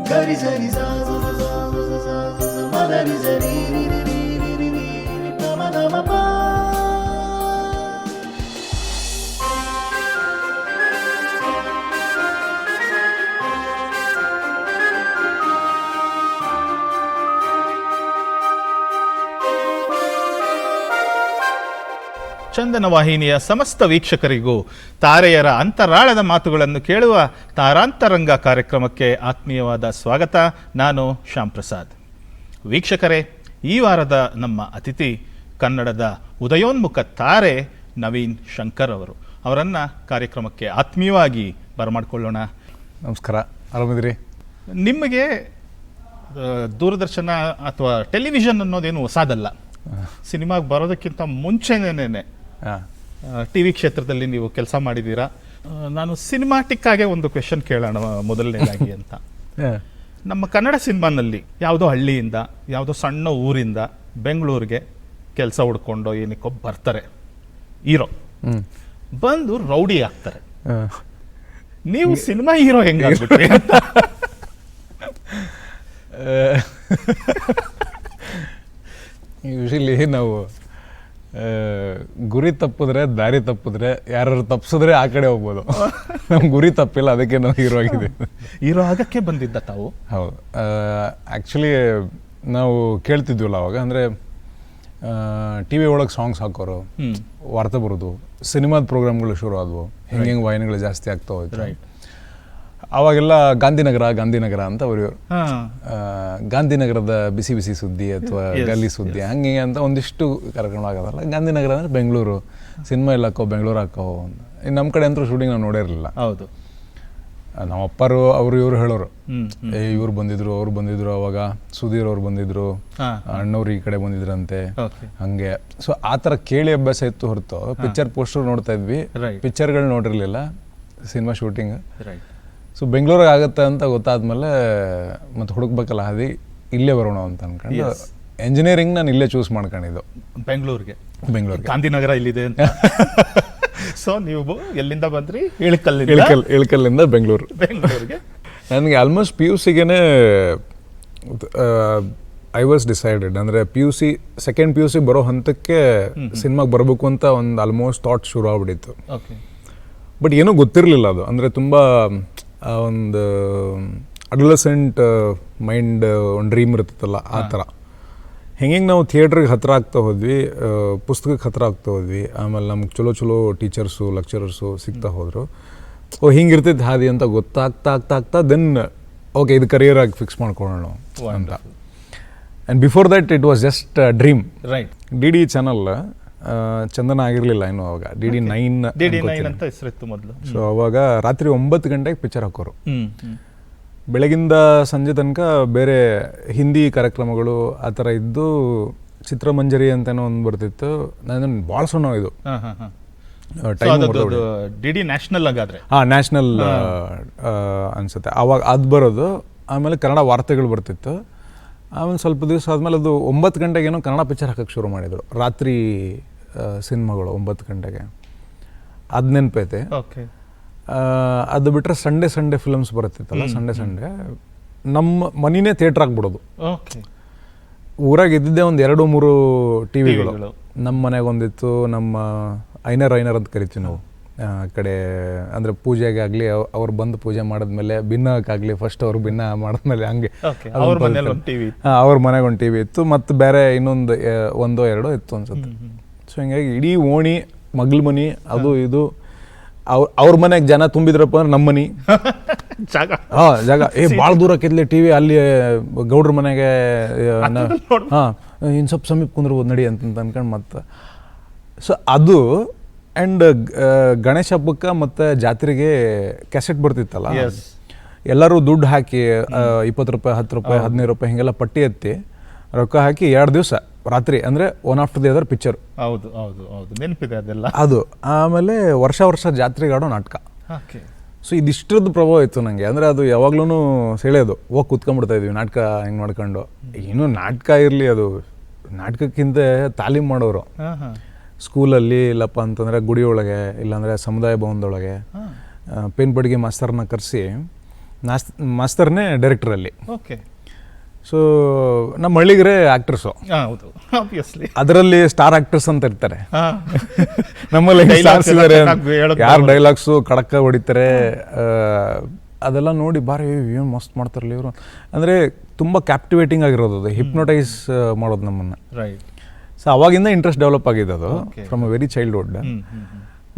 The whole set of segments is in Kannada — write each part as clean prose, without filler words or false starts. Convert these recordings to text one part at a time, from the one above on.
ಗರಿ ಸರಿ ಸಾ ಮಗರಿ ಸರಿ ಗಮ ಗಮ ಪ. ಚಂದನ ವಾಹಿನಿಯ ಸಮಸ್ತ ವೀಕ್ಷಕರಿಗೂ ತಾರೆಯರ ಅಂತರಾಳದ ಮಾತುಗಳನ್ನು ಕೇಳುವ ತಾರಾಂತರಂಗ ಕಾರ್ಯಕ್ರಮಕ್ಕೆ ಆತ್ಮೀಯವಾದ ಸ್ವಾಗತ. ನಾನು ಶ್ಯಾಮ್ ಪ್ರಸಾದ್. ವೀಕ್ಷಕರೇ, ಈ ವಾರದ ನಮ್ಮ ಅತಿಥಿ ಕನ್ನಡದ ಉದಯೋನ್ಮುಖ ತಾರೆ ನವೀನ್ ಶಂಕರ್ ಅವರು. ಅವರನ್ನು ಕಾರ್ಯಕ್ರಮಕ್ಕೆ ಆತ್ಮೀಯವಾಗಿ ಬರಮಾಡ್ಕೊಳ್ಳೋಣ. ನಮಸ್ಕಾರ, ಆರಾಮಿದ್ರಿ? ನಿಮಗೆ ದೂರದರ್ಶನ ಅಥವಾ ಟೆಲಿವಿಷನ್ ಅನ್ನೋದೇನು ಹೊಸದಲ್ಲ. ಸಿನಿಮಾಗೆ ಬರೋದಕ್ಕಿಂತ ಮುಂಚೆನೇ ಟಿ ವಿ ಕ್ಷೇತ್ರದಲ್ಲಿ ನೀವು ಕೆಲಸ ಮಾಡಿದ್ದೀರಾ. ನಾನು ಸಿನಿಮಾಟಿಕ್ ಆಗೇ ಒಂದು ಕ್ವೆಶನ್ ಕೇಳೋಣ ಮೊದಲನೇದಾಗಿ ಅಂತ. ನಮ್ಮ ಕನ್ನಡ ಸಿನಿಮಾನಲ್ಲಿ ಯಾವುದೋ ಹಳ್ಳಿಯಿಂದ ಯಾವುದೋ ಸಣ್ಣ ಊರಿಂದ ಬೆಂಗಳೂರಿಗೆ ಕೆಲಸ ಹುಡ್ಕೊಂಡು ಏನಕ್ಕೋ ಬರ್ತಾರೆ ಹೀರೋ, ಬಂದು ರೌಡಿ ಆಗ್ತಾರೆ. ನೀವು ಸಿನಿಮಾ ಹೀರೋ ಹೆಂಗಾಗ್ಬಿಟ್ರಿ ಅಂತ? ಯೂಶಲಿ ನಾವು ಗುರಿ ತಪ್ಪಿದ್ರೆ, ದಾರಿ ತಪ್ಪಿದ್ರೆ, ಯಾರು ತಪ್ಪಿಸಿದ್ರೆ ಆ ಕಡೆ ಹೋಗ್ಬೋದು. ನಮ್ಮ ಗುರಿ ತಪ್ಪಿಲ್ಲ, ಅದಕ್ಕೆ ನಾವು ಹೀರೋ ಆಗಿದ್ದೀವಿ. ಹೀರೋ ಆಗಕ್ಕೆ ಬಂದಿದ್ದ ತಾವು? ಹೌದು. ಆ್ಯಕ್ಚುಲಿ ನಾವು ಕೇಳ್ತಿದ್ವಲ್ಲ ಅವಾಗ, ಅಂದರೆ ಟಿ ವಿ ಒಳಗೆ ಸಾಂಗ್ಸ್ ಹಾಕೋರು, ವಾರ್ತೆ ಬರೋದು, ಸಿನಿಮಾದ ಪ್ರೋಗ್ರಾಮ್ಗಳು ಶುರು ಆದವು, ಹೆಂಗೆ ವಾಹಿನಿಗಳು ಜಾಸ್ತಿ ಆಗ್ತಾ ಹೋಯ್ತು. ಅವಾಗೆಲ್ಲ ಗಾಂಧಿನಗರ ಅಂತ ಅವರು ಗಾಂಧಿನಗರದ ಬಿಸಿ ಬಿಸಿ ಸುದ್ದಿ ಅಥವಾ ಗಲ್ಲಿ ಸುದ್ದಿ ಹಂಗೆ ಅಂತ ಒಂದಿಷ್ಟು ಕಾರ್ಯಕ್ರಮ ಆಗೋದಲ್ಲ. ಗಾಂಧಿನಗರ ಅಂದರೆ ಬೆಂಗಳೂರು, ಸಿನಿಮಾ ಎಲ್ಲ ಹಾಕೋ, ಬೆಂಗಳೂರು ಹಾಕೋ. ನಮ್ಮ ಕಡೆ ಅಂತೂ ಶೂಟಿಂಗ್ ನಾವು ನೋಡಿರಲಿಲ್ಲ. ಹೌದು. ನಮ್ಮ ಅಪ್ಪರು ಇವರು ಹೇಳೋರು, ಇವ್ರು ಬಂದಿದ್ರು, ಅವ್ರು ಬಂದಿದ್ರು, ಅವಾಗ ಸುಧೀರ್ ಅವ್ರು ಬಂದಿದ್ರು, ಅಣ್ಣವ್ರು ಈ ಕಡೆ ಬಂದಿದ್ರಂತೆ, ಹಂಗೆ. ಸೊ ಆ ಥರ ಕೇಳಿ ಅಭ್ಯಾಸ ಇತ್ತು ಹೊರತು ಪಿಕ್ಚರ್ ಪೋಸ್ಟರ್ ನೋಡ್ತಾ ಇದ್ವಿ, ಪಿಕ್ಚರ್ಗಳು ನೋಡಿರಲಿಲ್ಲ, ಸಿನಿಮಾ ಶೂಟಿಂಗ್. ಸೊ ಬೆಂಗಳೂರಿಗೆ ಆಗುತ್ತೆ ಅಂತ ಗೊತ್ತಾದ್ಮೇಲೆ ಮತ್ತೆ ಹುಡುಕ್ಬೇಕಲ್ಲ ಹಾದಿ, ಇಲ್ಲೇ ಬರೋಣ ಅಂತ ಅನ್ಕೊಂಡು ಎಂಜಿನಿಯರಿಂಗ್ ನಾನು ಇಲ್ಲೇ ಚೂಸ್ ಮಾಡ್ಕೊಂಡಿದ್ದು. ಬೆಂಗಳೂರಿಗೆ ಗಾಂಧಿನಗರ ಇಲ್ಲಿದೆ ಅಂತ. ಸೊ ನೀವು ಎಲ್ಲಿಂದ ಬಂದ್ರಿ? ಇಳಕಲ್ಲಿಂದ ಬೆಂಗಳೂರಿಗೆ. ನನಗೆ ಆಲ್ಮೋಸ್ಟ್ PUCಗೆ ಐ ವಾಸ್ ಡಿಸೈಡೆಡ್. ಅಂದರೆ PUC ಸೆಕೆಂಡ್ PUC ಬರೋ ಹಂತಕ್ಕೆ ಸಿನಿಮಾಗೆ ಬರಬೇಕು ಅಂತ ಒಂದು ಆಲ್ಮೋಸ್ಟ್ ಥಾಟ್ ಶುರು ಆಗ್ಬಿಟ್ಟಿತ್ತು. ಬಟ್ ಏನೂ ಗೊತ್ತಿರಲಿಲ್ಲ ಅದು. ಅಂದರೆ ತುಂಬ ಒಂದು ಅಡಲಸೆಂಟ್ ಮೈಂಡ್, ಒಂದು ಡ್ರೀಮ್ ಇರ್ತೈತಲ್ಲ ಆ ಥರ. ಹೆಂಗೆ ನಾವು ಥಿಯೇಟ್ರಿಗೆ ಹತ್ತಿರ ಆಗ್ತಾ ಹೋದ್ವಿ, ಪುಸ್ತಕಕ್ಕೆ ಹತ್ತಿರ ಆಗ್ತಾ ಹೋದ್ವಿ, ಆಮೇಲೆ ನಮ್ಗೆ ಚಲೋ ಟೀಚರ್ಸು, ಲೆಕ್ಚರರ್ಸು ಸಿಗ್ತಾ ಹೋದರು. ಹಿಂಗಿರ್ತೈತೆ ಹಾದಿ ಅಂತ ಗೊತ್ತಾಗ್ತಾ ದೆನ್ ಓಕೆ, ಇದು ಕರಿಯರ್ ಆಗಿ ಫಿಕ್ಸ್ ಮಾಡ್ಕೊಳ್ಳೋಣ ಅಂತ. And before that it was just dream. Right. DD channel Chandana ಆಗಿರಲಿಲ್ಲ ಇನ್ನು ಅವಾಗ, DD9 ಅಂತ ಹೆಸರಿತ್ತು ಮೊದಲು. ಸೊ ಅವಾಗ ರಾತ್ರಿ 9 ಗಂಟೆಗೆ ಪಿಕ್ಚರ್ ಹಾಕೋರು. ಬೆಳಗಿಂದ ಸಂಜೆ ತನಕ ಬೇರೆ ಹಿಂದಿ ಕಾರ್ಯಕ್ರಮಗಳು ಆ ಥರ ಇದ್ದು, ಚಿತ್ರಮಂಜರಿ ಅಂತನೋ ಒಂದು ಬರ್ತಿತ್ತು. ನಾನು ಭಾಳ ಸಣ್ಣ ಇದು DD ನ್ಯಾಷನಲ್ ಆಗಾದ್ರೆ, ನ್ಯಾಷನಲ್ ಅನ್ಸುತ್ತೆ ಅವಾಗ ಅದು ಬರೋದು. ಆಮೇಲೆ ಕನ್ನಡ ವಾರ್ತೆಗಳು ಬರ್ತಿತ್ತು. ಆಮೇಲೆ ಸ್ವಲ್ಪ ದಿವಸ ಆದಮೇಲೆ ಅದು 9 ಗಂಟೆಗೇನೋ ಕನ್ನಡ ಪಿಕ್ಚರ್ ಹಾಕಕ್ಕೆ ಶುರು ಮಾಡಿದರು. ರಾತ್ರಿ ಸಿನಿಮಾಗಳು 9 ಗಂಟೆಗೆ, ಅದು ನೆನಪೈತೆ. ಅದು ಬಿಟ್ಟರೆ ಸಂಡೇ ಫಿಲಮ್ಸ್ ಬರುತ್ತಿತ್ತಲ್ಲ, ಸಂಡೇ ನಮ್ಮ ಮನಿನೇ ಥಿಯೇಟ್ರ್ ಆಗಿಬಿಡೋದು. ಊರಾಗ ಇದ್ದಿದ್ದೆ ಒಂದು 2-3 ಟಿವಿಗಳು. ನಮ್ಮ ಮನೆಗೆ ಒಂದಿತ್ತು, ನಮ್ಮ ಐನರ್ ಅಂತ ಕರಿತೀವಿ ನಾವು ಆ ಕಡೆ. ಅಂದರೆ ಪೂಜೆಗೆ ಆಗಲಿ, ಅವ್ರು ಬಂದು ಪೂಜೆ ಮಾಡಿದ್ಮೇಲೆ ಭಿನ್ನಕ್ಕಾಗಲಿ, ಫಸ್ಟ್ ಅವ್ರು ಭಿನ್ನ ಮಾಡಿದ್ಮೇಲೆ ಹಂಗೆ ಅವ್ರ ಮನೆಗೆ ಒಂದು ಟಿವಿ ಇತ್ತು. ಮತ್ತು ಬೇರೆ ಇನ್ನೊಂದು 1-2 ಇತ್ತು ಅನ್ಸುತ್ತೆ. ಸೊ ಹಿಂಗಾಗಿ ಇಡೀ ಓಣಿ, ಮಗ್ಲ ಮನಿ, ಅದು ಇದು. ಅವ್ರ ಮನೆಗೆ ಜನ ತುಂಬಿದ್ರಪ್ಪ ಅಂದ್ರೆ ನಮ್ಮ ಮನೆ ಜಾಗ ಭಾಳ ದೂರಕ್ಕಿದ್ಲಿ ಟಿವಿ. ಅಲ್ಲಿ ಗೌಡ್ರ ಮನೆಗೆ ಇನ್ನು ಸ್ವಲ್ಪ ಸಮೀಪ ಕುಂದ್ರಬೋದು ನಡಿ ಅಂತ ಅನ್ಕೊಂಡು ಮತ್ತೆ. ಸೊ ಅದು ಆ್ಯಂಡ್ ಗಣೇಶ ಹಬ್ಬಕ್ಕೆ ಮತ್ತು ಜಾತ್ರೆಗೆ ಕ್ಯಾಸೆಟ್ ಬರ್ತಿತ್ತಲ್ಲ, ಎಲ್ಲರೂ ದುಡ್ಡು ಹಾಕಿ 20 ರೂಪಾಯಿ, 10 ರೂಪಾಯಿ, 15 ರೂಪಾಯಿ ಹಿಂಗೆಲ್ಲ ಪಟ್ಟಿ ಎತ್ತಿ ರೊಕ್ಕ ಹಾಕಿ 2 ದಿವಸ ರಾತ್ರಿ, ಅಂದರೆ one after the other picture. ಹೌದು, ನೆನಪಿದೆ ಅದೆಲ್ಲ. ಅದು ಆಮೇಲೆ ವರ್ಷ ಜಾತ್ರೆಗೆ ಆಡೋ ನಾಟಕ. ಸೊ ಇದಿಷ್ಟರದ್ದು ಪ್ರಭಾವ ಇತ್ತು ನನಗೆ. ಅಂದರೆ ಅದು ಯಾವಾಗ್ಲೂ ಸೆಳೆಯೋದು. ಹೋಗಿ ಕೂತ್ಕೊಂಡ್ಬಿಡ್ತಾ ಇದ್ವಿ ನಾಟಕ ಹಿಂಗೆ ಮಾಡ್ಕೊಂಡು. ಇನ್ನೂ ನಾಟಕ ಇರಲಿ, ಅದು ನಾಟಕಕ್ಕಿಂತ ತಾಲೀಮ್ ಮಾಡೋರು ಸ್ಕೂಲಲ್ಲಿ, ಇಲ್ಲಪ್ಪ ಅಂತಂದರೆ ಗುಡಿ ಒಳಗೆ, ಇಲ್ಲಾಂದರೆ ಸಮುದಾಯ ಭವನದೊಳಗೆ ಪೇನ್ ಬಡಿಗೆ ಮಾಸ್ತರ್ನ ಕರೆಸಿ ಮಾಸ್ತರ್ನೇ ಡೈರೆಕ್ಟ್ರಲ್ಲಿ. ಓಕೆ. ಸೊ ನಮ್ಮ ಹಳ್ಳಿಗರೇ ಆ್ಯಕ್ಟರ್ಸು, ಹೌದು ಆಬ್ವಿಯಸ್ಲಿ ಅದರಲ್ಲಿ ಸ್ಟಾರ್ ಆ್ಯಕ್ಟರ್ಸ್ ಅಂತ ಇರ್ತಾರೆ. ನಮ್ಮಲ್ಲಿ Dialogues ಸ್ಟಾರ್ಸ್ ಎಲ್ಲ ಇದ್ದಾರೆ, ಚೆನ್ನಾಗಿ ಹೇಳೋದು ಯಾರು ಡೈಲಾಗ್ಸು ಕಡಕ ಹೊಡಿತಾರೆ, ಅದೆಲ್ಲ ನೋಡಿ ಬಾರಿ ಏನು ಮಸ್ತ್ ಮಾಡ್ತಾರಲ್ಲ ಇವರು ಅಂದರೆ ತುಂಬ ಕ್ಯಾಪ್ಟಿವೇಟಿಂಗ್ ಆಗಿರೋದು, ಅದು ಹಿಪ್ನೋಟೈಸ್ ಮಾಡೋದು ನಮ್ಮನ್ನು. ರೈಟ್. ಸೊ ಅವಾಗಿಂದ ಇಂಟ್ರೆಸ್ಟ್ ಡೆವಲಪ್ ಆಗಿದೆ ಅದು from a very childhood.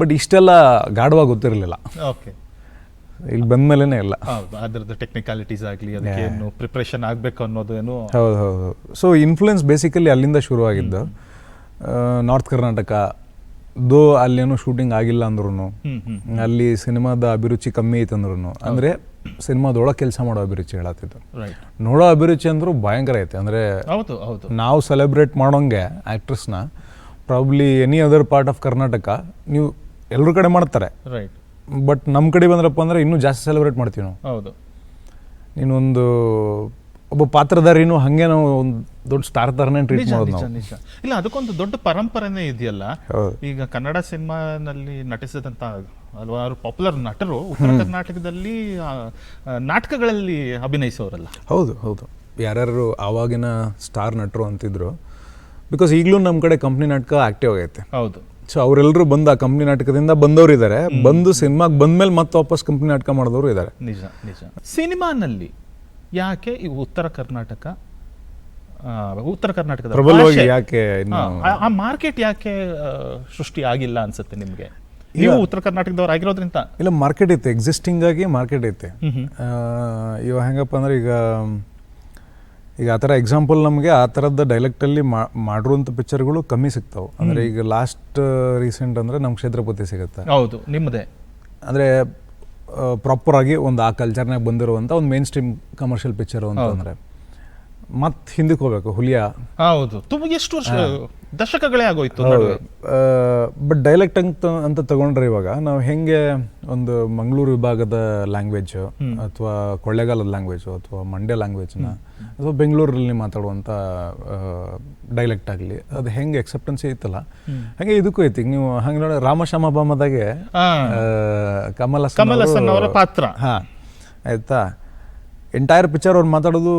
But ಇಷ್ಟೆಲ್ಲ ಗಾಢವಾಗಿ ಗೊತ್ತಿರಲಿಲ್ಲ, ಓಕೆ. ಇಲ್ಲಿ ಬಂದಮೇಲೆ ಎಲ್ಲ. ಹೌದು, ಅದರದ್ದು ಟೆಕ್ನಿಕಾಲಿಟೀಸ್ ಆಗಲಿ, ಅದಕ್ಕೆ ಏನು ಪ್ರಿಪ್ರೇಷನ್ ಆಗಬೇಕು ಅನ್ನೋದು ಏನು. ಹೌದು ಹೌದು. ಸೊ ಇನ್ಫ್ಲುಯೆನ್ಸ್ ಬೇಸಿಕಲಿ ಅಲ್ಲಿಂದ ಶುರುವಾಗಿದ್ದು. ನಾರ್ತ್ ಕರ್ನಾಟಕ ದೋ ಅಲ್ಲೇನೋ ಶೂಟಿಂಗ್ ಆಗಿಲ್ಲ ಅಂದ್ರೂ, ಅಲ್ಲಿ ಸಿನಿಮಾದ ಅಭಿರುಚಿ ಕಮ್ಮಿ ಐತಂದ್ರೂ, ಅಂದರೆ ಸಿನಿಮಾದೊಳಗೆ ಕೆಲಸ ಮಾಡೋ ಅಭಿರುಚಿ ಹೇಳತ್ತಿದ್ದು. ನೋಡೋ ಅಭಿರುಚಿ ಅಂದ್ರೂ ಭಯಂಕರ ಐತೆ. ಅಂದರೆ ಹೌದು ಹೌದು, ನಾವು ಸೆಲೆಬ್ರೇಟ್ ಮಾಡೋಂಗೆ ಆ್ಯಕ್ಟ್ರಸ್ನ probably any other part of Karnataka ನೀವು ಎಲ್ಲರ ಕಡೆ ಮಾಡ್ತಾರೆ. ರೈಟ್. ಬಟ್ ನಮ್ಮ ಕಡೆ ಬಂದ್ರಪ್ಪ ಅಂದರೆ ಇನ್ನೂ ಜಾಸ್ತಿ ಸೆಲೆಬ್ರೇಟ್ ಮಾಡ್ತೀವಿ ನಾವು. ಹೌದು. ನೀನೊಂದು ಒಬ್ಬ ಪಾತ್ರಧಾರಿನೂ ಹಾಗೆ ನಾವು ಒಂದು ದೊಡ್ಡ ಸ್ಟಾರ್ ಥರನೇ ಟ್ರೀಟ್ ಮಾಡೋದು ನಾವು. ನಿಜ. ಇಲ್ಲ, ಅದಕ್ಕೊಂದು ದೊಡ್ಡ ಪರಂಪರೆನೇ ಇದೆಯಲ್ಲ. ಈಗ ಕನ್ನಡ ಸಿನಿಮಾನಲ್ಲಿ ನಟಿಸಿದಂಥ ಹಲವಾರು ಪಾಪ್ಯುಲರ್ ನಟರು ಉತ್ತರ ಕರ್ನಾಟಕದಲ್ಲಿ ನಾಟಕಗಳಲ್ಲಿ ಅಭಿನಯಿಸೋರಲ್ಲ. ಹೌದು ಹೌದು. ಯಾರ್ಯಾರು ಆವಾಗಿನ ಸ್ಟಾರ್ ನಟರು ಅಂತಿದ್ರು, ಬಿಕಾಸ್ ಈಗಲೂ ನಮ್ಮ ಕಡೆ ಕಂಪ್ನಿ ನಾಟಕ ಆ್ಯಕ್ಟಿವ್ ಆಗೈತೆ. ಹೌದು. ಸೊ ಅವರೆಲ್ಲರೂ ಬಂದು ಆ ಕಂಪ್ನಿ ನಾಟಕದಿಂದ ಬಂದವರು ಇದ್ದಾರೆ, ಬಂದು ಸಿನಿಮಾಗೆ ಬಂದಮೇಲೆ ಮತ್ತೆ ವಾಪಸ್ ಕಂಪ್ನಿ ನಾಟಕ ಮಾಡಿದವರು ಇದ್ದಾರೆ. ನಿಜ ನಿಜ. ಸಿನಿಮಾನಲ್ಲಿ ಯಾಕೆ ಈ ಉತ್ತರ ಕರ್ನಾಟಕದ ಪ್ರಬಲವಾಗಿ ಯಾಕೆ ಆ ಮಾರ್ಕೆಟ್ ಯಾಕೆ ಸೃಷ್ಟಿ ಆಗಿಲ್ಲ ಅನ್ಸುತ್ತೆ ನಿಮಗೆ? ನೀವು ಉತ್ತರ ಕರ್ನಾಟಕದವ್ರು ಆಗಿರೋದ್ರಿಂದ. ಇಲ್ಲ, ಮಾರ್ಕೆಟ್ ಐತೆ, ಎಕ್ಸಿಸ್ಟಿಂಗ್ ಆಗಿ ಮಾರ್ಕೆಟ್ ಐತೆ. ಇವಾಗ ಹೆಂಗಪ್ಪ ಅಂದ್ರೆ ಈಗ ಆ ಥರ ಎಕ್ಸಾಂಪಲ್ ನಮಗೆ ಆ ಥರದ ಡೈಲೆಕ್ಟಲ್ಲಿ ಮಾಡಿರುವಂಥ ಪಿಕ್ಚರ್ಗಳು ಕಮ್ಮಿ ಸಿಗ್ತಾವೆ. ಅಂದರೆ ಈಗ ಲಾಸ್ಟ್ ರೀಸೆಂಟ್ ಅಂದರೆ ನಮ್ಮ ಕ್ಷೇತ್ರಪತಿ ಸಿಗುತ್ತೆ. ಹೌದು, ನಿಮ್ಮದೇ. ಅಂದರೆ ಪ್ರಾಪರಾಗಿ ಒಂದು ಆ ಕಲ್ಚರ್ನಾಗ ಬಂದಿರುವಂಥ ಒಂದು ಮೇನ್ ಸ್ಟ್ರೀಮ್ ಕಮರ್ಷಿಯಲ್ ಪಿಕ್ಚರು ಅಂತಂದರೆ ಮತ್ತೆ ಹಿಂದಕ್ಕೆ ಹೋಗ್ಬೇಕು. ಹುಲಿಯಾ. ಹೌದು, ತುಂಬ ಎಷ್ಟು ವರ್ಷ, ದಶಕಗಳೇ ಆಗೋಯ್ತು. ಬಟ್ ಡೈಲೆಕ್ಟ್ ಅಂತ ತಗೊಂಡ್ರೆ ಇವಾಗ ನಾವು ಹೆಂಗೆ ಒಂದು ಮಂಗಳೂರು ವಿಭಾಗದ ಲ್ಯಾಂಗ್ವೇಜು ಅಥವಾ ಕೊಳ್ಳೇಗಾಲದ ಲ್ಯಾಂಗ್ವೇಜು ಅಥವಾ ಮಂಡ್ಯ ಲ್ಯಾಂಗ್ವೇಜ್ನ ಅಥವಾ ಬೆಂಗಳೂರಲ್ಲಿ ಮಾತಾಡುವಂಥ ಡೈಲೆಕ್ಟ್ ಆಗಲಿ ಅದು ಹೆಂಗೆ ಎಕ್ಸೆಪ್ಟೆನ್ಸಿ ಐತಲ್ಲ, ಹಾಗೆ ಇದಕ್ಕೂ ಐತಿ. ಈಗ ನೀವು ಹಂಗೆ ನೋಡಿ ರಾಮಶ್ಯಾಮ ಬಾಮದಾಗೆ ಕಮಲ್ ಹಾಸನ್ ಅವರ ಪಾತ್ರ. ಹಾಂ, ಆಯ್ತಾ. ಎಂಟೈರ್ ಪಿಕ್ಚರ್ ಅವ್ರು ಮಾತಾಡೋದು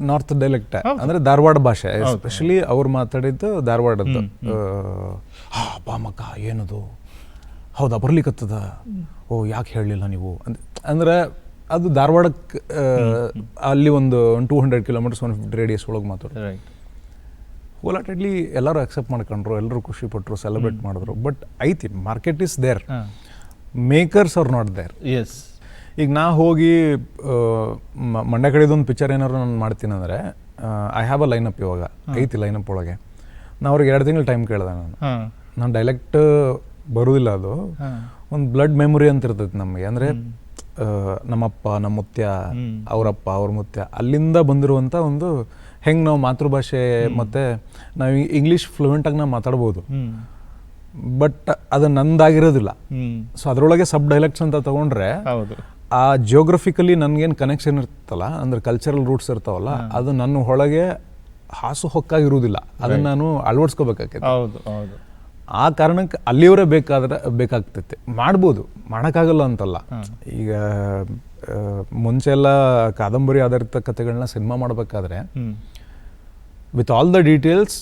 ನಾರ್ತ್ ಡೈಲೆಕ್ಟ್, ಅಂದರೆ ಧಾರವಾಡ ಭಾಷೆ. ಎಸ್ಪೆಷಲಿ ಅವ್ರು ಮಾತಾಡಿದ್ದು ಧಾರವಾಡದ್ದು. ಬಾಮಕ್ಕ ಏನದು, ಹೌದಾ ಬರ್ಲಿಕ್ಕತ್ತದ, ಓ ಯಾಕೆ ಹೇಳಲಿಲ್ಲ ನೀವು ಅಂದರೆ ಅದು ಧಾರವಾಡಕ್ಕೆ ಅಲ್ಲಿ ಒಂದು 200 ಕಿಲೋಮೀಟರ್ಸ್ 150 ರೇಡಿಯಸ್ ಒಳಗೆ ಮಾತಾಡೋದು. ಹೋಲಾಟೆಡ್ಲಿ ಎಲ್ಲರೂ ಅಕ್ಸೆಪ್ಟ್ ಮಾಡ್ಕೊಂಡ್ರು, ಎಲ್ಲರೂ ಖುಷಿ ಪಟ್ಟರು, ಸೆಲೆಬ್ರೇಟ್ ಮಾಡಿದ್ರು. ಬಟ್ ಐತಿ, market is there, makers are not there. Yes. ಈಗ ನಾ ಹೋಗಿ ಮಂಡ್ಯ ಕಡೆದೊಂದು ಪಿಕ್ಚರ್ ಏನಾದ್ರು ನಾನು ಮಾಡ್ತೀನಿ ಅಂದರೆ ಐ ಹ್ಯಾವ್ ಅ ಲೈನಪ್. ಇವಾಗ ಐತಿ ಲೈನಪ್ ಒಳಗೆ. ನಾ ಅವ್ರಿಗೆ 2 ತಿಂಗಳು ಟೈಮ್ ಕೇಳಿದೆ. ನಾನು ಡೈಲೆಕ್ಟ್ ಬರೋದಿಲ್ಲ, ಅದು ಒಂದು ಬ್ಲಡ್ ಮೆಮೊರಿ ಅಂತ ಇರ್ತೈತೆ ನಮಗೆ. ಅಂದರೆ ನಮ್ಮಪ್ಪ, ನಮ್ಮ ಮುತ್ಯ, ಅವರಪ್ಪ, ಅವ್ರ ಮುತ್ಯ, ಅಲ್ಲಿಂದ ಬಂದಿರುವಂಥ ಒಂದು ಹೆಂಗೆ ನಾವು ಮಾತೃಭಾಷೆ ಮತ್ತು ನಾವು ಇಂಗ್ಲೀಷ್ ಫ್ಲೂಯೆಂಟಾಗಿ ನಾವು ಮಾತಾಡ್ಬೋದು, ಬಟ್ ಅದು ನಂದಾಗಿರೋದಿಲ್ಲ. ಸೊ ಅದರೊಳಗೆ ಸಬ್ ಡೈಲೆಕ್ಟ್ಸ್ ಅಂತ ತಗೊಂಡ್ರೆ ಆ ಜಿಯೋಗ್ರಫಿಕಲಿ ನನಗೇನು ಕನೆಕ್ಷನ್ ಇರ್ತಲ್ಲ, ಅಂದ್ರೆ ಕಲ್ಚರಲ್ ರೂಟ್ಸ್ ಇರ್ತಾವಲ್ಲ, ಅದು ನನ್ನ ಒಳಗೆ ಹಾಸು ಹೊಕ್ಕಾಗಿರುವುದಿಲ್ಲ. ಅದನ್ನು ನಾನು ಅಳವಡಿಸ್ಕೋಬೇಕಾಗ್ತೈತೆ. ಆ ಕಾರಣಕ್ಕೆ ಅಲ್ಲಿಯವರೇ ಬೇಕಾಗ್ತೈತೆ. ಮಾಡ್ಬೋದು, ಮಾಡೋಕ್ಕಾಗಲ್ಲ ಅಂತಲ್ಲ. ಈಗ ಮುಂಚೆ ಎಲ್ಲ ಕಾದಂಬರಿ ಆಧಾರಿತ ಕಥೆಗಳನ್ನ ಸಿನಿಮಾ ಮಾಡಬೇಕಾದ್ರೆ ವಿತ್ ಆಲ್ ದ ಡೀಟೇಲ್ಸ್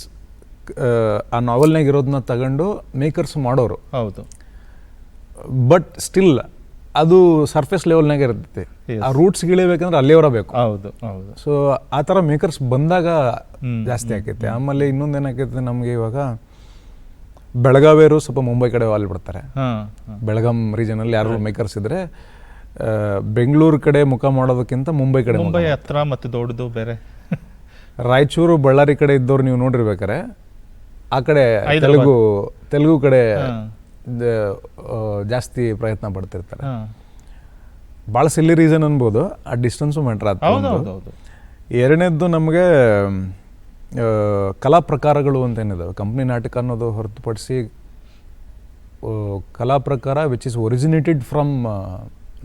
ಆ ನಾವೆಲ್ನಾಗ ಇರೋದನ್ನ ತಗೊಂಡು ಮೇಕರ್ಸ್ ಮಾಡೋರು. ಹೌದು. ಬಟ್ ಸ್ಟಿಲ್ ಅದು ಸರ್ಫೇಸ್ ಲೆವೆಲ್ನಾಗ ಇರ್ತೈತಿ. ಆ ರೂಟ್ಸ್ ಇಳಿಬೇಕಂದ್ರೆ ಅಲ್ಲಿಯವರ ಬೇಕು. ಹೌದು ಹೌದು. ಸೊ ಆ ಥರ ಮೇಕರ್ಸ್ ಬಂದಾಗ ಜಾಸ್ತಿ ಆಕೈತೆ. ಆಮೇಲೆ ಇನ್ನೊಂದೇನಾಕೈತೆ, ನಮಗೆ ಇವಾಗ ಬೆಳಗಾವಿಯವರು ಸ್ವಲ್ಪ ಮುಂಬೈ ಕಡೆ ವಾಲ್ಬಿಡ್ತಾರೆ. ಬೆಳಗಾಂ ರೀಜನಲ್ಲಿ ಯಾರು ಮೇಕರ್ಸ್ ಇದ್ರೆ ಬೆಂಗಳೂರು ಕಡೆ ಮುಖ ಮಾಡೋದಕ್ಕಿಂತ ಮುಂಬೈ ಕಡೆ, ಮುಂಬೈ ಹತ್ರ ಮತ್ತು ದೊಡ್ಡದು ಬೇರೆ. ರಾಯಚೂರು ಬಳ್ಳಾರಿ ಕಡೆ ಇದ್ದವ್ರು ನೀವು ನೋಡಿರ್ಬೇಕಾರೆ ಆ ಕಡೆ ತೆಲುಗು ಕಡೆ ಜಾಸ್ತಿ ಪ್ರಯತ್ನ ಪಡ್ತಿರ್ತಾರೆ. ಭಾಳ ಸಿಲ್ಲಿ ರೀಸನ್ ಅನ್ಬೋದು, ಆ ಡಿಸ್ಟೆನ್ಸು ಮ್ಯಾಟ್ರ್ ಆಗ್ತದೆ. ಎರಡನೇದ್ದು ನಮಗೆ ಕಲಾ ಪ್ರಕಾರಗಳು ಅಂತ ಏನಿದಾವೆ. ಕಂಪ್ನಿ ನಾಟಕ ಅನ್ನೋದು ಹೊರತುಪಡಿಸಿ ಕಲಾ ಪ್ರಕಾರ which is originated from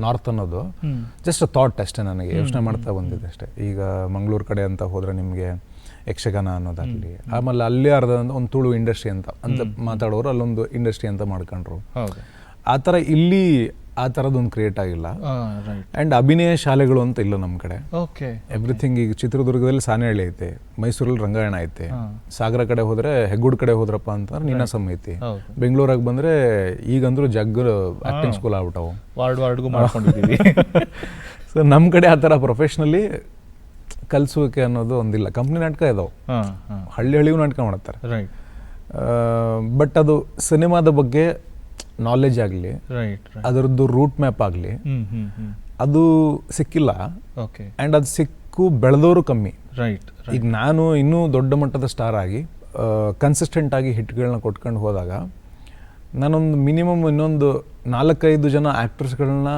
north ಅನ್ನೋದು ಜಸ್ಟ್ ಥಾಟ್ ಅಷ್ಟೇ, ನನಗೆ ಯೋಚನೆ ಮಾಡ್ತಾ ಬಂದಿದೆ ಅಷ್ಟೇ. ಈಗ ಮಂಗಳೂರು ಕಡೆ ಅಂತ ಹೋದರೆ ನಿಮಗೆ ಯಕ್ಷಗಾನ ಅನ್ನೋದಾಗಲಿ, ಆಮೇಲೆ ಅಲ್ಲಿ ಒಂದು ತುಳು ಇಂಡಸ್ಟ್ರಿ ಅಂತ ಮಾತಾಡೋರು ಅಲ್ಲೊಂದು ಇಂಡಸ್ಟ್ರಿ ಅಂತ ಮಾಡ್ಕೊಂಡ್ರು. ಆ ಥರ ಇಲ್ಲಿ ಆ ಥರದ್ದೊಂದು ಕ್ರಿಯೇಟ್ ಆಗಿಲ್ಲ. ರೈಟ್. ಆ್ಯಂಡ್ ಅಭಿನಯ ಶಾಲೆಗಳು ಅಂತ ಇಲ್ಲ ನಮ್ಮ ಕಡೆ. ಓಕೆ. ಎವ್ರಿಥಿಂಗ್ ಈಗ ಚಿತ್ರದುರ್ಗದಲ್ಲಿ ಸಾಣೇಹಳ್ಳಿ ಐತೆ, ಮೈಸೂರಲ್ಲಿ ರಂಗಾಯಣ ಐತೆ, ಸಾಗರ ಕಡೆ ಹೋದರೆ ಹೆಗ್ಗುಡ್ ಕಡೆ ಹೋದ್ರಪ್ಪ ಅಂತಂದ್ರೆ ನೀನಾಸಮ್ ಐತಿ, ಬೆಂಗಳೂರಾಗ ಬಂದರೆ ಈಗಂದ್ರೂ ಜಗ್ ಆ್ಯಕ್ಟಿಂಗ್ ಸ್ಕೂಲ್ ಆಗ್ಬಿಟ್ಟವು, ವಾರ್ಡ್ಗೂ ಮಾಡ್ಕೊಂಡಿದ್ದೀವಿ. ಸೊ ನಮ್ಮ ಕಡೆ ಆ ಥರ ಪ್ರೊಫೆಷ್ನಲಿ ಕಲಿಸೋಕೆ ಅನ್ನೋದು ಒಂದಿಲ್ಲ. ಕಂಪ್ನಿ ನಾಟಕ ಇದಾವೆ, ಹಳ್ಳಿಗೂ ನಾಟಕ ಮಾಡ್ತಾರೆ. ರೈಟ್. ಬಟ್ ಅದು ಸಿನಿಮಾದ ಬಗ್ಗೆ ನಾಲೆಜ್ ಆಗಲಿ, ರೈಟ್, ಅದರದ್ದು ರೂಟ್ ಮ್ಯಾಪ್ ಆಗಲಿ, ಅದು ಸಿಕ್ಕಿಲ್ಲ. ಓಕೆ. ಆ್ಯಂಡ್ ಅದು ಸಿಕ್ಕು ಬೆಳೆದವರು ಕಮ್ಮಿ. ರೈಟ್. ಈಗ ನಾನು ಇನ್ನೂ ದೊಡ್ಡ ಮಟ್ಟದ ಸ್ಟಾರ್ ಆಗಿ ಕನ್ಸಿಸ್ಟೆಂಟ್ ಆಗಿ ಹಿಟ್ಗಳನ್ನ ಕೊಟ್ಕೊಂಡು ಹೋದಾಗ ನಾನೊಂದು ಮಿನಿಮಮ್ ಇನ್ನೊಂದು 4-5 ಜನ ಆ್ಯಕ್ಟರ್ಸ್ಗಳನ್ನ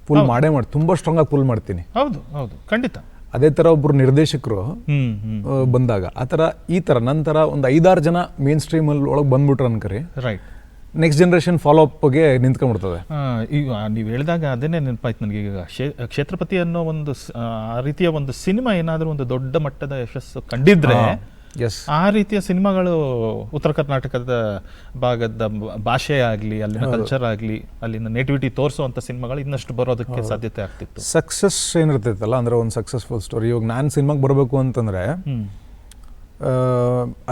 ಪುಲ್ ಮಾಡೇ ತುಂಬ ಸ್ಟ್ರಾಂಗಾಗಿ ಪುಲ್ ಮಾಡ್ತೀನಿ. ಹೌದು ಹೌದು, ಖಂಡಿತ. ಅದೇ ಥರ ಒಬ್ಬರು ನಿರ್ದೇಶಕರು ಬಂದಾಗ ಆ ಥರ ಈ ಥರ ನಂತರ ಒಂದು 5-6 ಜನ ಮೇನ್ ಸ್ಟ್ರೀಮಲ್ಲಿ ಒಳಗೆ ಬಂದ್ಬಿಟ್ರೆ ಅನ್ಕರಿ, ರೈಟ್, ನೆಕ್ಸ್ಟ್ ಜನ್ರೇಷನ್ ಫಾಲೋ ಅಪ್ಗೆ ನಿಂತ್ಕೊಂಡ್ಬಿಡ್ತದೆ. ಈಗ ನೀವು ಹೇಳಿದಾಗ ಅದನ್ನೇ ನೆನಪಾಯ್ತು ನನಗೆ. ಈಗ ಕ್ಷೇತ್ರಪತಿ ಅನ್ನೋ ಒಂದು ಆ ರೀತಿಯ ಒಂದು ಸಿನಿಮಾ ಏನಾದರೂ ಒಂದು ದೊಡ್ಡ ಮಟ್ಟದ ಯಶಸ್ಸು ಕಂಡಿದ್ರೆ, ಆ ರೀತಿಯ ಸಿನಿಮಾಗಳು ಉತ್ತರ ಕರ್ನಾಟಕದ ಭಾಗದ ಭಾಷೆ ಆಗಲಿ, ಅಲ್ಲಿನ ಕಲ್ಚರ್ ಆಗಲಿ, ಅಲ್ಲಿನ ನೇಟಿವಿಟಿ ತೋರಿಸುವಂಥ ಸಿನಿಮಾಗಳು ಇನ್ನಷ್ಟು ಬರೋದಕ್ಕೆ ಸಾಧ್ಯತೆ ಆಗ್ತಿತ್ತು. ಸಕ್ಸಸ್ ಏನಿರ್ತೈತಲ್ಲ, ಅಂದರೆ ಒಂದು ಸಕ್ಸಸ್ಫುಲ್ ಸ್ಟೋರಿ. ಇವಾಗ ನಾನು ಸಿನಿಮಾಗೆ ಬರಬೇಕು ಅಂತಂದರೆ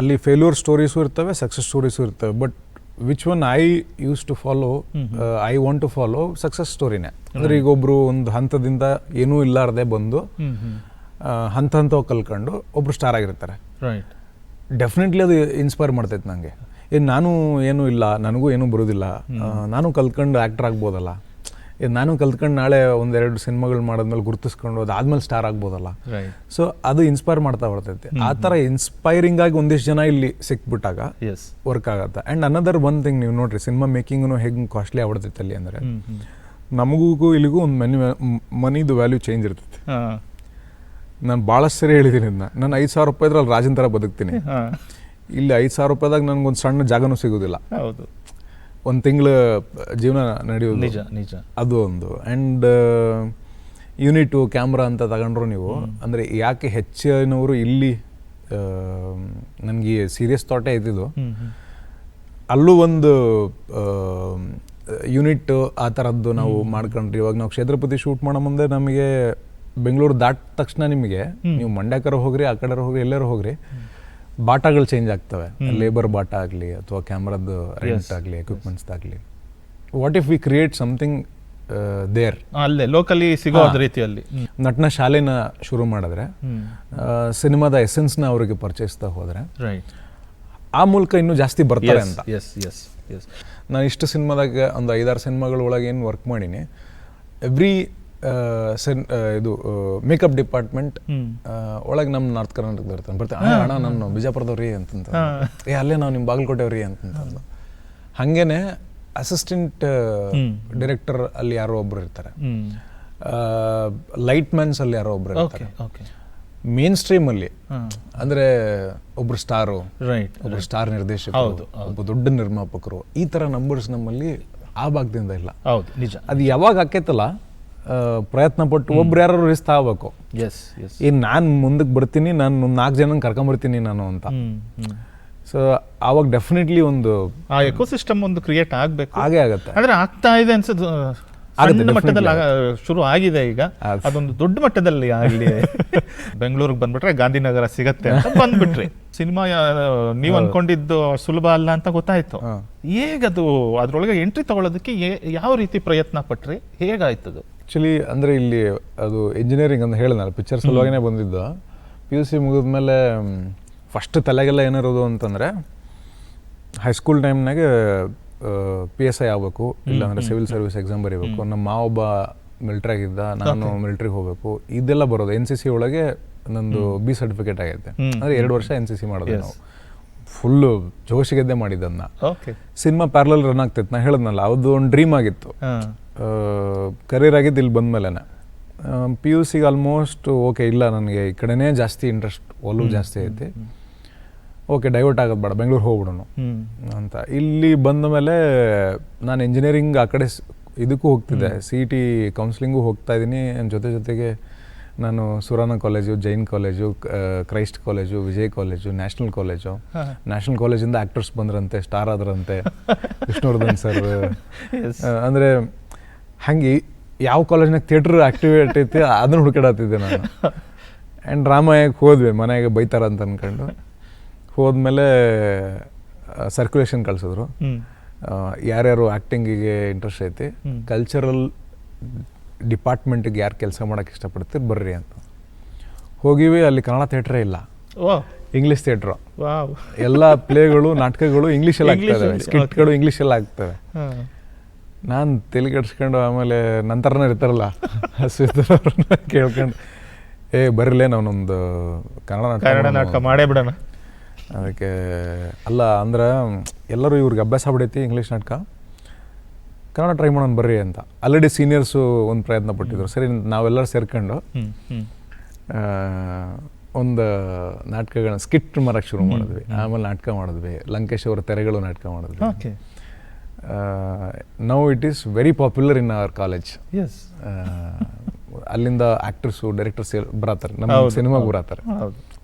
ಅಲ್ಲಿ ಫೇಲ್ಯೂರ್ ಸ್ಟೋರೀಸು ಇರ್ತವೆ, ಸಕ್ಸಸ್ ಸ್ಟೋರೀಸು ಇರ್ತವೆ. But which one I use to follow, I want to follow success ಸ್ಟೋರಿನೇ. ಅಂದರೆ ಈಗ ಒಬ್ಬರು ಒಂದು ಹಂತದಿಂದ ಏನೂ ಇಲ್ಲಾರ್ದೆ ಬಂದು ಹಂತ ಹಂತವಾಗಿ ಕಲ್ಕೊಂಡು ಒಬ್ರು ಸ್ಟಾರ್ ಆಗಿರ್ತಾರೆ. ರೈಟ್. ಡೆಫಿನೆಟ್ಲಿ ಅದು ಇನ್ಸ್ಪೈರ್ ಮಾಡ್ತೈತೆ ನನಗೆ. ನಾನು ಏನೂ ಇಲ್ಲ, ನನಗೂ ಏನೂ ಬರೋದಿಲ್ಲ, ನಾನು ಕಲ್ತ್ಕೊಂಡು ಆ್ಯಕ್ಟರ್ ಆಗ್ಬೋದಲ್ಲ, ನಾನು ಕಲ್ತ್ಕೊಂಡು ನಾಳೆ 1-2 ಸಿನಿಮಾಗಳು ಮಾಡಿದ್ಮೇಲೆ ಗುರುತಿಸ್ಕೊಂಡು ಅದಾದ್ಮೇಲೆ ಸ್ಟಾರ್ ಆಗ್ಬೋದಲ್ಲ. ಸೊ ಅದು ಇನ್ಸ್ಪೈರ್ ಮಾಡ್ತಾ ಬರ್ತೈತೆ. ಆ ಥರ ಇನ್ಸ್ಪೈರಿಂಗ್ ಆಗಿ ಒಂದಿಷ್ಟು ಜನ ಇಲ್ಲಿ ಸಿಕ್ಬಿಟ್ಟಾಗ ವರ್ಕ್ ಆಗತ್ತೆ. ಆ್ಯಂಡ್ ಅನದರ್ ಒನ್ ಥಿಂಗ್, ನೀವು ನೋಡ್ರಿ ಸಿನಿಮಾ ಮೇಕಿಂಗ್ನು ಹೇಗೆ ಕಾಸ್ಟ್ಲಿ ಆಗ್ಬಿಡ್ತೈತೆ ಅಲ್ಲಿ. ಅಂದರೆ ನಮಗೂ ಇಲ್ಲಿಗೂ ಒಂದು ಮನಿದು ವ್ಯಾಲ್ಯೂ ಚೇಂಜ್ ಇರ್ತೈತೆ. ನಾನು ಭಾಳಷ್ಟು ಸರಿ ಹೇಳಿದ್ದೀನಿ ಇದನ್ನ. ನಾನು 5,000 ರೂಪಾಯಿ ಇದ್ರೆ ಅಲ್ಲಿ ರಾಜನ್ ಥರ ಬದುಕ್ತೀನಿ. ಇಲ್ಲಿ 5,000 ರೂಪಾಯಿದಾಗ ನನಗೊಂದು ಸಣ್ಣ ಜಾಗನೂ ಸಿಗೋದಿಲ್ಲ. ಹೌದು, ಒಂದು ತಿಂಗಳ ಜೀವನ ನಡೆಯೋದು. ನಿಜ ನಿಜ. ಅದು ಒಂದು. ಆ್ಯಂಡ್ ಯೂನಿಟು ಕ್ಯಾಮ್ರಾ ಅಂತ ತಗೊಂಡ್ರು ನೀವು, ಅಂದರೆ ಯಾಕೆ ಹೆಚ್ಚಿನವರು ಇಲ್ಲಿ ನನಗೆ ಸೀರಿಯಸ್ ಥಾಟೇ ಇದ್ದಿದ್ದು, ಅಲ್ಲೂ ಒಂದು ಯೂನಿಟ್ ಆ ಥರದ್ದು ನಾವು ಮಾಡ್ಕೊಂಡ್ರಿ. ಇವಾಗ ನಾವು ಕ್ಷೇತ್ರಪತಿ ಶೂಟ್ ಮಾಡೋ ಮುಂದೆ ನಮಗೆ ಬೆಂಗಳೂರು ದಾಟ ತಕ್ಷಣ ನಿಮಗೆ ನೀವು ಮಂಡ್ಯಕರ ಹೋಗ್ರಿ, ಆ ಕಡೆ ಹೋಗ್ರಿ, ಎಲ್ಲರೂ ಹೋಗ್ರಿ, ಬಾಟಾಗಳು ಚೇಂಜ್ ಆಗ್ತವೆ. ಲೇಬರ್ ಬಾಟ ಆಗಲಿ ಅಥವಾ ಕ್ಯಾಮ್ರಾದ್ದು ರೆಂಟ್ ಆಗಲಿ, ಎಕ್ವಿಪ್ಮೆಂಟ್ಸ್ದಾಗಲಿ. What if we create something there, ಅಲ್ಲೇ ಲೋಕಲಿ ಸಿಗೋ ರೀತಿಯಲ್ಲಿ ನಟನ ಶಾಲೆನ ಶುರು ಮಾಡಿದ್ರೆ, ಸಿನಿಮಾದ ಎಸೆನ್ಸ್ನ ಅವರಿಗೆ ಪರಿಚಯಿಸ್ತಾ ಹೋದರೆ, ಆ ಮೂಲಕ ಇನ್ನೂ ಜಾಸ್ತಿ ಬರ್ತಾರೆ ಅಂತ. ನಾನು ಇಷ್ಟು ಸಿನಿಮಾದಾಗ ಒಂದು 5-6 ಸಿನಿಮಾಗಳ ಒಳಗೆ ಏನು ವರ್ಕ್ ಮಾಡೀನಿ, ಎವ್ರಿ ಇದು ಮೇಕಪ್ ಡಿಪಾರ್ಟ್ಮೆಂಟ್ ಒಳಗೆ ನಮ್ಮ ನಾರ್ತ್ ಕರ್ನಾಟಕದ ಇರ್ತಾನೆ, ಬರ್ತಾನೆ, ಅಣ್ಣ ನಾನು ಬಿಜಾಪುರದವ್ರಿ ಅಂತಂತ, ಅಲ್ಲೇ ನಾವು ನಿಮ್ಮ ಬಾಗಲಕೋಟೆವ್ರಿ ಅಂತಂತ. ಹಾಗೇನೆ ಅಸಿಸ್ಟೆಂಟ್ ಡೈರೆಕ್ಟರ್ ಅಲ್ಲಿ ಯಾರೋ ಒಬ್ರು ಇರ್ತಾರೆ, ಲೈಟ್ ಮ್ಯಾನ್ಸ್ ಅಲ್ಲಿ ಯಾರೋ ಒಬ್ರು ಇರ್ತಾರೆ. ಮೇನ್ ಸ್ಟ್ರೀಮ್ ಅಲ್ಲಿ ಅಂದ್ರೆ ಒಬ್ರು ಸ್ಟಾರು, ಒಬ್ರು ಸ್ಟಾರ್ ನಿರ್ದೇಶಕರು, ಒಬ್ಬ ದೊಡ್ಡ ನಿರ್ಮಾಪಕರು, ಈ ತರ ನಂಬರ್ಸ್ ನಮ್ಮಲ್ಲಿ ಆ ಭಾಗದಿಂದ ಇಲ್ಲ. ಅದು ಯಾವಾಗ ಆಕೈತಲ್ಲ, ಪ್ರಯತ್ನ ಪಟ್ಟು ಒಬ್ರು ಯಾರು ರಿಸ್ಕ್ ಆಗಬೇಕು. ನಾನು ಮುಂದಕ್ಕೆ ಬರ್ತೀನಿ, ನಾನು 4 ಜನ ಕರ್ಕೊಂಬರ್ತೀನಿ ನಾನು ಅಂತ. ಸೊ ಆವಾಗ ಡೆಫಿನೆಟ್ಲಿ ಒಂದು ಆ ಎಕೋಸಿಸ್ಟಮ್ ಒಂದು ಕ್ರಿಯೇಟ್ ಆಗಬೇಕು. ಹಾಗೆ ಆಗುತ್ತೆ. ಅಂದ್ರೆ ಆಗ್ತಾ ಇದೆ ಅನ್ಸುತ್ತೆ. ಸಣ್ಣ ಮಟ್ಟದಲ್ಲಿ ಶುರು ಆಗಿದೆ, ಈಗ ಅದೊಂದು ದೊಡ್ಡ ಮಟ್ಟದಲ್ಲಿ ಆಗಲಿ. ಬೆಂಗಳೂರಿಗೆ ಬಂದ್ಬಿಟ್ರೆ ಗಾಂಧಿನಗರ ಸಿಗತ್ತೆ ಅಂತ ಬಂದ್ಬಿಟ್ರಿ. ಸಿನಿಮಾ ನೀವು ಅನ್ಕೊಂಡಿದ್ದು ಸುಲಭ ಅಲ್ಲ ಅಂತ ಗೊತ್ತಾಯ್ತು. ಹೇಗದು ಅದ್ರೊಳಗೆ ಎಂಟ್ರಿ ತಗೊಳ್ಳೋದಕ್ಕೆ ಯಾವ ರೀತಿ ಪ್ರಯತ್ನ ಪಟ್ರಿ, ಹೇಗಾಯ್ತದು? ಆ್ಯಕ್ಚುಲಿ ಅಂದರೆ ಇಲ್ಲಿ ಅದು ಇಂಜಿನಿಯರಿಂಗ್ ಅಂತ ಹೇಳಿದ್ನಲ್ಲ, ಪಿಕ್ಚರ್ ಸಲುವಾಗಿನೇ ಬಂದಿದ್ದು. PUC ಮುಗಿದ್ಮೇಲೆ ಫಸ್ಟ್ ತಲೆಗೆಲ್ಲ ಏನಿರೋದು ಅಂತಂದರೆ, ಹೈಸ್ಕೂಲ್ ಟೈಮ್ನಾಗೆ PSI ಆಗಬೇಕು, ಇಲ್ಲಾಂದರೆ ಸಿವಿಲ್ ಸರ್ವಿಸ್ ಎಕ್ಸಾಮ್ ಬರೀಬೇಕು. ನಮ್ಮ ಮಾವೊಬ್ಬ ಮಿಲ್ಟ್ರಿಯಾಗಿದ್ದ, ನಾನು ಮಿಲ್ಟ್ರಿಗೆ ಹೋಗಬೇಕು, ಇದೆಲ್ಲ ಬರೋದು. NCC ಒಳಗೆ ನಂದು B ಸರ್ಟಿಫಿಕೇಟ್ ಆಗೈತೆ. ಅಂದರೆ 2 ವರ್ಷ NCC ಮಾಡೋದು ನಾವು. ಫುಲ್ಲು ಜೋಶಿಗೆದ್ದೆ ಮಾಡಿದ್ದನ್ನ. ಸಿನಿಮಾ ಪ್ಯಾರಲಲ್ ರನ್ ಆಗ್ತೈತೆ, ನಾ ಹೇಳಿದ್ನಲ್ಲ, ಅದು ಒಂದು ಡ್ರೀಮ್ ಆಗಿತ್ತು. ಕರಿಯರ್ ಆಗಿದ್ದು ಇಲ್ಲಿ ಬಂದಮೇಲೆ. PUCಗೆ ಆಲ್ಮೋಸ್ಟ್ ಓಕೆ, ಇಲ್ಲ ನನಗೆ ಈ ಕಡೆನೇ ಜಾಸ್ತಿ ಇಂಟ್ರೆಸ್ಟ್, ಒಲವು ಜಾಸ್ತಿ ಐತಿ, ಓಕೆ ಡೈವರ್ಟ್ ಆಗೋದು ಬೇಡ, ಬೆಂಗಳೂರು ಹೋಗ್ಬಿಡೋಣ ಅಂತ. ಇಲ್ಲಿ ಬಂದ ಮೇಲೆ ನಾನು ಇಂಜಿನಿಯರಿಂಗ್ ಆ ಕಡೆ ಇದಕ್ಕೂ ಹೋಗ್ತಿದ್ದೆ, CET ಕೌನ್ಸಿಲಿಂಗು ಹೋಗ್ತಾ ಇದ್ದೀನಿ. ಜೊತೆಗೆ ನಾನು Surana college, Jain college, Christ college, Vijay college, national ಕಾಲೇಜಿಂದ ಆ್ಯಕ್ಟರ್ಸ್ ಬಂದ್ರಂತೆ, ಸ್ಟಾರ್ ಆದ್ರಂತೆ, ವಿಷ್ಣುವರ್ಧನ್ ಸರ್. ಅಂದರೆ ಹಂಗೆ ಯಾವ ಕಾಲೇಜ್ನಾಗ ಥಿಯೇಟ್ರ್ ಆ್ಯಕ್ಟಿವೇಟ್ ಐತಿ ಅದನ್ನು ಹುಡುಕಾಡತ್ತಿದ್ದೆ ನಾನು. ಆ್ಯಂಡ್ ಡ್ರಾಮಾಗೆ ಹೋದ್ವಿ, ಮನೆಗೆ ಬೈತಾರ ಅಂತ ಅಂದ್ಕೊಂಡು ಹೋದ್ಮೇಲೆ ಸರ್ಕ್ಯುಲೇಷನ್ ಕಳಿಸಿದ್ರು. ಯಾರ್ಯಾರು ಆ್ಯಕ್ಟಿಂಗಿಗೆ ಇಂಟ್ರೆಸ್ಟ್ ಐತಿ, ಕಲ್ಚರಲ್ ಡಿಪಾರ್ಟ್ಮೆಂಟಿಗೆ ಯಾರು ಕೆಲಸ ಮಾಡೋಕ್ಕೆ ಇಷ್ಟಪಡ್ತೀರಿ ಬರ್ರಿ ಅಂತ ಹೋಗಿವಿ. ಅಲ್ಲಿ ಕನ್ನಡ ಥಿಯೇಟ್ರೇ ಇಲ್ಲ, ಇಂಗ್ಲೀಷ್ ಥಿಯೇಟ್ರು. ಎಲ್ಲ ಪ್ಲೇಗಳು, ನಾಟಕಗಳು ಇಂಗ್ಲೀಷಲ್ಲಿ ಆಗ್ತವೆ, ಸ್ಕಿಟ್ಗಳು ಇಂಗ್ಲೀಷಲ್ಲಿ ಆಗ್ತವೆ. ನಾನು ತಲೆ ಕೆಡಿಸ್ಕೊಂಡು ಆಮೇಲೆ ನಂತರನೇ ಇರ್ತಾರಲ್ಲ ಹಸಿದ್ರವ್ರನ್ನ ಕೇಳ್ಕೊಂಡು ಬರಲೇ ನಾವೊಂದು ಕನ್ನಡ ನಾಟಕ ಮಾಡೇ ಬಿಡೋಣ. ಅದಕ್ಕೆ ಅಲ್ಲ ಅಂದ್ರೆ ಎಲ್ಲರೂ ಇವ್ರಿಗೆ ಅಭ್ಯಾಸ ಆಗ್ಬಿಡೈತಿ ಇಂಗ್ಲೀಷ್ ನಾಟಕ, ಕನ್ನಡ ಟ್ರೈ ಮಾಡೋಣ ಬರ್ರಿ ಅಂತ. ಆಲ್ರೆಡಿ ಸೀನಿಯರ್ಸು ಒಂದು ಪ್ರಯತ್ನ ಪಟ್ಟಿದ್ರು. ಸರಿ ನಾವೆಲ್ಲರೂ ಸೇರ್ಕೊಂಡು ಒಂದು ನಾಟಕಗಳನ್ನ ಸ್ಕಿಟ್ ಮಾಡೋಕ್ಕೆ ಶುರು ಮಾಡಿದ್ವಿ. ಆಮೇಲೆ ನಾಟಕ ಮಾಡಿದ್ವಿ, ಲಂಕೇಶ್ ಅವರ ತೆರೆಗಳು ನಾಟಕ ಮಾಡಿದ್ವಿ. Now it is very popular in our college. ಅಲ್ಲಿಂದ ಆ್ಯಕ್ಟರ್ಸು, ಡೈರೆಕ್ಟರ್ಸ್ ಬರತ್ತಾರೆ, ನಮ್ಮ ಸಿನಿಮಾಗೆ ಬರತ್ತಾರೆ.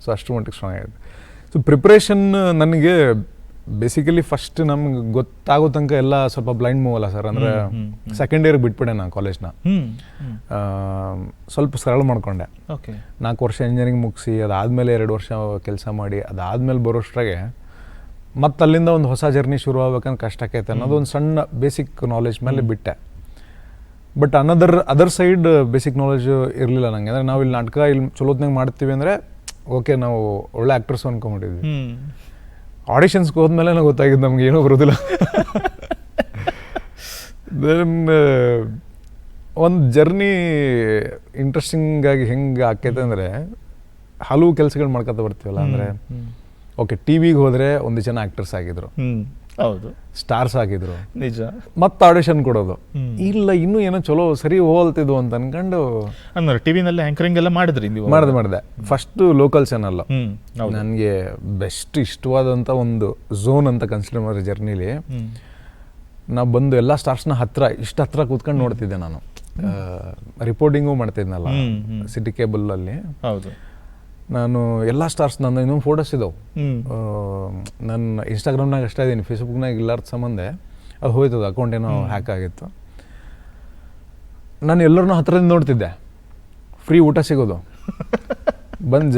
ಸೊ ಅಷ್ಟು ಮಟ್ಟಿಗೆ ಸ್ಟ್ರಾಂಗ್ ಆಗಿದೆ. ಸೊ ಪ್ರಿಪ್ರೇಷನ್ ನನಗೆ ಬೇಸಿಕಲಿ ಫಸ್ಟ್ ನಮ್ಗೆ ಗೊತ್ತಾಗೋ ತನಕ ಎಲ್ಲ ಸ್ವಲ್ಪ ಬ್ಲೈಂಡ್ ಮೂವ್ ಅಲ್ಲ ಸರ್. ಅಂದರೆ ಸೆಕೆಂಡ್ ಇಯರ್ಗೆ ಬಿಟ್ಬಿಟ್ಟೆ ನಾನು ಕಾಲೇಜ್ನ. ಸ್ವಲ್ಪ ಸರಳ ಮಾಡ್ಕೊಂಡೆ. 4 ವರ್ಷ ಇಂಜಿನಿಯರಿಂಗ್ ಮುಗಿಸಿ ಅದಾದಮೇಲೆ 2 ವರ್ಷ ಕೆಲಸ ಮಾಡಿ ಅದಾದಮೇಲೆ ಬರೋಷ್ಟ್ರಾಗೆ ಮತ್ತು ಅಲ್ಲಿಂದ ಒಂದು ಹೊಸ ಜರ್ನಿ ಶುರು ಆಗ್ಬೇಕಂದ್ರೆ ಕಷ್ಟ ಆಕೈತೆ ಅನ್ನೋದು ಒಂದು ಸಣ್ಣ ಬೇಸಿಕ್ ನಾಲೆಜ್ ಮೇಲೆ ಬಿಟ್ಟೆ. But other side basic knowledge ಇರಲಿಲ್ಲ ನನಗೆ. ಅಂದರೆ ನಾವು ಇಲ್ಲಿ ನಾಟಕ ಇಲ್ಲಿ ಚಲೋತ್ನಾಗ ಮಾಡ್ತೀವಿ ಅಂದರೆ ಓಕೆ, ನಾವು ಒಳ್ಳೆ ಆ್ಯಕ್ಟರ್ಸು ಅನ್ಕೊಂಬಿಟ್ಟಿದ್ವಿ. ಆಡಿಷನ್ಸ್ಗೆ ಹೋದ್ಮೇಲೆ ನನಗೆ ಗೊತ್ತಾಗಿದ್ದು ನಮ್ಗೆ ಏನೂ ಬರೋದಿಲ್ಲ. ದೆನ್ ಒಂದು ಜರ್ನಿ ಇಂಟ್ರೆಸ್ಟಿಂಗಾಗಿ ಹೆಂಗೆ ಆಕೈತೆ ಅಂದರೆ ಹಲವು ಕೆಲಸಗಳು ಮಾಡ್ಕೊತ ಬರ್ತೀವಲ್ಲ. ಅಂದರೆ ಓಕೆ, ಟಿ ವಿಗೆ ಹೋದರೆ ಒಂದು ಜನ ಆ್ಯಕ್ಟರ್ಸ್ ಆಗಿದ್ರು, ಹೌದು, ಸ್ಟಾರ್ಸ್ ಆಗಿದ್ರು, ನಿಜ. ಮತ್ತೆ ಆಡಿಷನ್ ಕೊಡೋದು ಇಲ್ಲ, ಇನ್ನೂ ಏನೋ ಚಲೋ ಸರಿ ಹೋಲ್ತಿದ್ವು ಅಂತ ಅನ್ಕೊಂಡು ಅಂದ್ರೆ ಟಿವಿನಲ್ಲಿ ಆ್ಯಂಕರಿಂಗ್ ಎಲ್ಲ ಮಾಡಿದ್ರಿ ನೀವು? ಮಾಡಿದೆ. ಫಸ್ಟು ಲೋಕಲ್ ಚಾನಲ್ ನನಗೆ ಬೆಸ್ಟ್ ಇಷ್ಟವಾದಂಥ ಒಂದು ಝೋನ್ ಅಂತ ಕನ್ಸಿಡರ್ ಮಾಡಿದ್ರೆ ಜರ್ನಿಲಿ. ನಾ ಬಂದು ಎಲ್ಲ ಸ್ಟಾರ್ಸ್ನ ಹತ್ರ ಕೂತ್ಕೊಂಡು ನೋಡ್ತಿದ್ದೆ ನಾನು. ರಿಪೋರ್ಟಿಂಗು ಮಾಡ್ತಿದ್ನಲ್ಲ ಸಿಟಿ ಕೇಬಲಲ್ಲಿ. ಹೌದು, ನಾನು ಎಲ್ಲ ಸ್ಟಾರ್ಸ್ ನನ್ನ ಇನ್ನೊಂದು ಫೋಟೋಸ್ ಇದಾವೆ ನನ್ನ ಇನ್ಸ್ಟಾಗ್ರಾಮ್ನಾಗ ಅಷ್ಟೇ ಇದ್ದೀನಿ, ಫೇಸ್ಬುಕ್ನಾಗ ಇಲ್ಲಾರ್ದ ಸಂಬಂಧ ಅದು ಹೋಯ್ತದ, ಅಕೌಂಟ್ ಏನೋ ಹ್ಯಾಕ್ ಆಗಿತ್ತು. ನಾನು ಎಲ್ಲರನ್ನೂ ಹತ್ರದಿಂದ ನೋಡ್ತಿದ್ದೆ, ಫ್ರೀ ಊಟ ಸಿಗೋದು,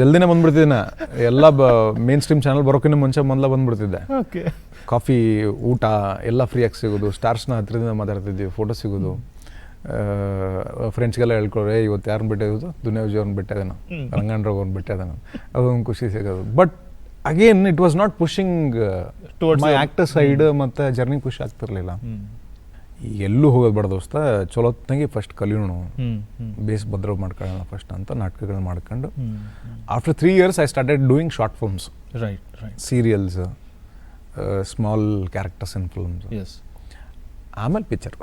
ಜಲ್ದಿನೇ ಬಂದ್ಬಿಡ್ತಿದ್ದೆ. ಎಲ್ಲ ಮೇನ್ ಸ್ಟ್ರೀಮ್ ಚಾನಲ್ ಬರೋಕ್ಕಿಂತ ಮುಂಚೆ ಬಂದ್ಬಿಡ್ತಿದ್ದೆ. ಕಾಫಿ, ಊಟ ಎಲ್ಲ ಫ್ರೀಯಾಗಿ ಸಿಗೋದು, ಸ್ಟಾರ್ಸ್ನ ಹತ್ರದಿಂದ ಮಾತಾಡ್ತಿದ್ವಿ, ಫೋಟೋ ಸಿಗೋದು. ಫ್ರೆಂಡ್ಸ್ಗೆಲ್ಲ ಹೇಳ್ಕೊಳ್ರೆ ಇವತ್ತು ಯಾರನ್ನ ಬಿಟ್ಟಿದ್ದು, ದುನಿಯಾ ವಿಜಯ್ ಅವ್ರನ್ನ ಬಿಟ್ಟಿದ್ದಾನೆ, ರಂಗಣ್ಣರಾವ್ ಅವ್ರನ್ನ ಬಿಟ್ಟಿದ್ದಾನೆ, ಅದೊಂದು ಖುಷಿ ಸಿಗೋದು. But again it was not pushing my actor side, ಮತ್ತು ಜರ್ನಿ ಖುಷಿ ಆಗ್ತಿರ್ಲಿಲ್ಲ. ಎಲ್ಲೂ ಹೋಗೋದು ಬೇಡ ದೋಸ್ತ, ಚಲೋತ್ನಾಗೆ ಫಸ್ಟ್ ಕಲಿಯೋಣ, ಬೇಸ್ ಭದ್ರ ಮಾಡ್ಕೊಳ್ಳೋಣ ಫಸ್ಟ್ ಅಂತ ನಾಟಕಗಳನ್ನ ಮಾಡ್ಕೊಂಡು after 3 years I started doing short films, serials, small characters in films, ಆಮೇಲೆ ಪಿಕ್ಚರ್.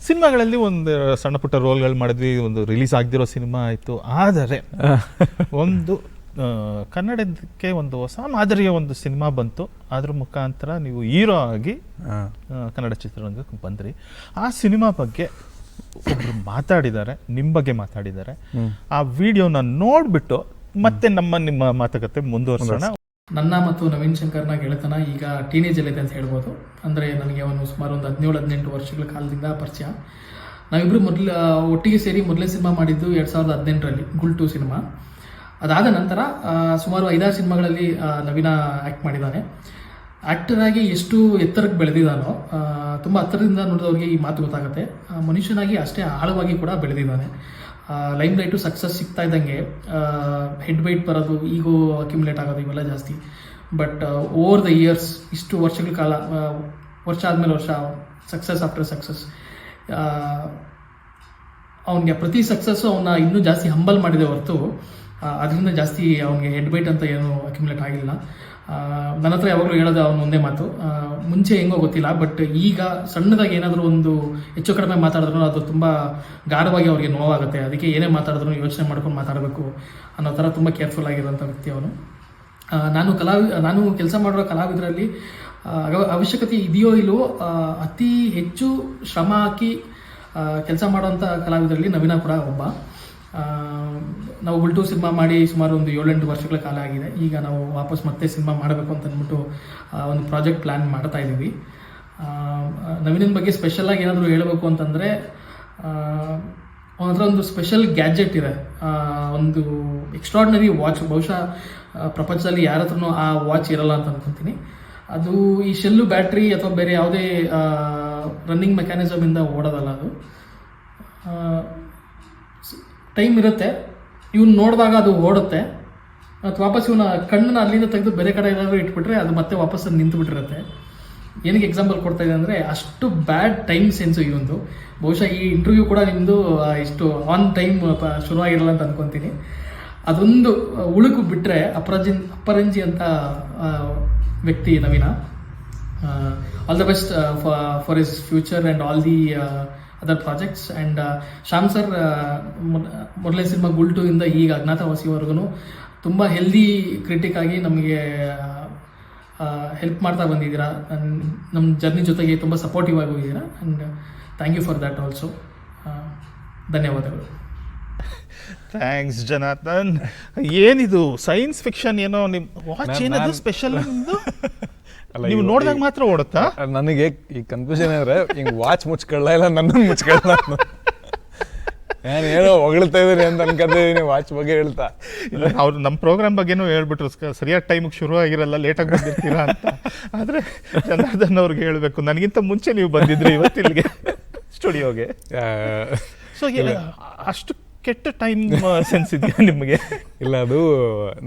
ಸಿನಿಮಾಗಳಲ್ಲಿ ಒಂದು ಸಣ್ಣ ಪುಟ್ಟ ರೋಲ್ಗಳು ಮಾಡಿದ್ವಿ, ಒಂದು ರಿಲೀಸ್ ಆಗದಿರೋ ಸಿನಿಮಾ ಆಯಿತು. ಆದರೆ ಒಂದು ಕನ್ನಡಕ್ಕೆ ಒಂದು ಹೊಸ ಮಾದರಿಯ ಒಂದು ಸಿನಿಮಾ ಬಂತು. ಅದ್ರ ಮುಖಾಂತರ ನೀವು ಹೀರೋ ಆಗಿ ಕನ್ನಡ ಚಿತ್ರರಂಗಕ್ಕೆ ಬಂದ್ರಿ. ಆ ಸಿನಿಮಾ ಬಗ್ಗೆ ಒಬ್ರು ಮಾತಾಡಿದ್ದಾರೆ, ನಿಮ್ಮ ಬಗ್ಗೆ ಮಾತಾಡಿದ್ದಾರೆ. ಆ ವಿಡಿಯೋನ ನೋಡ್ಬಿಟ್ಟು ಮತ್ತೆ ನಿಮ್ಮ ಮಾತುಕತೆ ಮುಂದುವರಿಸೋಣ. ನನ್ನ ಮತ್ತು ನವೀನ್ ಶಂಕರ್ನ ಗೆಳೆತನ ಈಗ ಟೀನೇಜಲ್ಲಿದೆ ಅಂತ ಹೇಳ್ಬೋದು. ಅಂದರೆ ನನಗೆ ಅವನು ಸುಮಾರು ಒಂದು 17-18 ವರ್ಷಗಳ ಕಾಲದಿಂದ ಪರಿಚಯ. ನಾವಿಬ್ಬರು ಒಟ್ಟಿಗೆ ಸೇರಿ ಮೊದಲೇ ಸಿನಿಮಾ ಮಾಡಿದ್ದು 2018ರಲ್ಲಿ ಗುಲ್ 2 ಸಿನಿಮಾ. ಅದಾದ ನಂತರ ಸುಮಾರು 5-6 ಸಿನಿಮಾಗಳಲ್ಲಿ ನವೀನ ಆ್ಯಕ್ಟ್ ಮಾಡಿದ್ದಾನೆ. ಆ್ಯಕ್ಟರ್ ಆಗಿ ಎಷ್ಟು ಎತ್ತರಕ್ಕೆ ಬೆಳೆದಿದ್ದಾನೋ, ತುಂಬ ಹತ್ತಿರದಿಂದ ನೋಡಿದವ್ರಿಗೆ ಈ ಮಾತು ಗೊತ್ತಾಗುತ್ತೆ. ಮನುಷ್ಯನಾಗಿ ಅಷ್ಟೇ ಆಳವಾಗಿ ಕೂಡ ಬೆಳೆದಿದ್ದಾನೆ. ಲೈಮ್ ಲೈಟು ಸಕ್ಸಸ್ ಸಿಗ್ತಾ ಇದ್ದಂಗೆ ಹೆಡ್ ವೈಟ್ ಬರೋದು, ಈಗೋ ಅಕ್ಯುಮುಲೇಟ್ ಆಗೋದು ಇವೆಲ್ಲ ಜಾಸ್ತಿ. ಬಟ್ ಓವರ್ ದ ಇಯರ್ಸ್, ಇಷ್ಟು ವರ್ಷಗಳ ಕಾಲ, ವರ್ಷ ಆದಮೇಲೆ ವರ್ಷ, ಸಕ್ಸಸ್ ಆಫ್ಟರ್ ಸಕ್ಸಸ್, ಅವನಿಗೆ ಪ್ರತಿ ಸಕ್ಸಸ್ಸು ಅವನ್ನ ಇನ್ನೂ ಜಾಸ್ತಿ ಹಂಬಲ್ ಮಾಡಿದೆ ಹೊರತು ಅದರಿಂದ ಜಾಸ್ತಿ ಅವನಿಗೆ ಹೆಡ್ ವೈಟ್ ಅಂತ ಏನೂ ಅಕ್ಯುಮುಲೇಟ್ ಆಗಿಲ್ಲ. ನನ್ನ ಹತ್ರ ಯಾವಾಗಲೂ ಹೇಳೋದು ಅವನು ಒಂದೇ ಮಾತು, ಮುಂಚೆ ಹೆಂಗೋ ಗೊತ್ತಿಲ್ಲ, ಬಟ್ ಈಗ ಸಣ್ಣದಾಗಿ ಏನಾದರೂ ಒಂದು ಹೆಚ್ಚು ಕಡಿಮೆ ಮಾತಾಡಿದ್ರು ಅದು ತುಂಬ ಗಾಢವಾಗಿ ಅವ್ರಿಗೆ ನೋವಾಗುತ್ತೆ. ಅದಕ್ಕೆ ಏನೇ ಮಾತಾಡಿದ್ರು ಯೋಚನೆ ಮಾಡ್ಕೊಂಡು ಮಾತಾಡಬೇಕು ಅನ್ನೋ ಥರ ತುಂಬ ಕೇರ್ಫುಲ್ ಆಗಿರೋಂಥ ವ್ಯಕ್ತಿ ಅವನು. ನಾನು ಕೆಲಸ ಮಾಡಿರೋ ಕಲಾವಿದರಲ್ಲಿ ಅವಶ್ಯಕತೆ ಇದೆಯೋ ಇಲ್ಲವೋ, ಅತಿ ಹೆಚ್ಚು ಶ್ರಮ ಹಾಕಿ ಕೆಲಸ ಮಾಡೋವಂಥ ಕಲಾವಿದರಲ್ಲಿ ನವೀನ ಕೂಡ ಒಬ್ಬ. ನಾವು ಗುಲ್ 2 ಸಿನಿಮಾ ಮಾಡಿ ಸುಮಾರು ಒಂದು 7-8 ವರ್ಷಗಳ ಕಾಲ ಆಗಿದೆ. ಈಗ ನಾವು ವಾಪಸ್ ಮತ್ತೆ ಸಿನಿಮಾ ಮಾಡಬೇಕು ಅಂತ ಅಂದ್ಬಿಟ್ಟು ಒಂದು ಪ್ರಾಜೆಕ್ಟ್ ಪ್ಲ್ಯಾನ್ ಮಾಡ್ತಾ ಇದ್ದೀವಿ. ನವೀನನ ಬಗ್ಗೆ ಸ್ಪೆಷಲಾಗಿ ಏನಾದರೂ ಹೇಳಬೇಕು ಅಂತಂದರೆ ಅವನ ಹತ್ರ ಒಂದು ಸ್ಪೆಷಲ್ ಗ್ಯಾಜೆಟ್ ಇದೆ, ಒಂದು ಎಕ್ಸ್ಟ್ರಾರ್ಡಿನರಿ ವಾಚ್. ಬಹುಶಃ ಪ್ರಪಂಚದಲ್ಲಿ ಯಾರ ಹತ್ರನೂ ಆ ವಾಚ್ ಇರಲ್ಲ ಅಂತ ಅನ್ಕೊತೀನಿ. ಅದು ಈ ಶೆಲ್ಲು ಬ್ಯಾಟ್ರಿ ಅಥವಾ ಬೇರೆ ಯಾವುದೇ ರನ್ನಿಂಗ್ ಮೆಕ್ಯಾನಿಸಮಿಂದ ಓಡೋದಲ್ಲ. ಅದು ಟೈಮ್ ಇರುತ್ತೆ, ಇವ್ನು ನೋಡಿದಾಗ ಅದು ಓಡುತ್ತೆ, ಮತ್ತು ವಾಪಸ್ ಇವನ ಕಣ್ಣನ್ನ ಅಲ್ಲಿಂದ ತೆಗೆದು ಬೇರೆ ಕಡೆ ಏನಾದರೂ ಇಟ್ಬಿಟ್ರೆ ಅದು ಮತ್ತೆ ವಾಪಸ್ ನಿಂತು ಬಿಟ್ಟಿರುತ್ತೆ. ಏನಕ್ಕೆ ಎಕ್ಸಾಂಪಲ್ ಕೊಡ್ತಾ ಇದೆ ಅಂದರೆ ಅಷ್ಟು ಬ್ಯಾಡ್ ಟೈಮ್ ಸೆನ್ಸು ಇವೊಂದು. ಬಹುಶಃ ಈ ಇಂಟರ್ವ್ಯೂ ಕೂಡ ನಿಮ್ಮದು ಇಷ್ಟು ಆನ್ ಟೈಮ್ ಶುರುವಾಗಿರಲ್ಲ ಅಂತ ಅಂದ್ಕೊತೀನಿ. ಅದೊಂದು ಉಳುಕು ಬಿಟ್ಟರೆ ಅಪರಂಜಿ ಅಂತ ವ್ಯಕ್ತಿ Naveen. All the best for his future and all the other projects. And Shyam sir ಮೊದಲನೇ ಸಿನಿಮಾ ಗುಲ್ಟು ಇಂದ ಈಗ ಅಜ್ಞಾತವಾಸಿವರೆಗೂ ತುಂಬ ಹೆಲ್ದಿ ಕ್ರಿಟಿಕ್ ಆಗಿ ನಮಗೆ ಹೆಲ್ಪ್ ಮಾಡ್ತಾ ಬಂದಿದ್ದೀರಾ. ನಮ್ಮ ಜರ್ನಿ ಜೊತೆಗೆ ತುಂಬ ಸಪೋರ್ಟಿವ್ ಆಗಿ ಹೋಗಿದ್ದೀರಾ. And thank you for that also. ಧನ್ಯವಾದಗಳು. ಥ್ಯಾಂಕ್ಸ್ ಜನಾರ್ದನ್. ಏನಿದು ಸೈನ್ಸ್ ಫಿಕ್ಷನ್ ಏನೋ ನಿಮ್ಮ ವಾಚ್ ಏನದು ಸ್ಪೆಷಲ್ ನಿಮ್ಮದು? ನೀವು ನೋಡಿದಾಗ ಮಾತ್ರ ಓಡುತ್ತಾ? ನನಗೆ ಈ ಕನ್ಫ್ಯೂಷನ್ ಅಂದರೆ ಹಿಂಗೆ ವಾಚ್ ಮುಚ್ಕೊಳ್ಳ ಇಲ್ಲ, ನನ್ನನ್ನು ಮುಚ್ಕೊಳ್ಳ. ನಾನು ಏನೋ ಹೊಗಳ್ತಾ ಇದ್ದೀನಿ ಅಂತ ಅನ್ಕೊಂಡಿದ್ದೀನಿ ವಾಚ್ ಬಗ್ಗೆ ಹೇಳ್ತಾ. ಇಲ್ಲ, ಅವ್ರು ನಮ್ಮ ಪ್ರೋಗ್ರಾಮ್ ಬಗ್ಗೆನೂ ಹೇಳ್ಬಿಟ್ರು, ಸರಿಯಾದ ಟೈಮಿಗೆ ಶುರು ಆಗಿರಲ್ಲ, ಲೇಟಾಗಿ ಬಂದಿರ್ತೀರಾ ಅಂತ. ಆದರೆ ಜನಾರ್ದನ್ ಅವ್ರಿಗೆ ಹೇಳಬೇಕು, ನನಗಿಂತ ಮುಂಚೆ ನೀವು ಬಂದಿದ್ರಿ ಇವತ್ತಿಲ್ಲಿಗೆ ಸ್ಟುಡಿಯೋಗೆ. ಸೊ ಅಷ್ಟು ಕೆಟ್ಟ ಟೈಮ್ ಸೆನ್ಸ್ ಇದೆಯಾ ನಿಮಗೆ? ಇಲ್ಲ, ಅದು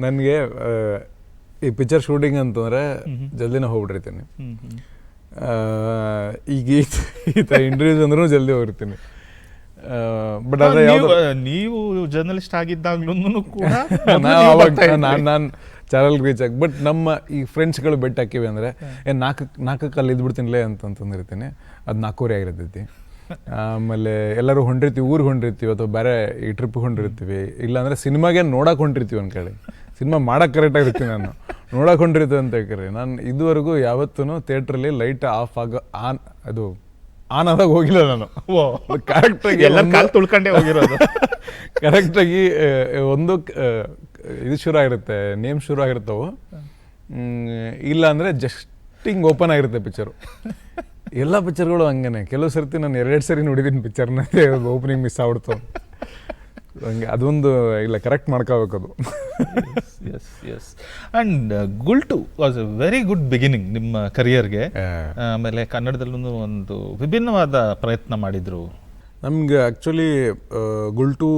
ನನಗೆ ಈ ಪಿಕ್ಚರ್ ಶೂಟಿಂಗ್ ಅಂತಂದರೆ ಜಲ್ದಿನ ಹೋಗ್ಬಿಟ್ಟಿರ್ತೀನಿ. ಈಗ ಈ ಥರ ಇಂಟರ್ವ್ಯೂಸ್ ಅಂದ್ರೂ ಜಲ್ದಿ ಹೋಗಿರ್ತೀನಿ. ಬಟ್ ನೀವು ಜರ್ನಲಿಸ್ಟ್ ಆಗಿದ್ದಾಗ್ಲೂ ಕೂಡ ನಾನು ಚಾನಲ್ ರೀಚ್ ಆಗಿ, ಬಟ್ ನಮ್ಮ ಈ ಫ್ರೆಂಡ್ಸ್ಗಳು ಬೆಟ್ ಹಾಕಿವಿ ಅಂದರೆ ನಾಲ್ಕಕ್ಕೆ ಅಲ್ಲಿ ಇದ್ಬಿಡ್ತೀನಿಲೇ ಅಂತಂದಿರ್ತೀನಿ. ಅದು 4:15 ಆಗಿರ್ತೈತಿ. ಆಮೇಲೆ ಎಲ್ಲರೂ ಹೊಂಟಿರ್ತೀವಿ, ಊರಿಗೆ ಹೊಂಟಿರ್ತೀವಿ ಅಥವಾ ಬೇರೆ ಈ ಟ್ರಿಪ್ ಹೊಂಟಿರ್ತೀವಿ. ಇಲ್ಲಾಂದರೆ ಸಿನಿಮಾಗೆ ನೋಡಕ್ಕೆ ಹೊಂಟಿರ್ತೀವಿ ಅಂದ್ಕೊಳ್ಳಿ. ಸಿನಿಮಾ ಮಾಡೋಕ್ಕೆ ಕರೆಕ್ಟಾಗಿ ಇರ್ತೀನಿ, ನಾನು ನೋಡಕ್ಕೆ ಹೊಂಟಿರ್ತೀವಿ ಅಂತ ಹೇಳ್ರಿ. ನಾನು ಇದುವರೆಗೂ ಯಾವತ್ತೂ ಥಿಯೇಟ್ರಲ್ಲಿ ಲೈಟ್ ಆಫ್ ಅದು ಆನ್ ಆದಾಗ ಹೋಗಿಲ್ಲ ನಾನು. ಕರೆಕ್ಟಾಗಿ ಎಲ್ಲ ಕಾಲು ತುಳ್ಕೊಂಡೇ ಹೋಗಿರೋದು. ಕರೆಕ್ಟಾಗಿ ಒಂದು ಇದು ಶುರು ಆಗಿರುತ್ತೆ, ನೇಮ್ ಶುರು ಆಗಿರ್ತಾವೆ. ಇಲ್ಲ ಅಂದರೆ ಜಸ್ಟ್ ಹಿಂಗೆ ಓಪನ್ ಆಗಿರುತ್ತೆ ಪಿಕ್ಚರು. ಎಲ್ಲ ಪಿಕ್ಚರ್ಗಳು ಹಂಗೇನೆ. ಕೆಲವು ಸರ್ತಿ ನಾನು 2 ಸರಿ ನೋಡಿದ್ದೀನಿ ಪಿಕ್ಚರ್ನ, ಓಪನಿಂಗ್ ಮಿಸ್ ಆಗ್ಬಿಡ್ತು. ಹಂಗೆ ಅದೊಂದು ಇಲ್ಲ, ಕರೆಕ್ಟ್ ಮಾಡ್ಕೋಬೇಕು ಅದು. Yes yes. And Gultoo was a very good beginning ನಿಮ್ಮ ಕರಿಯರ್ಗೆ. ಆಮೇಲೆ ಕನ್ನಡದಲ್ಲೂ ಒಂದು ವಿಭಿನ್ನವಾದ ಪ್ರಯತ್ನ ಮಾಡಿದರು. ನಮ್ಗೆ ಆ್ಯಕ್ಚುಲಿ ಗುಲ್ಟು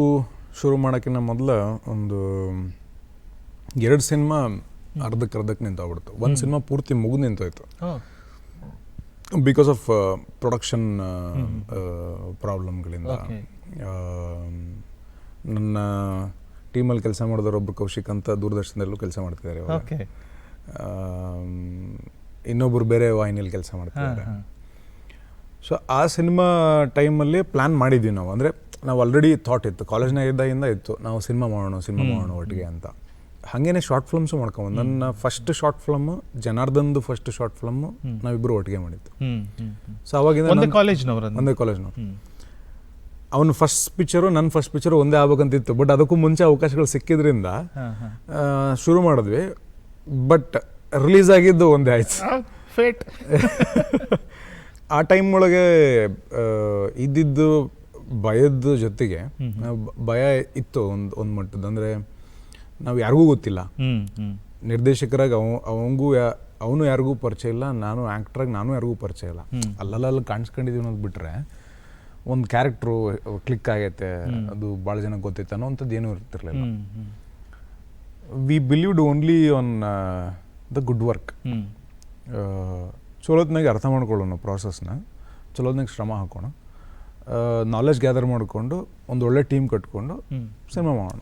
ಶುರು ಮಾಡೋಕ್ಕಿಂತ ಮೊದಲು ಒಂದು 2 ಸಿನಿಮಾ ಅರ್ಧಕ್ಕೆ ನಿಂತೋಗ್ಬಿಡ್ತು. ಒಂದು ಸಿನಿಮಾ ಪೂರ್ತಿ ಮುಗಿದು ನಿಂತೋಯ್ತು ಬಿಕಾಸ್ ಆಫ್ ಪ್ರೊಡಕ್ಷನ್ ಪ್ರಾಬ್ಲಮ್ಗಳಿಂದ. ನನ್ನ ಟೀಮಲ್ಲಿ ಕೆಲಸ ಮಾಡಿದವರು ಒಬ್ಬರು ಕೌಶಿಕ್ ಅಂತ ದೂರದರ್ಶನದಲ್ಲೂ ಕೆಲಸ ಮಾಡ್ತಿದ್ದಾರೆ. ಇನ್ನೊಬ್ಬರು ಬೇರೆ ವಾಹಿನಿಯಲ್ಲಿ ಕೆಲಸ ಮಾಡ್ತಿದ್ದಾರೆ. ಸೊ ಆ ಸಿನಿಮಾ ಟೈಮಲ್ಲಿ ಪ್ಲ್ಯಾನ್ ಮಾಡಿದ್ವಿ ನಾವು. ಅಂದರೆ ನಾವು ಆಲ್ರೆಡಿ ಥಾಟ್ ಇತ್ತು, ಕಾಲೇಜ್ನಾಗ ಇದ್ದಾಗಿಂದ ಇತ್ತು, ನಾವು ಸಿನಿಮಾ ಮಾಡೋಣ ಒಟ್ಟಿಗೆ ಅಂತ. ಹಾಗೇನೆ ಶಾರ್ಟ್ ಫಿಲ್ಮ್ಸು ಮಾಡ್ಕೊಂಬಂದು ನನ್ನ ಫಸ್ಟ್ ಶಾರ್ಟ್ ಫಿಲ್ಮು ಜನಾರ್ದನ್ದು ಫಸ್ಟ್ ಶಾರ್ಟ್ ಫಿಲ್ಮು ನಾವಿಬ್ಬರು ಒಟ್ಟಿಗೆ ಮಾಡಿದ್ದು. ಸೊ ಅವಾಗಿಂದ ಒಂದೇ ಕಾಲೇಜ್ನವ್ರು. ಅವನು ಫಸ್ಟ್ ಪಿಕ್ಚರು ನನ್ನ ಫಸ್ಟ್ ಪಿಕ್ಚರು ಒಂದೇ ಆಗ್ಬೇಕಂತಿತ್ತು. ಬಟ್ ಅದಕ್ಕೂ ಮುಂಚೆ ಅವಕಾಶಗಳು ಸಿಕ್ಕಿದ್ರಿಂದ ಶುರು ಮಾಡಿದ್ವಿ. ಬಟ್ ರಿಲೀಸ್ ಆಗಿದ್ದು ಒಂದೇ ಆಯ್ತು. ಫೇಟ್. ಆ ಟೈಮ್ ಒಳಗೆ ಇದ್ದಿದ್ದು ಭಯದ ಜೊತೆಗೆ ಭಯ ಇತ್ತು ಒಂದು ಮಟ್ಟದ. ಅಂದರೆ ನಾವು ಯಾರಿಗೂ ಗೊತ್ತಿಲ್ಲ, ನಿರ್ದೇಶಕರಾಗಿ ಅವನು ಯಾರಿಗೂ ಪರಿಚಯ ಇಲ್ಲ, ನಾನು ಆ್ಯಕ್ಟ್ರಾಗಿ ನಾನು ಯಾರಿಗೂ ಪರಿಚಯ ಇಲ್ಲ. ಅಲ್ಲಲ್ಲಿ ಕಾಣಿಸ್ಕೊಂಡಿದ್ದೀವಿ ಅನ್ನೋದು ಬಿಟ್ಟರೆ ಒಂದು ಕ್ಯಾರೆಕ್ಟ್ರು ಕ್ಲಿಕ್ ಆಗೈತೆ, ಅದು ಭಾಳ ಜನಕ್ಕೆ ಗೊತ್ತೈತೆ ಅನ್ನೋವಂಥದ್ದು ಏನೂ ಇರ್ತಿರ್ಲಿಲ್ಲ. We believed only on the good work. ಚಲೋತ್ನಾಗೆ ಅರ್ಥ ಮಾಡ್ಕೊಳ್ಳೋಣ ಪ್ರಾಸೆಸ್ನ, ಚಲೋತ್ನಾಗೆ ಶ್ರಮ ಹಾಕೋಣ, ನಾಲೆಜ್ ಗ್ಯಾದರ್ ಮಾಡಿಕೊಂಡು ಒಂದು ಒಳ್ಳೆ ಟೀಮ್ ಕಟ್ಕೊಂಡು ಸಿನಿಮಾ ಮಾಡೋಣ,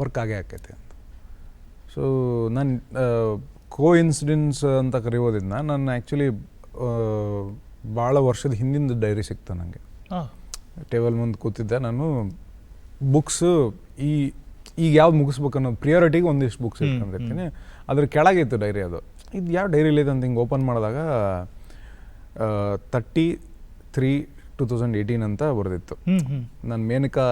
ವರ್ಕ್ ಆಗೇ ಆಕೈತೆ ಅಂತ. ಸೊ ನಾನು ಕೋ-ಇನ್ಸಿಡೆನ್ಸ್ ಅಂತ ಕರೆಯೋದಿದ್ನ ನಾನು ಆ್ಯಕ್ಚುಲಿ ಭಾಳ ವರ್ಷದ ಹಿಂದಿಂದ ಡೈರಿ ಸಿಕ್ತು ನನಗೆ. ಟೇಬಲ್ ಮುಂದೆ ಕೂತಿದ್ದೆ ನಾನು. ಬುಕ್ಸು ಈಗ ಯಾವ್ದು ಮುಗಿಸ್ಬೇಕು ಅನ್ನೋದು ಪ್ರಿಯಾರಿಟಿಗೆ ಒಂದಿಷ್ಟು ಬುಕ್ಸ್ ಇಟ್ಕೊಂಡಿರ್ತೀನಿ. ಅದ್ರ ಕೆಳಗಿತ್ತು ಡೈರಿ. ಅದು ಇದು ಯಾವ ಡೈರಿಲಿದೆ ಅಂತ ಹಿಂಗೆ ಓಪನ್ ಮಾಡಿದಾಗ 30/3/2018 ಅಂತ ಬರೆದಿತ್ತು. ನಾನು ಮೇನಕಾ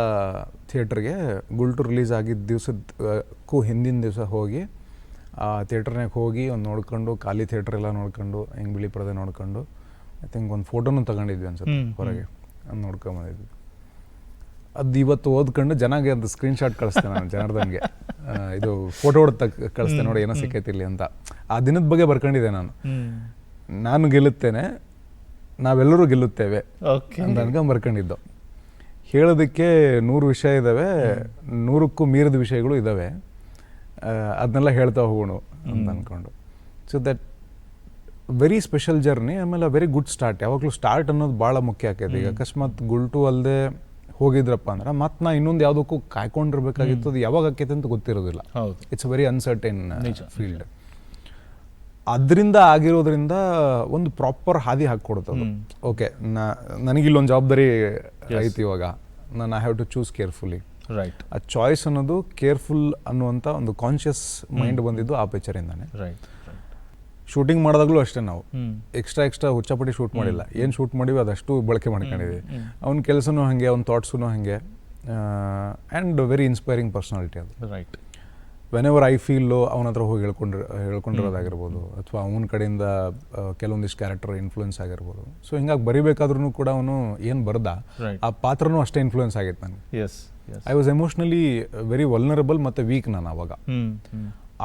ಥಿಯೇಟ್ರಿಗೆ ಗುಲ್ಟು ರಿಲೀಸ್ ಆಗಿದ್ದ ದಿವಸಕ್ಕೂ ಹಿಂದಿನ ದಿವಸ ಹೋಗಿ ಆ ಥಿಯೇಟ್ರ್ನಾಗ ಹೋಗಿ ಒಂದು ನೋಡ್ಕೊಂಡು, ಖಾಲಿ ಥಿಯೇಟ್ರ್ ಎಲ್ಲ ನೋಡ್ಕೊಂಡು, ಹಿಂಗೆ ಬಿಳಿ ಪರದೆ ನೋಡ್ಕೊಂಡು ಐ ಥಿಂಕ್ ಒಂದು ಫೋಟೋನು ತಗೊಂಡಿದ್ವಿ ಅನ್ಸುತ್ತೆ ಹೊರಗೆ, ಅದು ನೋಡ್ಕೊಂಬಂದಿದ್ವಿ. ಅದು ಇವತ್ತು ಓದ್ಕೊಂಡು ಜನಗೆ ಅದು ಸ್ಕ್ರೀನ್ಶಾಟ್ ಕಳಿಸ್ತೇನೆ ನಾನು ಜನಾರ್ದನ್ಗೆ, ಇದು ಫೋಟೋ ಹೊಡೆದು ಕಳಿಸ್ತೇನೆ ನೋಡಿ ಏನೋ ಸಿಕ್ಕೈತಿ ಇಲ್ಲಿ ಅಂತ. ಆ ದಿನದ ಬಗ್ಗೆ ಬರ್ಕೊಂಡಿದ್ದೆ ನಾನು ಗೆಲ್ಲುತ್ತೇನೆ, ನಾವೆಲ್ಲರೂ ಗೆಲ್ಲುತ್ತೇವೆ ಅಂತ ಅನ್ಕೊಂಡು ಬರ್ಕೊಂಡಿದ್ದು. ಹೇಳೋದಕ್ಕೆ 100 ವಿಷಯ ಇದ್ದಾವೆ, 100ಕ್ಕೂ ಮೀರಿದ ವಿಷಯಗಳು ಇದ್ದಾವೆ, ಅದನ್ನೆಲ್ಲ ಹೇಳ್ತಾ ಹೋಗೋಣ ಅಂತ ಅಂದ್ಕೊಂಡು. So that very special journey, ಆಮೇಲೆ ವೆರಿ ಗುಡ್ ಸ್ಟಾರ್ಟ್. ಯಾವಾಗಲೂ ಸ್ಟಾರ್ಟ್ ಅನ್ನೋದು ಭಾಳ ಮುಖ್ಯ ಆಕೈತೆ. ಈಗ ಅಕಸ್ಮಾತ್ ಗುಲ್ಟು ಅಲ್ಲದೆ ಹೋಗಿದ್ರಪ್ಪ ಅಂದ್ರೆ ಮತ್ತೆ ನಾ ಇನ್ನೊಂದು ಯಾವುದಕ್ಕೂ ಕಾಯ್ಕೊಂಡಿರ್ಬೇಕಾಗಿತ್ತು, ಅದು ಯಾವಾಗ ಆಕೈತೆ ಅಂತ ಗೊತ್ತಿರೋದಿಲ್ಲ. It's very uncertain field. ಅದರಿಂದ ಆಗಿರೋದ್ರಿಂದ ಒಂದು ಪ್ರಾಪರ್ ಹಾದಿ ಹಾಕ್ಕೊಡ್ತದೆ. ಓಕೆ, ನನಗಿಲ್ಲೊಂದು ಜವಾಬ್ದಾರಿ ಐತಿ, ಇವಾಗ ನಾನು I have to choose carefully. Right. ಆ ಚಾಯ್ಸ್ ಅನ್ನೋದು ಕೇರ್ಫುಲ್ ಅನ್ನುವಂಥ ಒಂದು ಕಾನ್ಷಿಯಸ್ ಮೈಂಡ್ ಬಂದಿದ್ದು ಆ ಪಿಕ್ಚರಿಂದಾನೆ. ರೈಟ್. ಶೂಟಿಂಗ್ ಮಾಡಿದಾಗಲೂ ಅಷ್ಟೇ ನಾವು ಎಕ್ಸ್ಟ್ರಾ ಹುಚ್ಚಾಪಟ್ಟಿ ಶೂಟ್ ಮಾಡಿಲ್ಲ. ಏನು ಶೂಟ್ ಮಾಡಿವಿ ಅದಷ್ಟು ಬಳಕೆ ಮಾಡ್ಕೊಂಡಿದ್ವಿ. ಅವ್ನ ಕೆಲಸನೂ ಹಾಗೆ, ಅವ್ನ ಥಾಟ್ಸೂ ಹಾಗೆ, ಆ್ಯಂಡ್ ವೆರಿ ಇನ್ಸ್ಪೈರಿಂಗ್ ಪರ್ಸನಾಲಿಟಿ ಅದು. Right. When ever I feel low ಅವನ ಹತ್ರ ಹೋಗಿ ಹೇಳ್ಕೊಂಡಿರೋದಾಗಿರ್ಬೋದು, ಅಥವಾ ಅವನ ಕಡೆಯಿಂದ ಕೆಲವೊಂದಿಷ್ಟು ಕ್ಯಾರೆಕ್ಟರ್ ಇನ್ಫ್ಲೂಯೆನ್ಸ್ ಆಗಿರ್ಬೋದು. ಸೊ ಹಿಂಗಾಗಿ ಬರಿಬೇಕಾದ್ರೂ ಕೂಡ ಅವನು ಏನು ಬರ್ದ ಆ ಪಾತ್ರನೂ ಅಷ್ಟೇ ಇನ್ಫ್ಲೂಯೆನ್ಸ್ ಆಗಿತ್ತು ನನಗೆ. I was emotionally very vulnerable ಮತ್ತು ವೀಕ್ ನಾನು ಅವಾಗ.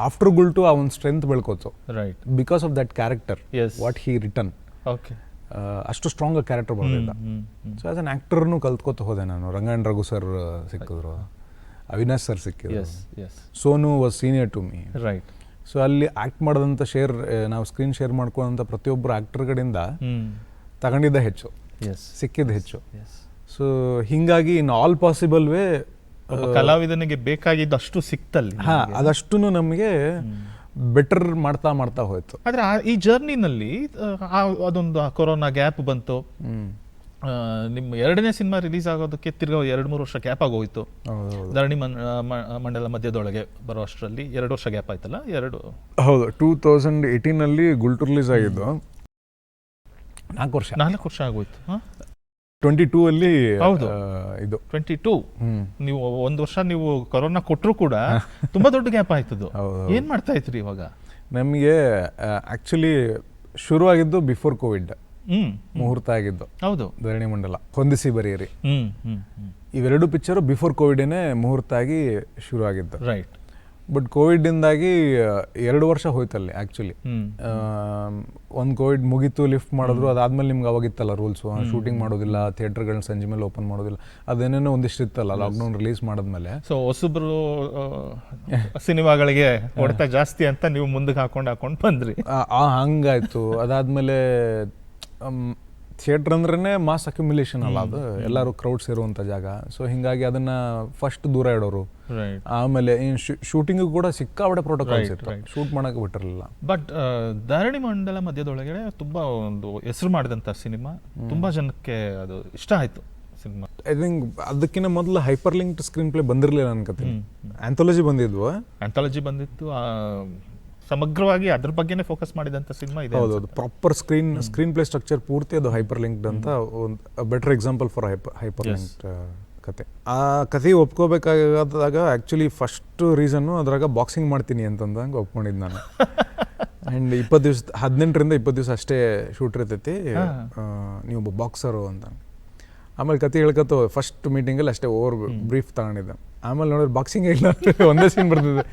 ಆಫ್ಟರ್ ಗುಲ್ಟು ಆ ಒಂದು ಸ್ಟ್ರೆಂತ್ ಬೆಳ್ಕೋತು, right, because of that character, what he return. Okay. ಅಷ್ಟು ಸ್ಟ್ರಾಂಗ್ ಕ್ಯಾರೆಕ್ಟರ್ ಬರಲಿಲ್ಲ. ಸೊ ಆಸ್ ಅನ್ ಆ್ಯಕ್ಟರ್ನು ಕಲ್ತ್ಕೋತ ಹೋದೆ ನಾನು. ರಂಗಾಯಣ್ ರಘು ಸರ್ ಸಿಕ್ಕಿದ್ರು, ಅವಿನಾಶ್ ಸರ್ ಸಿಕ್ಕಿದ್ರು, Sonu was senior to me. Right. So ಅಲ್ಲಿ ಆ್ಯಕ್ಟ್ ಮಾಡೋದಂಥ ನಾವು ಸ್ಕ್ರೀನ್ ಶೇರ್ ಮಾಡ್ಕೊಳ್ಳೋಂಥ ಪ್ರತಿಯೊಬ್ಬರು ಆ್ಯಕ್ಟರ್ಗಳಿಂದ ತಗೊಂಡಿದ್ದ ಹೆಚ್ಚು, ಸಿಕ್ಕಿದ್ದು ಹೆಚ್ಚು. ಸೊ ಹೀಗಾಗಿ ಇನ್ ಆಲ್ ಪಾಸಿಬಲ್ ವೇ ಕಲಾವಿದನಿಗೆ ಬೇಕಾಗಿದ್ದಷ್ಟು ಸಿಕ್ತಲ್ಲಿ. ಅದಷ್ಟು ನಮಗೆ ಬೆಟರ್ ಮಾಡ್ತಾ ಹೋಯ್ತು. ಆದ್ರೆ ಈ ಜರ್ನಿನಲ್ಲಿ ಅದೊಂದು ಕೊರೋನಾ ಗ್ಯಾಪ್ ಬಂತು. ನಿಮ್ಮ 2ನೇ ಸಿನಿಮಾ ರಿಲೀಸ್ ಆಗೋದಕ್ಕೆ ತಿರ್ಗಾ 2-3 ವರ್ಷ ಗ್ಯಾಪ್ ಆಗೋಯ್ತು. ಧರಣಿ ಮಂಡಲ ಮಧ್ಯದೊಳಗೆ ಬರೋ ಅಷ್ಟರಲ್ಲಿ 2 ವರ್ಷ ಗ್ಯಾಪ್ ಆಯ್ತಲ್ಲ. ಹೌದು, 2018 ಗುಲ್ಟು ರಿಲೀಸ್ ಆಗಿದ್ದು 4 ವರ್ಷ ಆಗೋಯ್ತು. 22 ಅಲ್ಲಿ ಹೌದು, ಇದು 22. ನೀವು 1 ವರ್ಷ ನೀವು ಕೊರೋನಾ ಕೊಟ್ಟರು ಕೂಡ ತುಂಬಾ ದೊಡ್ಡ ಗ್ಯಾಪ್ ಆಯ್ತದು. ಏನ್ ಮಾಡ್ತಾ ಇದ್ರಿ ಇವಾಗ? ನಮಗೆ ಆಕ್ಚುಲಿ ಶುರು ಆಗಿದ್ದು ಬಿಫೋರ್ ಕೋವಿಡ್, ಮುಹೂರ್ತ ಆಗಿದ್ದು. ಹೌದು, ಧರಣಿ ಮಂಡಲ, ಹೊಂದಿಸಿ ಬರೆಯಿರಿ, ಇವೆರಡು ಪಿಕ್ಚರು ಬಿಫೋರ್ ಕೋವಿಡೇನೆ ಮುಹೂರ್ತ ಆಗಿ ಶುರು ಆಗಿದ್ದು. ರೈಟ್. ಬಟ್ ಕೋವಿಡಿಂದಾಗಿ 2 ವರ್ಷ ಹೋಯ್ತಲ್ಲಿ ಆ್ಯಕ್ಚುಲಿ. ಒಂದು ಕೋವಿಡ್ ಮುಗೀತು, ಲಿಫ್ಟ್ ಮಾಡಿದ್ರು. ಅದಾದ್ಮೇಲೆ ನಿಮ್ಗೆ ಅವಾಗಿತ್ತಲ್ಲ ರೂಲ್ಸು, ಶೂಟಿಂಗ್ ಮಾಡೋದಿಲ್ಲ, ಥಿಯೇಟರ್ಗಳನ್ನ ಸಂಜೆ ಮೇಲೆ ಓಪನ್ ಮಾಡೋದಿಲ್ಲ, ಅದೇನೇನೋ ಒಂದಿಷ್ಟು ಇತ್ತಲ್ಲ ಲಾಕ್ಡೌನ್ ರಿಲೀಸ್ ಮಾಡಿದ್ಮೇಲೆ. ಸೊ ಹೊಸಬ್ರು ಸಿನಿಮಾಗಳಿಗೆ ಹೊಡೆತ ಜಾಸ್ತಿ ಅಂತ ನೀವು ಮುಂದಕ್ಕೆ ಹಾಕೊಂಡು ಬಂದ್ರಿ. ಹಂಗಾಯ್ತು. ಅದಾದ್ಮೇಲೆ ಥಿಯೇಟ್ರ್ ಅಂದ್ರೇ ಮಾಸ್ ಅಕ್ಯುಮುಲೇಷನ್ ಅಲ್ಲ, ಅದು ಎಲ್ಲರೂ ಕ್ರೌಡ್ಸ್ ಇರುವಂಥ ಜಾಗ. ಸೊ ಹಿಂಗಾಗಿ ಅದನ್ನ ಫಸ್ಟ್ ದೂರ ಇಡೋರು. ಆಮೇಲೆ ಶೂಟಿಂಗು ಕೂಡ ಸಿಕ್ಕಾಬಡೆ ಪ್ರೋಟೋಕಾಲ್ಸ್ ಇತ್ತು, ಶೂಟ್ ಮಾಡಕ್ಕೆ ಬಿಟ್ಟಿರಲಿಲ್ಲ. ಬಟ್ ಧರಣಿ ಮಂಡಲ ಮಧ್ಯದೊಳಗಡೆ ತುಂಬಾ ಒಂದು ಹೆಸರು ಮಾಡಿದಂಥ ಸಿನಿಮಾ, ತುಂಬಾ ಜನಕ್ಕೆ ಅದು ಇಷ್ಟ ಆಯ್ತು ಸಿನಿಮಾ. ಐ ಥಿಂಕ್ ಅದಕ್ಕಿಂತ ಮೊದಲು ಹೈಪರ್ ಲಿಂಕ್ಡ್ ಸ್ಕ್ರೀನ್ ಪ್ಲೇ ಬಂದಿರಲಿಲ್ಲ ಅನ್ಕೋತೀನಿ. ಆಂಥಾಲಜಿ ಬಂದಿತ್ತು. ಸಮಗ್ರವಾಗಿ ಅದ್ರ ಬಗ್ಗೆನೇ ಫೋಕಸ್ ಮಾಡಿದಂಥ ಸಿನಿಮಾ ಇದೆ. ಹೌದು, ಪ್ರಾಪರ್ ಸ್ಕ್ರೀನ್ ಪ್ಲೇ ಸ್ಟ್ರಕ್ಚರ್ ಪೂರ್ತಿ ಅದು ಹೈಪರ್ ಲಿಂಕ್ಡ್ ಅಂತ ಒಂದು better example for hyper linked ಕತೆ. ಆ ಕತೆ ಒಪ್ಕೋಬೇಕಾದಾಗ ಆ್ಯಕ್ಚುಲಿ ಫಸ್ಟ್ ರೀಸನ್ನು ಅದ್ರಾಗ ಬಾಕ್ಸಿಂಗ್ ಮಾಡ್ತೀನಿ ಅಂತಂದಂಗೆ ಒಪ್ಕೊಂಡಿದ್ದು ನಾನು. ಆ್ಯಂಡ್ 20 ದಿವಸ 18ರಿಂದ 20 ದಿವಸ ಅಷ್ಟೇ ಶೂಟ್ ಇರ್ತೈತಿ, ನೀವು ಒಬ್ಬ ಬಾಕ್ಸರು ಅಂತ. ಆಮೇಲೆ ಕತೆ ಹೇಳ್ಕೊತು ಫಸ್ಟ್ ಮೀಟಿಂಗಲ್ಲಿ ಅಷ್ಟೇ ಓವರ್ ಬ್ರೀಫ್ ತಗೊಂಡಿದ್ದೆ. ಆಮೇಲೆ ನೋಡಿದ್ರೆ ಬಾಕ್ಸಿಂಗ್ ಇಲ್ಲ, ಒಂದೇ ಸೀನ್ ಬರ್ತಿದೆ.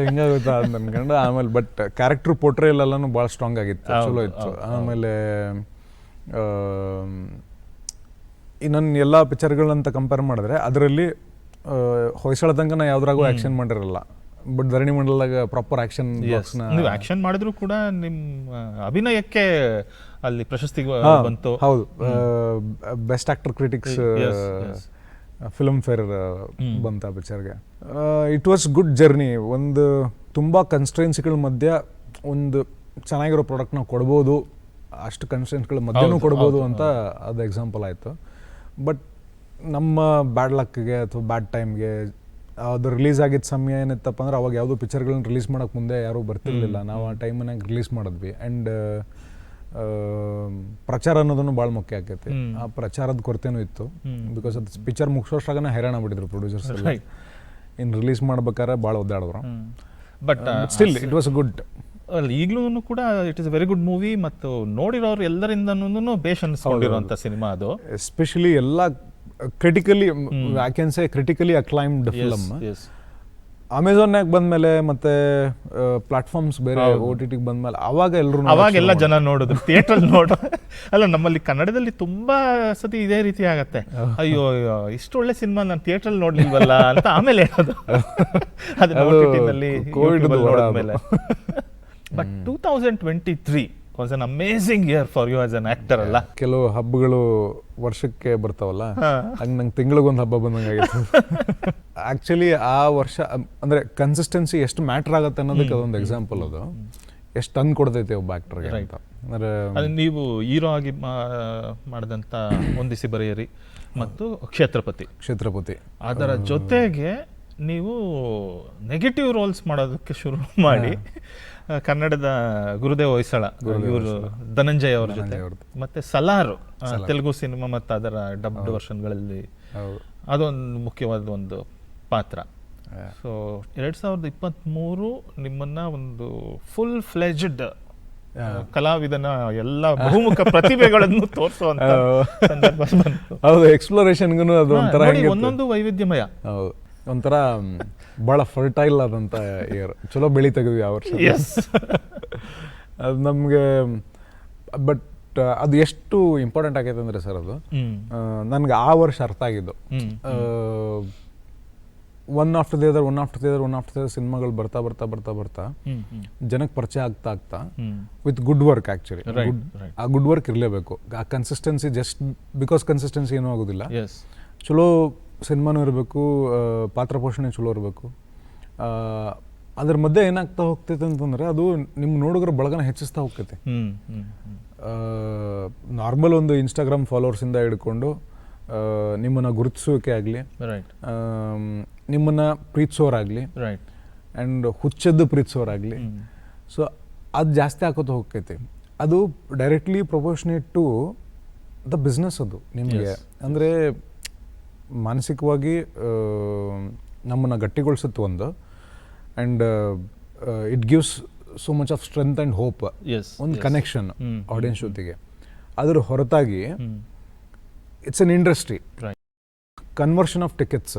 ಹಿಂಗಾಗುತ್ತಾ ಅಂತ ಅನ್ಕೊಂಡು. ಆಮೇಲೆ ಬಟ್ ಕ್ಯಾರೆಕ್ಟರ್ ಪೋರ್ಟ್ರೇಲ್ ಎಲ್ಲನೂ ಭಾಳ ಸ್ಟ್ರಾಂಗ್ ಆಗಿತ್ತು, ಚಲೋ ಇತ್ತು. ಆಮೇಲೆ ಇನ್ನೊಂದು ಎಲ್ಲ ಪಿಕ್ಚರ್ಗಳಂತ ಕಂಪೇರ್ ಮಾಡಿದ್ರೆ ಅದರಲ್ಲಿ ಹೊಯ್ಸಳ ತನಕ ನಾ ಯಾವ್ದ್ರಾಗೂ ಆ್ಯಕ್ಷನ್ ಮಾಡಿರಲ್ಲ. ಬಟ್ ಧರಣಿ ಮಂಡಲದಾಗ ಪ್ರಾಪರ್ ಆ್ಯಕ್ಷನ್. ನೀವು ಆ್ಯಕ್ಷನ್ ಮಾಡಿದ್ರು ಕೂಡ ನಿಮ್ಮ ಅಭಿನಯಕ್ಕೆ ಅಲ್ಲಿ ಪ್ರಶಸ್ತಿ ಬಂತು. ಹೌದು, best actor critics filmfare ಬಂತ ಪಿಕ್ಚರ್ಗೆ. It was good journey. ಒಂದು ತುಂಬ ಕನ್ಸ್ಟ್ರೆನ್ಸ್ಗಳ ಮಧ್ಯೆ ಒಂದು ಚೆನ್ನಾಗಿರೋ ಪ್ರಾಡಕ್ಟ್ ನಾವು ಕೊಡ್ಬೋದು, ಅಷ್ಟು ಕನ್ಸ್ಟ್ರೆನ್ಸ್ಗಳ ಮಧ್ಯೆನೂ ಕೊಡ್ಬೋದು ಅಂತ ಅದು ಎಕ್ಸಾಂಪಲ್ ಆಯಿತು. ಬಟ್ ನಮ್ಮ ಬ್ಯಾಡ್ ಲಕ್ಗೆ ಅಥವಾ ಬ್ಯಾಡ್ ಟೈಮ್ಗೆ ಅದು ರಿಲೀಸ್ ಆಗಿದ್ದ ಸಮಯ ಏನಿತ್ತಪ್ಪ ಅಂದ್ರೆ ಅವಾಗ ಯಾವುದೋ ಪಿಕ್ಚರ್ಗಳನ್ನ ರಿಲೀಸ್ ಮಾಡೋಕ್ಕೆ ಮುಂದೆ ಯಾರೂ ಬರ್ತಿರ್ಲಿಲ್ಲ. ನಾವು ಆ ಟೈಮನ್ನಾಗ ರಿಲೀಸ್ ಮಾಡಿದ್ವಿ. ಆ್ಯಂಡ್ ಪ್ರಚಾರ ಅನ್ನೋದನ್ನು ಭಾಳ ಮುಖ್ಯ ಆಕೈತಿ. ಆ ಪ್ರಚಾರದ ಕೊರತೆನೂ ಇತ್ತು, ಬಿಕಾಸ್ ಅದು ಪಿಕ್ಚರ್ ಮುಗಿಸೋಷ್ಟಾಗನ ಹೈರಾಣ ಬಿಟ್ಟಿದ್ರು ಪ್ರೊಡ್ಯೂಸರ್ಸ್ ಇನ್ನು ರಿಲೀಸ್ ಮಾಡ್ಬೇಕಾದ್ರೆ ಭಾಳ ಒದ್ದಾಡಿದ್ರು. But still it was good. ಈಗಲೂ ಕೂಡ it is a very good movie ಮತ್ತು ನೋಡಿರೋರು ಎಲ್ಲರಿಂದನೂ ಬೇಷ್ ಅನಿಸ್ಕೊಂಡಿರುವಂಥ ಸಿನಿಮಾ ಅದು. ಎಸ್ಪೆಷಲಿ ಎಲ್ಲ critically I can say critically acclaimed film. ಅಮೆಝಾನ್ನಾಗ ಬಂದ್ಮೇಲೆ ಮತ್ತೆ ಪ್ಲಾಟ್ಫಾರ್ಮ್ಸ್ ಬೇರೆ OTT ಬಂದ್ಮೇಲೆ ಅವಾಗೆಲ್ಲ ಜನ ನೋಡಿದ್ರು ಥಿಯೇಟರ್ ಅಲ್ಲ, ನಮ್ಮಲ್ಲಿ ಕನ್ನಡದಲ್ಲಿ ತುಂಬಾ ಸತಿ ಇದೇ ರೀತಿ ಆಗತ್ತೆ, ಅಯ್ಯೋ ಇಷ್ಟು ಒಳ್ಳೆ ಸಿನಿಮಾ ನಾನು ಥಿಯೇಟರ್ ನೋಡ್ಲಿಲ್ವಲ್ಲ ಅಂತ ಆಮೇಲೆ ಹೇಳೋದು. ಕೋವಿಡ್ ನೋಡಿದ್ಮೇಲೆ. But 2023 was an amazing year for you as an actor ಅಲ್ಲ. ಕೆಲವು ಹಬ್ಬಗಳು ವರ್ಷಕ್ಕೆ ಬರ್ತಾವಲ್ಲ, ಹಂಗೆ ನಂಗೆ ತಿಂಗಳಿಗೊಂದು ಹಬ್ಬ ಬಂದಂಗಾಗಿತ್ತು. ಆ್ಯಕ್ಚುಲಿ ಆ ವರ್ಷ ಅಂದರೆ ಕನ್ಸಿಸ್ಟೆನ್ಸಿ ಎಷ್ಟು ಮ್ಯಾಟ್ರ್ ಆಗುತ್ತೆ ಅನ್ನೋದಕ್ಕೆ ಅದೊಂದು ಎಕ್ಸಾಂಪಲ್. ಅದು ಎಷ್ಟು ತಂದು ಕೊಡ್ತೈತೆ ಒಬ್ಬ ಆ್ಯಕ್ಟರ್ಗೆ ಅಂತ. ಅಂದರೆ ನೀವು ಹೀರೋ ಆಗಿ ಮಾಡಿದಂಥ ಒಂದಿಸಿ ಬರೆಯರಿ ಮತ್ತು ಕ್ಷೇತ್ರಪತಿ ಅದರ ಜೊತೆಗೆ ನೀವು ನೆಗೆಟಿವ್ ರೋಲ್ಸ್ ಮಾಡೋದಕ್ಕೆ ಶುರು ಮಾಡಿ ಕನ್ನಡದ ಗುರುದೇವ್ ಹೊಯ್ಸಳ ಇವರು ಧನಂಜಯ ಅವ್ರ ಜೊತೆ, ಮತ್ತೆ ಸಲಾರು ತೆಲುಗು ಸಿನಿಮಾ ಮತ್ತು ಅದರ ಡಬ್ಡ್ ವರ್ಷನ್ಗಳಲ್ಲಿ ಅದೊಂದು ಮುಖ್ಯವಾದ ಒಂದು ಪಾತ್ರ. ಸೊ 2023 ನಿಮ್ಮನ್ನ ಒಂದು ಫುಲ್ ಫ್ಲೆಜ್ಡ್ ಕಲಾವಿದನ ಎಲ್ಲ ಬಹುಮುಖ ಪ್ರತಿಭೆಗಳನ್ನು ತೋರಿಸುವಂತ ಸಂದರ್ಭ ಬಂತು. ಹೌದು, ಎಕ್ಸ್ಪ್ಲೋರೇಷನ್ಗೂ ಅದು ಒಂಥರ ಒಂದೊಂದು ವೈವಿಧ್ಯಮಯ. ಹೌದು, ಒಂಥರ ಭಾಳ ಫರ್ಟೈಲ್ ಆದಂಥ ಇಯರ್. ಚಲೋ ಬೆಳಿ ತೆಗೆದ್ವಿ ಆ ವರ್ಷ. ಅದು ನಮಗೆ ಬಟ್ ಅದು ಎಷ್ಟು ಇಂಪಾರ್ಟೆಂಟ್ ಆಗೈತೆ ಅಂದರೆ ಸರ್, ಅದು ನನಗೆ ಆ ವರ್ಷ ಅರ್ಥ ಆಗಿದ್ದು. ಒನ್ ಆಫ್ಟರ್ ದಿ ಅದರ್ ಸಿನಿಮಾಗಳು ಬರ್ತಾ ಜನಕ್ಕೆ ಪರಿಚಯ ಆಗ್ತಾ ವಿತ್ ಗುಡ್ ವರ್ಕ್. ಆ್ಯಕ್ಚುಲಿ ಆ ಗುಡ್ ವರ್ಕ್ ಇರಲೇಬೇಕು. ಆ ಕನ್ಸಿಸ್ಟೆನ್ಸಿ ಜಸ್ಟ್ ಬಿಕಾಸ್ ಕನ್ಸಿಸ್ಟೆನ್ಸಿ ಏನೂ ಆಗೋದಿಲ್ಲ. ಚಲೋ ಸಿನಿಮಾನೂ ಇರಬೇಕು, ಪಾತ್ರ ಪೋಷಣೆ ಚಲೋ ಇರಬೇಕು. ಅದ್ರ ಮಧ್ಯೆ ಏನಾಗ್ತಾ ಹೋಗ್ತೈತೆ ಅಂತಂದರೆ ಅದು ನಿಮ್ಮ ನೋಡುಗರ ಬಳಗನ ಹೆಚ್ಚಿಸ್ತಾ ಹೋಗ್ತೈತೆ. ನಾರ್ಮಲ್ ಒಂದು ಇನ್ಸ್ಟಾಗ್ರಾಮ್ ಫಾಲೋವರ್ಸಿಂದ ಹಿಡ್ಕೊಂಡು ನಿಮ್ಮನ್ನು ಗುರುತಿಸೋಕೆ ಆಗಲಿ, ನಿಮ್ಮನ್ನು ಪ್ರೀತಿಸೋರಾಗಲಿ, ಆ್ಯಂಡ್ ಹುಚ್ಚದ್ದು ಪ್ರೀತಿಸೋರಾಗಲಿ, ಸೊ ಅದು ಜಾಸ್ತಿ ಹಾಕೋತ ಹೋಗ್ತೈತೆ. ಅದು directly proportionate to the business. ಅದು ನಿಮಗೆ ಅಂದರೆ ಮಾನಸಿಕವಾಗಿ ನಮ್ಮನ್ನು ಗಟ್ಟಿಗೊಳಿಸುತ್ತೆ ಒಂದು, and it gives so much of strength and hope, ಒಂದು ಕನೆಕ್ಷನ್ ಆಡಿಯನ್ಸ್ ಜೊತೆಗೆ. ಅದ್ರ ಹೊರತಾಗಿ it's an industry. Conversion of tickets,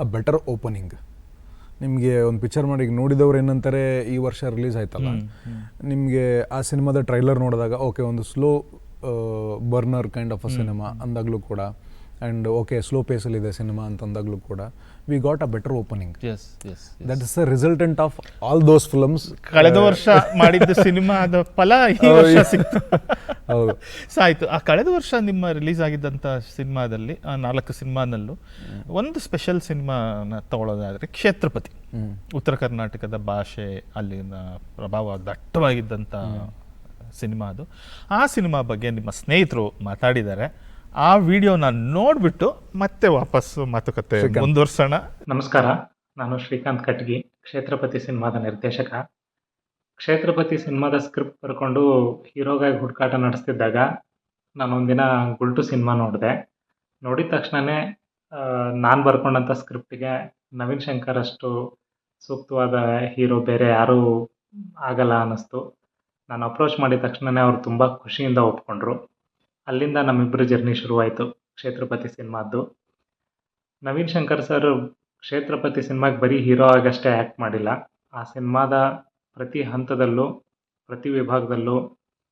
a better opening. ನಿಮಗೆ ಒಂದು ಪಿಕ್ಚರ್ ಮಾಡಿ ನೋಡಿದವ್ರು ಏನಂತಾರೆ, ಈ ವರ್ಷ ರಿಲೀಸ್ ಆಯ್ತಲ್ಲ, ನಿಮಗೆ ಆ ಸಿನಿಮಾದ ಟ್ರೈಲರ್ ನೋಡಿದಾಗ ಓಕೆ ಒಂದು slow burner kind of a cinema ಅಂದಾಗಲೂ ಕೂಡ, ಆ್ಯಂಡ್ ಓಕೆ ಸ್ಲೋ ಪೇಸಲ್ಲಿದೆ ಸಿನಿಮಾ ಅಂತಂದಾಗಲೂ ಕೂಡ we got a better opening. That is the resultant of all those films. ಕಳೆದ ವರ್ಷ ಮಾಡಿದ್ದ ಸಿನಿಮಾದ ಫಲ ಈ ವರ್ಷ ಸಿಕ್ತು. ಹೌದು, ಸಾಯ್ತು. ಆ ಕಳೆದ ವರ್ಷ ನಿಮ್ಮ ರಿಲೀಸ್ ಆಗಿದ್ದಂಥ ಸಿನಿಮಾದಲ್ಲಿ, ಆ 4 ಸಿನಿಮಾನಲ್ಲೂ ಒಂದು ಸ್ಪೆಷಲ್ ಸಿನಿಮಾನ ತಗೊಳ್ಳೋದಾದರೆ ಕ್ಷೇತ್ರಪತಿ. ಉತ್ತರ ಕರ್ನಾಟಕದ ಭಾಷೆ, ಅಲ್ಲಿನ ಪ್ರಭಾವ ದಟ್ಟವಾಗಿದ್ದಂಥ ಸಿನಿಮಾ ಅದು. ಆ ಸಿನಿಮಾ ಬಗ್ಗೆ ನಿಮ್ಮ ಸ್ನೇಹಿತರು ಮಾತಾಡಿದ್ದಾರೆ. ಆ ವಿಡಿಯೋನ ನೋಡ್ಬಿಟ್ಟು ಮತ್ತೆ ವಾಪಸ್ಸು ಮಾತುಕತೆ ಮುಂದುವರ್ಸೋಣ. ನಮಸ್ಕಾರ, ನಾನು ಶ್ರೀಕಾಂತ್ ಕಟ್ಗಿ, ಕ್ಷೇತ್ರಪತಿ ಸಿನಿಮಾದ ನಿರ್ದೇಶಕ. ಕ್ಷೇತ್ರಪತಿ ಸಿನಿಮಾದ ಸ್ಕ್ರಿಪ್ಟ್ ಬರ್ಕೊಂಡು ಹೀರೋಗಾಗಿ ಹುಡುಕಾಟ ನಡೆಸ್ತಿದ್ದಾಗ ನಾನೊಂದಿನ ಗುಲ್ಟು ಸಿನಿಮಾ ನೋಡಿದೆ. ನೋಡಿದ ತಕ್ಷಣವೇ ನಾನು ಬರ್ಕೊಂಡಂಥ ಸ್ಕ್ರಿಪ್ಟಿಗೆ ನವೀನ್ ಶಂಕರ್ ಅಷ್ಟು ಸೂಕ್ತವಾದ ಹೀರೋ ಬೇರೆ ಯಾರೂ ಆಗಲ್ಲ ಅನ್ನಿಸ್ತು. ನಾನು ಅಪ್ರೋಚ್ ಮಾಡಿದ ತಕ್ಷಣವೇ ಅವರು ತುಂಬ ಖುಷಿಯಿಂದ ಒಪ್ಕೊಂಡ್ರು. ಅಲ್ಲಿಂದ ನಮ್ಮಿಬ್ಬರು ಜರ್ನಿ ಶುರುವಾಯಿತು ಕ್ಷೇತ್ರಪತಿ ಸಿನಿಮಾದ್ದು. ನವೀನ್ ಶಂಕರ್ ಸರ್ ಕ್ಷೇತ್ರಪತಿ ಸಿನಿಮಾಗೆ ಬರೀ ಹೀರೋ ಆಗಷ್ಟೇ ಆ್ಯಕ್ಟ್ ಮಾಡಿಲ್ಲ, ಆ ಸಿನಿಮಾದ ಪ್ರತಿ ಹಂತದಲ್ಲೂ ಪ್ರತಿ ವಿಭಾಗದಲ್ಲೂ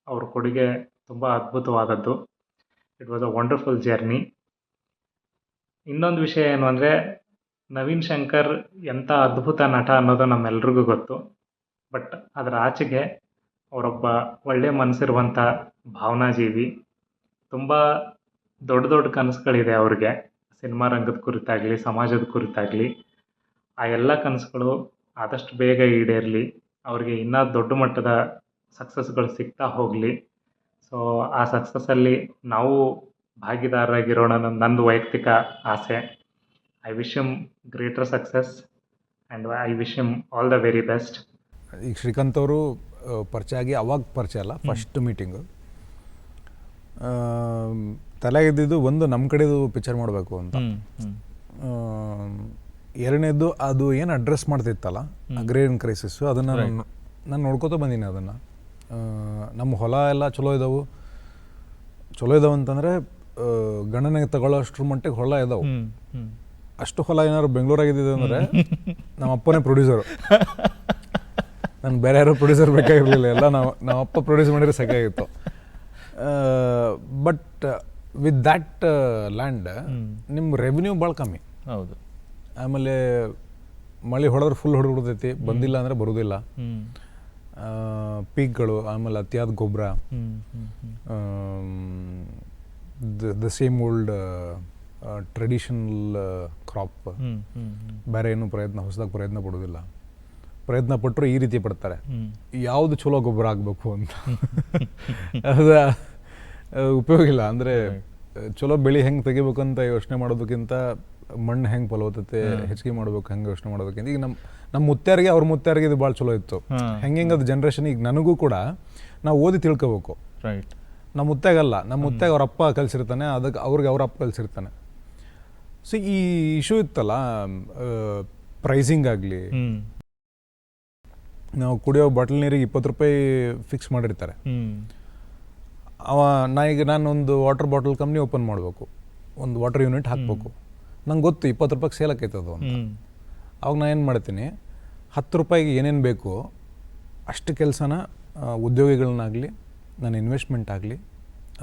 ಅವ್ರ ಕೊಡುಗೆ ತುಂಬ ಅದ್ಭುತವಾದದ್ದು. It was a wonderful journey. ಇನ್ನೊಂದು ವಿಷಯ ಏನು ಅಂದರೆ, ನವೀನ್ ಶಂಕರ್ ಎಂಥ ಅದ್ಭುತ ನಟ ಅನ್ನೋದು ನಮ್ಮೆಲ್ರಿಗೂ ಗೊತ್ತು. ಬಟ್ ಅದರ ಆಚೆಗೆ ಅವರೊಬ್ಬ ಒಳ್ಳೆಯ ಮನಸ್ಸಿರುವಂಥ ಭಾವನಾಜೀವಿ. ತುಂಬ ದೊಡ್ಡ ದೊಡ್ಡ ಕನಸುಗಳಿದೆ ಅವ್ರಿಗೆ, ಸಿನಿಮಾ ರಂಗದ ಕುರಿತಾಗಲಿ ಸಮಾಜದ ಕುರಿತಾಗಲಿ. ಆ ಎಲ್ಲ ಕನಸುಗಳು ಆದಷ್ಟು ಬೇಗ ಈಡೇರಲಿ, ಅವ್ರಿಗೆ ಇನ್ನೂ ದೊಡ್ಡ ಮಟ್ಟದ ಸಕ್ಸಸ್ಗಳು ಸಿಗ್ತಾ ಹೋಗಲಿ. ಸೊ ಆ ಸಕ್ಸಸ್ಸಲ್ಲಿ ನಾವು ಭಾಗಿದಾರರಾಗಿರೋಣ ನಂದು ವೈಯಕ್ತಿಕ ಆಸೆ. I wish him greater success and I wish him all the very best. ಈಗ ಶ್ರೀಕಾಂತ್ ಅವರು ಪರಿಚಯ ಆಗಿ ಅವಾಗ ಪರಿಚಯ ಅಲ್ಲ, ಫಸ್ಟ್ ಮೀಟಿಂಗು ತಲೆಗಿದ್ದಿದ್ದು ಒಂದು ನಮ್ಮ ಕಡೆದು ಪಿಕ್ಚರ್ ಮಾಡಬೇಕು ಅಂತ. ಎರಡನೇದು ಅದು ಏನು ಅಡ್ರೆಸ್ ಮಾಡ್ತಿತ್ತಲ್ಲ, ಅಗ್ರೇರಿಯನ್ ಕ್ರೈಸಿಸ್ಸು, ಅದನ್ನು ನಾನು ನೋಡ್ಕೋತ ಬಂದೀನಿ ಅದನ್ನು. ನಮ್ಮ ಹೊಲ ಎಲ್ಲ ಚಲೋ ಇದಾವೆ ಅಂತಂದರೆ ಗಣನೆಗೆ ತಗೊಳ್ಳೋ ಅಷ್ಟ್ರ ಮಟ್ಟಿಗೆ ಹೊಲ ಇದಾವೆ. ಅಷ್ಟು ಹೊಲ ಏನಾದ್ರು ಬೆಂಗಳೂರಾಗಿದ್ದಿದೆ ಅಂದರೆ ನಮ್ಮ ಅಪ್ಪನೇ ಪ್ರೊಡ್ಯೂಸರು. ನಾನು ಬೇರೆ ಯಾರೋ ಪ್ರೊಡ್ಯೂಸರ್ ಬೇಕಾಗಿರಲಿಲ್ಲ, ಎಲ್ಲ ನಮ್ಮ ಅಪ್ಪ ಪ್ರೊಡ್ಯೂಸ್ ಮಾಡಿದ್ರೆ ಸಾಕಾಗಿತ್ತು. ಬಟ್ ವಿತ್ ದ್ಯಾಟ್ ಲ್ಯಾಂಡ್ ನಿಮ್ಮ ರೆವಿನ್ಯೂ ಭಾಳ ಕಮ್ಮಿ. ಹೌದು. ಆಮೇಲೆ ಮಳೆ ಹೊಡೆದ್ರೆ ಫುಲ್ ಹೊಡೆದ್ಬಿಡ್ತೈತಿ, ಬಂದಿಲ್ಲ ಅಂದರೆ ಬರೋದಿಲ್ಲ. ಪೀಕ್ಗಳು, ಆಮೇಲೆ ಅತಿಯಾದ ಗೊಬ್ಬರ, the same old traditional crop. ಬೇರೆ ಏನು ಹೊಸದಾಗಿ ಪ್ರಯತ್ನ ಪಡೋದಿಲ್ಲ. ಪ್ರಯತ್ನ ಪಟ್ಟರು ಈ ರೀತಿ ಪಡ್ತಾರೆ, ಯಾವುದು ಚಲೋ ಗೊಬ್ಬರ ಆಗಬೇಕು ಅಂತ. ಅದ ಉಪಯೋಗ ಇಲ್ಲ. ಅಂದರೆ ಚಲೋ ಬೆಳೆ ಹೆಂಗೆ ತೆಗಿಬೇಕು ಅಂತ ಯೋಚನೆ ಮಾಡೋದಕ್ಕಿಂತ ಮಣ್ಣು ಹೆಂಗೆ ಫಲವತ್ತತೆ ಹೆಚ್ಚಿಗೆ ಮಾಡ್ಬೇಕು ಹೆಂಗೆ ಯೋಚನೆ ಮಾಡೋದಕ್ಕಿಂತ ಈಗ ನಮ್ಮ ಮುತ್ಯಾರಿಗೆ ಅವ್ರ ಮುತ್ಯಾರಿಗೆ ಇದು ಭಾಳ ಚಲೋ ಇತ್ತು. ಹೆಂಗೆ ಅದು ಜನ್ರೇಷನ್ ಈಗ ನನಗೂ ಕೂಡ ನಾವು ಓದಿ ತಿಳ್ಕೊಬೇಕು. ರೈಟ್. ನಮ್ಮ ಮುತ್ಯಾಗಲ್ಲ, ನಮ್ಮ ಮುತ್ಯಾಗ ಅವ್ರ ಅಪ್ಪ ಕಲಿಸಿರ್ತಾನೆ, ಅದಕ್ಕೆ ಅವ್ರಿಗೆ ಅವ್ರ ಅಪ್ಪ ಕಲಿಸಿರ್ತಾನೆ. ಸೊ ಈ ಇಶ್ಯೂ ಇತ್ತಲ್ಲ, ಪ್ರೈಸಿಂಗ್ ಆಗಲಿ, ನಾವು ಕುಡಿಯೋ ಬಾಟಲ್ ನೀರಿಗೆ 20 ರೂಪಾಯಿ ಫಿಕ್ಸ್ ಮಾಡಿರ್ತಾರೆ. ನಾನೊಂದು ವಾಟರ್ ಬಾಟಲ್ ಕಂಪ್ನಿ ಓಪನ್ ಮಾಡಬೇಕು, ಒಂದು ವಾಟರ್ ಯೂನಿಟ್ ಹಾಕಬೇಕು. ನಂಗೆ ಗೊತ್ತು 20 ರೂಪಾಯಿಗೆ ಸೇಲ್ ಆಕೈತದು ಅಂತ. ಅವಾಗ ನಾನು ಏನು ಮಾಡ್ತೀನಿ, 10 ರೂಪಾಯಿಗೆ ಏನೇನು ಬೇಕು ಅಷ್ಟು ಕೆಲಸನ ಉದ್ಯೋಗಿಗಳನ್ನಾಗಲಿ, ನನ್ನ ಇನ್ವೆಸ್ಟ್ಮೆಂಟ್ ಆಗಲಿ,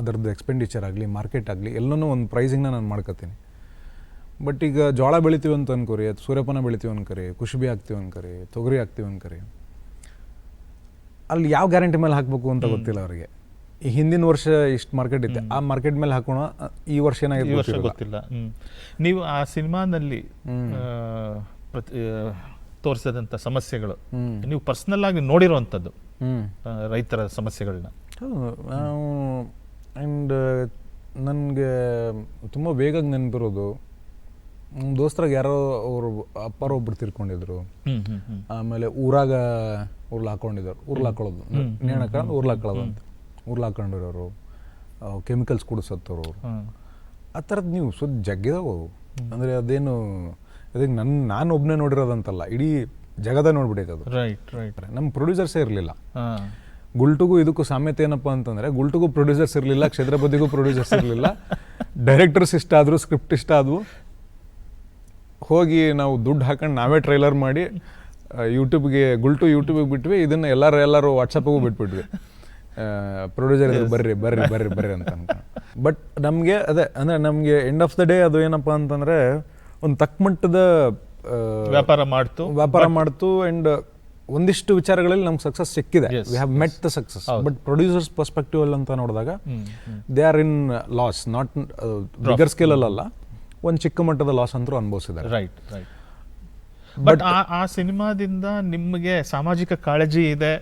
ಅದರದ್ದು ಎಕ್ಸ್ಪೆಂಡಿಚರ್ ಆಗಲಿ, ಮಾರ್ಕೆಟ್ ಆಗಲಿ, ಎಲ್ಲನೂ ಒಂದು ಪ್ರೈಸಿಂಗ್ನ ನಾನು ಮಾಡ್ಕೊತೀನಿ. ಬಟ್ ಈಗ ಜೋಳ ಬೆಳಿತೀವಿ ಅಂತ ಅನ್ಕೋರಿ, ಅದು ಸೂರ್ಯಪಾನ ಬೆಳಿತೀವಿ ಅನ್ಕರಿ, ಕುಶುಬಿ ಹಾಕ್ತೀವಿ ಅನ್ಕರಿ, ತೊಗರಿ ಹಾಕ್ತೀವಿ ಅನ್ಕರಿ, ಅಲ್ಲಿ ಯಾವ ಗ್ಯಾರಂಟಿ ಮೇಲೆ ಹಾಕಬೇಕು ಅಂತ ಗೊತ್ತಿಲ್ಲ ಅವರಿಗೆ. ಈ ಹಿಂದಿನ ವರ್ಷ ಇಷ್ಟು ಮಾರ್ಕೆಟ್ ಇತ್ತು, ಆ ಮಾರ್ಕೆಟ್ ಮೇಲೆ ಹಾಕೋಣ, ಈ ವರ್ಷ ಏನಾಗಿದೆ ಗೊತ್ತಿಲ್ಲ. ನೀವು ಆ ಸಿನಿಮಾನಲ್ಲಿ ತೋರಿಸಿದಂಥ ಸಮಸ್ಯೆಗಳು ನೀವು ಪರ್ಸನಲ್ ಆಗಿ ನೋಡಿರುವಂಥದ್ದು ರೈತರ ಸಮಸ್ಯೆಗಳನ್ನ. ನಾವು ಆ್ಯಂಡ್ ನನಗೆ ತುಂಬ ಬೇಗ ನೆನಪಿರೋದು, ದೋಸ್ತರಾಗ ಯಾರೋ ಅವರು ಅಪ್ಪಾರ ಒಬ್ರು ತಿರ್ಕೊಂಡಿದ್ರು. ಆಮೇಲೆ ಊರಾಗ ಉರ್ಲ್ ಹಾಕೊಂಡಿದ್ರು, ಉರ್ಲ್ ಹಾಕೊಳ್ಳೋದು ನೇಣು ಹಾಕೊಳ್ಳೋದು, ಉರ್ಲ್ ಹಾಕೊಳ್ಳೋದು ಅಂತ, ಉರ್ಲ್ ಹಾಕೊಂಡಿರೋರು, ಕೆಮಿಕಲ್ಸ್ ಕುಡಿಸತ್ತವ್ರು, ಆ ಥರದ್ದು ನೀವು ಜಗ್ಗಿದಾವು. ಅಂದರೆ ಅದೇನು ಅದಕ್ಕೆ ನಾನು ಒಬ್ಬನೇ ನೋಡಿರೋದಂತಲ್ಲ, ಇಡೀ ಜಗದ ನೋಡ್ಬಿಟ್ಟೈತೆ ಅದು. Right right. ನಮ್ಮ ಪ್ರೊಡ್ಯೂಸರ್ಸೇ ಇರಲಿಲ್ಲ. ಗುಲ್ಟುಗೂ ಇದಕ್ಕೂ ಸಾಮ್ಯತೆ ಏನಪ್ಪ ಅಂತಂದರೆ, ಗುಲ್ಟುಗೂ ಪ್ರೊಡ್ಯೂಸರ್ಸ್ ಇರಲಿಲ್ಲ, ಕ್ಷೇತ್ರಪತಿಗೂ ಪ್ರೊಡ್ಯೂಸರ್ಸ್ ಇರಲಿಲ್ಲ. ಡೈರೆಕ್ಟರ್ಸ್ ಇಷ್ಟ ಆದರು, ಸ್ಕ್ರಿಪ್ಟ್ ಇಷ್ಟ ಆದವು. ಹೋಗಿ ನಾವು ದುಡ್ಡು ಹಾಕೊಂಡು ನಾವೇ ಟ್ರೈಲರ್ ಮಾಡಿ ಯೂಟ್ಯೂಬ್ಗೆ ಯೂಟ್ಯೂಬಿಗೆ ಬಿಟ್ವಿ, ಇದನ್ನು ಎಲ್ಲರೂ ವಾಟ್ಸಪ್ಪಿಗೂ ಬಿಟ್ಬಿಟ್ವಿ. ಪ್ರೊಡ್ಯೂಸರ್ ಬರ್ರಿ ಬರ್ರಿ ಬರ್ರಿ ಬರ್ರಿ ಅಂತ ಅನ್ಕೊಂಡು. ಬಟ್ ನಮಗೆ ಅದೇ ಅಂದರೆ ನಮಗೆ ಎಂಡ್ ಆಫ್ ದ ಡೇ ಅದು ಏನಪ್ಪ ಅಂತಂದರೆ, ಒಂದು ತಕ್ಕ ಮಟ್ಟದ ವ್ಯಾಪಾರ ಮಾಡ್ತು ಆ್ಯಂಡ್ ಒಂದಿಷ್ಟು ವಿಚಾರಗಳಲ್ಲಿ ನಮ್ಗೆ ಸಕ್ಸಸ್ ಸಿಕ್ಕಿದೆ. We have met the success. But producers perspective ಅಲ್ಲಿ ಅಂತ ನೋಡಿದಾಗ they are in loss, not bigger scale ಅಲ್ಲ, ಒಂದು ಚಿಕ್ಕ ಮಟ್ಟದ ಲಾಸ್ ಅಂತೂ ಅನುಭವಿಸಿದ್ದಾರೆ. Right right. ಬಟ್ ಆ ಸಿನಿಮಾದಿಂದ ನಿಮಗೆ ಸಾಮಾಜಿಕ ಕಾಳಜಿ ಇದೆ,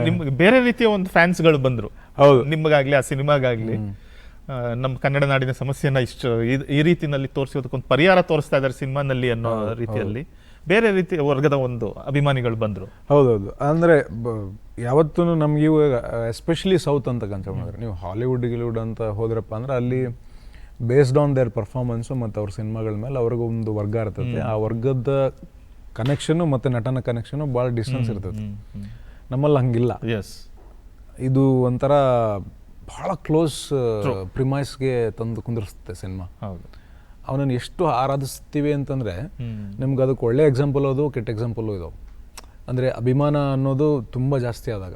ನಿಮ್ಗೆ ಬೇರೆ ರೀತಿಯ ಒಂದು ಫ್ಯಾನ್ಸ್ಗಳು ಬಂದರು. ಹೌದು, ನಿಮಗಾಗ್ಲಿ ಆ ಸಿನಿಮಾಗಾಗ್ಲಿ ನಮ್ಮ ಕನ್ನಡ ನಾಡಿನ ಸಮಸ್ಯೆನ ಇಷ್ಟು ಈ ರೀತಿನಲ್ಲಿ ತೋರಿಸೋದಕ್ಕೊಂದು ಪರಿಹಾರ ತೋರಿಸ್ತಾ ಇದ್ದಾರೆ ಸಿನಿಮಾನಲ್ಲಿ ಅನ್ನೋ ರೀತಿಯಲ್ಲಿ ಬೇರೆ ರೀತಿಯ ವರ್ಗದ ಒಂದು ಅಭಿಮಾನಿಗಳು ಬಂದರು. ಹೌದೌದು. ಅಂದರೆ ಯಾವತ್ತೂ ನಮ್ಗೆ ಇವಾಗ ಎಸ್ಪೆಷಲಿ ಸೌತ್ ಅಂತ ಕನ್ಸಿಡರ್ ಮಾಡಿದ್ರೆ, ನೀವು ಹಾಲಿವುಡ್ ಅಂತ ಹೋದ್ರಪ್ಪ ಅಂದ್ರೆ ಅಲ್ಲಿ ಬೇಸ್ಡ್ ಆನ್ ದೇರ್ ಪರ್ಫಾರ್ಮೆನ್ಸು ಮತ್ತು ಅವ್ರ ಸಿನಿಮಾಗಳ ಮೇಲೆ ಅವ್ರಿಗೊಂದು ವರ್ಗ ಇರ್ತೈತೆ. ಆ ವರ್ಗದ ಕನೆಕ್ಷನು ಮತ್ತು ನಟನ ಕನೆಕ್ಷನು ಭಾಳ ಡಿಸ್ಟೆನ್ಸ್ ಇರ್ತೈತೆ. ನಮ್ಮಲ್ಲಿ ಹಂಗಿಲ್ಲ. ಎಸ್, ಇದು ಒಂಥರ ಭಾಳ ಕ್ಲೋಸ್ ಪ್ರಿಮೈಸ್ಗೆ ತಂದು ಕುಂದಿರಿಸುತ್ತೆ ಸಿನಿಮಾ. ಹೌದು, ಅವನನ್ನು ಎಷ್ಟು ಆರಾಧಿಸ್ತೀವಿ ಅಂತಂದರೆ ನಿಮ್ಗೆ ಅದಕ್ಕೆ ಒಳ್ಳೆ ಎಕ್ಸಾಂಪಲ್ ಅದು, ಕೆಟ್ಟ ಎಕ್ಸಾಂಪಲ್ಲು ಇದಾವೆ. ಅಂದರೆ ಅಭಿಮಾನ ಅನ್ನೋದು ತುಂಬ ಜಾಸ್ತಿ ಆದಾಗ.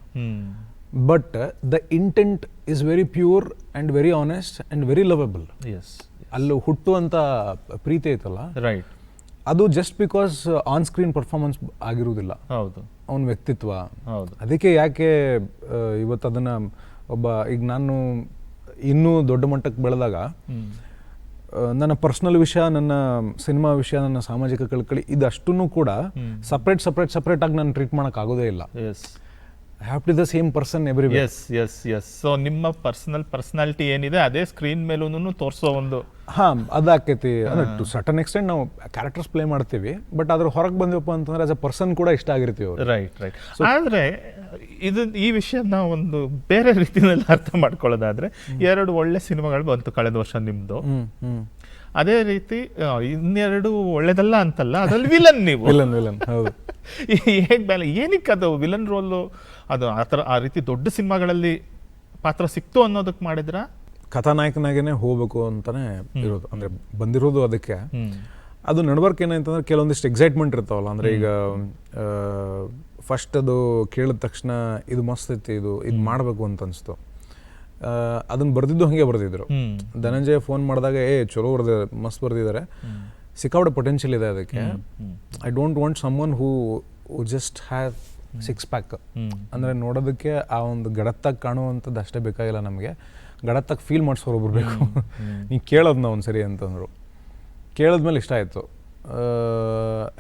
But the intent is very pure and very honest and very lovable. Yes, ಅಲ್ಲಿ ಹುಟ್ಟುವಂಥ ಪ್ರೀತಿ ಐತಲ್ಲ, ರೈಟ್, ಅದು just because on screen performance ಆಗಿರುವುದಿಲ್ಲ. ಹೌದು, ಅವನ ವ್ಯಕ್ತಿತ್ವ. ಹೌದು. ಅದಕ್ಕೆ ಯಾಕೆ ಇವತ್ತು ಅದನ್ನು ಈಗ ನಾನು ಇನ್ನೂ ದೊಡ್ಡ ಮಟ್ಟಕ್ಕೆ ಬೆಳೆದಾಗ ನನ್ನ ಪರ್ಸ್ನಲ್ ವಿಷಯ, ನನ್ನ ಸಿನಿಮಾ ವಿಷಯ, ನನ್ನ ಸಾಮಾಜಿಕ ಕಳಕಳಿ ಇದಷ್ಟೂ ಕೂಡ ಸಪ್ರೇಟ್ ಆಗಿ ನಾನು ಟ್ರೀಟ್ ಮಾಡೋಕೆ ಆಗೋದೇ ಇಲ್ಲ. Yes, I have to the same person everywhere. Yes yes yes. So ನಿಮ್ಮ ಪರ್ಸನಾಲಿಟಿ ಏನಿದೆ ಅದೇ ಸ್ಕ್ರೀನ್ ಮೇಲೂ ತೋರಿಸೋ ಒಂದು ಅದಾಕೈತಿ. ಅಂದ್ರೆ ಟು ಸರ್ಟನ್ ಎಕ್ಸ್ಟೆಂಟ್ ನಾವು ಕ್ಯಾರೆಕ್ಟರ್ಸ್ ಪ್ಲೇ ಮಾಡ್ತೀವಿ, ಬಟ್ ಅದ್ರ ಹೊರಗೆ ಬಂದಿವಪ್ಪ ಅಂತಂದ್ರೆ ಆಸ್ ಅ ಪರ್ಸನ್ ಕೂಡ ಇಷ್ಟ ಆಗಿರ್ತೀವಿ. Right right. ಆದರೆ ಈ ವಿಷಯನ ಒಂದು ಬೇರೆ ರೀತಿಯಲ್ಲಿ ಅರ್ಥ ಮಾಡ್ಕೊಳ್ಳೋದಾದ್ರೆ, 2 ಒಳ್ಳೆ ಸಿನಿಮಾಗಳು ಬಂತು ಕಳೆದ ವರ್ಷ ನಿಮ್ದು. ಅದೇ ರೀತಿ ಇನ್ನೆರಡು ಒಳ್ಳೇದಲ್ಲ ಅಂತಲ್ಲ, ಅದ್ರಲ್ಲಿ ವಿಲನ್ ನೀವು. ವಿಲನ್ ಹೌದು. ಹೇಗೆ ಬೇಲೆ ಏನಕ್ಕೆ ಅದು ವಿಲನ್ ರೋಲು ಅದು ಆ ರೀತಿ ದೊಡ್ಡ ಸಿನಿಮಾಗಳಲ್ಲಿ ಪಾತ್ರ ಸಿಕ್ತು ಅನ್ನೋದಕ್ಕೆ ಮಾಡಿದ್ರ? ಕಥಾನಾಯಕನಾಗೇನೆ ಹೋಗ್ಬೇಕು ಅಂತಾನೆ ಇರೋದು, ಅಂದ್ರೆ ಬಂದಿರೋದು ಅದಕ್ಕೆ. ಅದು ನಡ್ಬರ್ಕ್ ಏನಂತಂದ್ರೆ ಕೆಲವೊಂದಿಷ್ಟು ಎಕ್ಸೈಟ್ಮೆಂಟ್ ಇರ್ತಾವಲ್ಲ, ಅಂದ್ರೆ ಈಗ ಫಸ್ಟ್ ಅದು ಕೇಳಿದ ತಕ್ಷಣ ಇದು ಮಸ್ತ್ ಐತಿ, ಇದು ಮಾಡಬೇಕು ಅಂತ ಅನಿಸ್ತು. ಅದನ್ನ ಬರ್ದಿದ್ದು ಹಂಗೆ ಬರ್ದಿದ್ರು. ಧನಂಜಯ ಫೋನ್ ಮಾಡಿದಾಗ ಚಲೋ ಮಸ್ತ್ ಬರ್ದಿದ್ದಾರೆ, ಸಿಕ್ಕಾಪಟ್ಟೆ ಪೊಟೆನ್ಷಿಯಲ್ ಇದೆ ಅದಕ್ಕೆ. I don't want someone who just have 6 pack. ಅಂದರೆ ನೋಡೋದಕ್ಕೆ ಆ ಒಂದು ಗಡತ್ತಾಗಿ ಕಾಣುವಂಥದ್ದು ಅಷ್ಟೇ ಬೇಕಾಗಿಲ್ಲ ನಮಗೆ, ಗಡತ್ತಾಗಿ ಫೀಲ್ ಮಾಡಿಸೋರು ಒಬ್ರು ಬೇಕು. ನೀವು ಕೇಳೋದನ್ನ ಒಂದು ಸರಿ ಅಂತಂದರು. ಕೇಳಿದ್ಮೇಲೆ ಇಷ್ಟ ಆಯಿತು.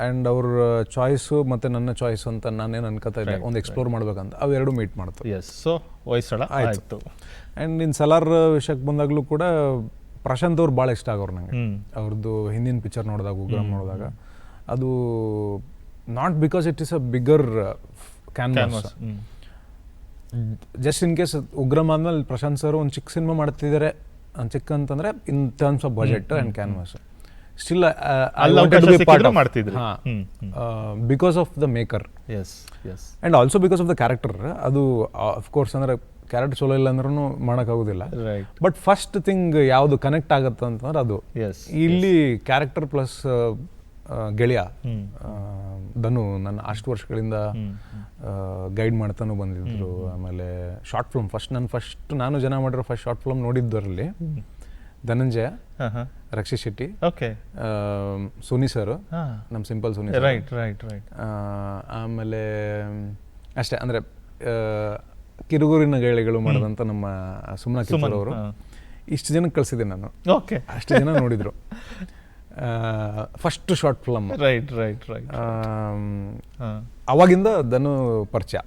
ಆ್ಯಂಡ್ ಅವ್ರ ಚಾಯ್ಸು ಮತ್ತು ನನ್ನ ಚಾಯ್ಸ್ ಅಂತ ನಾನೇನು ಅನ್ಕೋತಾ ಇದ್ದೆ, ಒಂದು ಎಕ್ಸ್ಪ್ಲೋರ್ ಮಾಡ್ಬೇಕಂತ, ಅವೆರಡು ಮೀಟ್ ಮಾಡ್ತು. ಸೊ ಹೊಯ್ಸಳ ಆಯಿತು. ಆ್ಯಂಡ್ ಇನ್ನು ಸಲಾರ್ ವಿಷಯಕ್ಕೆ ಬಂದಾಗಲೂ ಕೂಡ ಪ್ರಶಾಂತ್ ಅವ್ರು ಭಾಳ ಇಷ್ಟ ಆಗೋರು ನನಗೆ. ಅವ್ರದ್ದು ಹಿಂದಿನ ಪಿಕ್ಚರ್ ನೋಡಿದಾಗ, ಉಗ್ರಂ ನೋಡಿದಾಗ, ಅದು not because it is a bigger canvas. Just in case Ugramm ಆದ್ಮೇಲೆ ಪ್ರಶಾಂತ್ ಸರ್ ಒಂದು ಚಿಕ್ಕ ಸಿನಿಮಾ ಮಾಡ್ತಿದ್ದಾರೆ, ಚಿಕ್ಕ ಅಂತಂದರೆ in terms of budget and canvas, still because of the maker and also because of the character. ಅದು ಅಫ್ಕೋರ್ಸ್ ಅಂದರೆ ಕ್ಯಾರೆಕ್ಟರ್ ಚಲೋ ಇಲ್ಲ ಅಂದ್ರೂ ಮಾಡೋಕ್ಕಾಗೋದಿಲ್ಲ. ಬಟ್ ಫಸ್ಟ್ ಥಿಂಗ್ ಯಾವುದು ಕನೆಕ್ಟ್ ಆಗುತ್ತೆ ಅಂತಂದ್ರೆ ಅದು ಇಲ್ಲಿ ಕ್ಯಾರೆಕ್ಟರ್ ಪ್ಲಸ್ ಗೆಳೆಯ ಧನು ನನ್ನ ಅಷ್ಟು ವರ್ಷಗಳಿಂದ ಗೈಡ್ ಮಾಡ್ತಾನೂ ಬಂದಿದ್ರು. ಆಮೇಲೆ ಶಾರ್ಟ್ ಫಿಲ್ಮ್ ನಾನು ಜನ ಮಾಡಿರೋ ಫಸ್ಟ್ ಶಾರ್ಟ್ ಫಿಲ್ಮ್ ನೋಡಿದ್ದರಲ್ಲಿ ಧನಂಜಯ, ರಕ್ಷಿತ್ ಶೆಟ್ಟಿ, ಸೋನಿ ಸರ್, ನಮ್ಮ ಸಿಂಪಲ್ ಸೋನಿ ಸರ್, ಆಮೇಲೆ ಅಷ್ಟೇ. ಅಂದರೆ ಕಿರುಗೂರಿನ ಗೇಳಿಗಳು ಮಾಡಿದಂಥ ನಮ್ಮ ಸುಮನಾ ಕಿತ್ತೂರ್ ಅವರು. ಇಷ್ಟು ಜನಕ್ಕೆ ಕಳಿಸಿದೆ ನಾನು. ಅಷ್ಟು ಜನ ನೋಡಿದ್ರು ಫಸ್ಟ್ ಶಾರ್ಟ್ ಫಿಲಮ್. ಅವಾಗಿಂದ ಧನು ಪರಿಚಯ.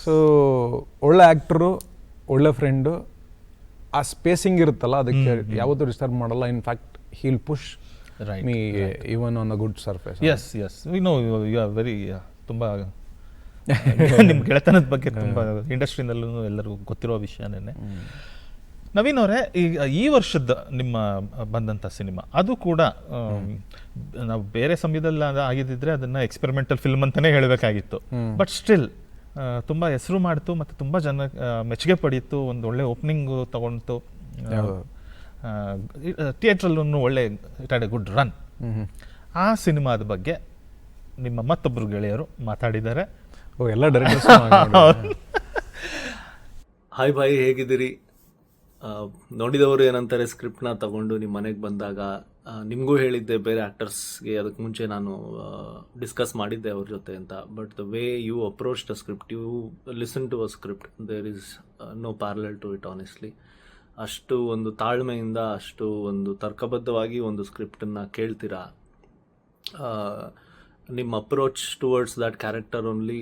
ಸೊ ಒಳ್ಳೆ ಆ್ಯಕ್ಟರು, ಒಳ್ಳೆ ಫ್ರೆಂಡು. ಆ ಸ್ಪೇಸಿಂಗ್ ಇರುತ್ತಲ್ಲ, ಅದಕ್ಕೆ ಯಾವತ್ತೂ ಡಿಸ್ಟರ್ಬ್ ಮಾಡಲ್ಲ. In fact he'll push me even on a good surface. We know you are very ತುಂಬ ನಿಮ್ಮ ಗೆಳೆತನದ ಬಗ್ಗೆ ತುಂಬ ಇಂಡಸ್ಟ್ರಿನಲ್ಲೂ ಎಲ್ಲರಿಗೂ ಗೊತ್ತಿರೋ ವಿಷಯನೇ. ನವೀನ್ ಅವರೇ, ಈಗ ಈ ವರ್ಷದ ನಿಮ್ಮ ಬಂದಂಥ ಸಿನಿಮಾ ಅದು ಕೂಡ ನಾವು ಬೇರೆ ಸಮಯದಲ್ಲಿ ಆಗಿದ್ದಿದ್ರೆ ಅದನ್ನು ಎಕ್ಸ್ಪೆರಿಮೆಂಟಲ್ ಫಿಲ್ಮ್ ಅಂತಲೇ ಹೇಳಬೇಕಾಗಿತ್ತು. ಬಟ್ ಸ್ಟಿಲ್ ತುಂಬ ಹೆಸರು ಮಾಡ್ತು ಮತ್ತು ತುಂಬ ಜನ ಮೆಚ್ಚುಗೆ ಪಡೀತು. ಒಂದು ಒಳ್ಳೆ ಓಪನಿಂಗು ತಗೊಂಡು ಥಿಯೇಟ್ರಲ್ಲೂ ಒಳ್ಳೆ it had A good run. ಆ ಸಿನಿಮಾದ ಬಗ್ಗೆ ನಿಮ್ಮ ಮತ್ತೊಬ್ಬರು ಗೆಳೆಯರು ಮಾತಾಡಿದ್ದಾರೆ. ಎಲ್ಲ ಡೈರೆಕ್ಟರ್ಸ್ ಹಾಯ್ ಬಾಯ್, ಹೇಗಿದ್ದೀರಿ? ನೋಡಿದವರು ಏನಂತಾರೆ, ಸ್ಕ್ರಿಪ್ಟ್ನ ತಗೊಂಡು ನಿಮ್ಮ ಮನೆಗೆ ಬಂದಾಗ ನಿಮಗೂ ಹೇಳಿದ್ದೆ, ಬೇರೆ ಆ್ಯಕ್ಟರ್ಸ್ಗೆ ಅದಕ್ಕೆ ಮುಂಚೆ ನಾನು ಡಿಸ್ಕಸ್ ಮಾಡಿದ್ದೆ ಅವ್ರ ಜೊತೆ ಅಂತ. But the way you approach the script, you listen to a script, there is no parallel to it honestly. ಅಷ್ಟು ಒಂದು ತಾಳ್ಮೆಯಿಂದ, ಅಷ್ಟು ಒಂದು ತರ್ಕಬದ್ಧವಾಗಿ ಒಂದು ಸ್ಕ್ರಿಪ್ಟನ್ನು ಕೇಳ್ತೀರಾ. ನಿಮ್ಮ approach towards that character only,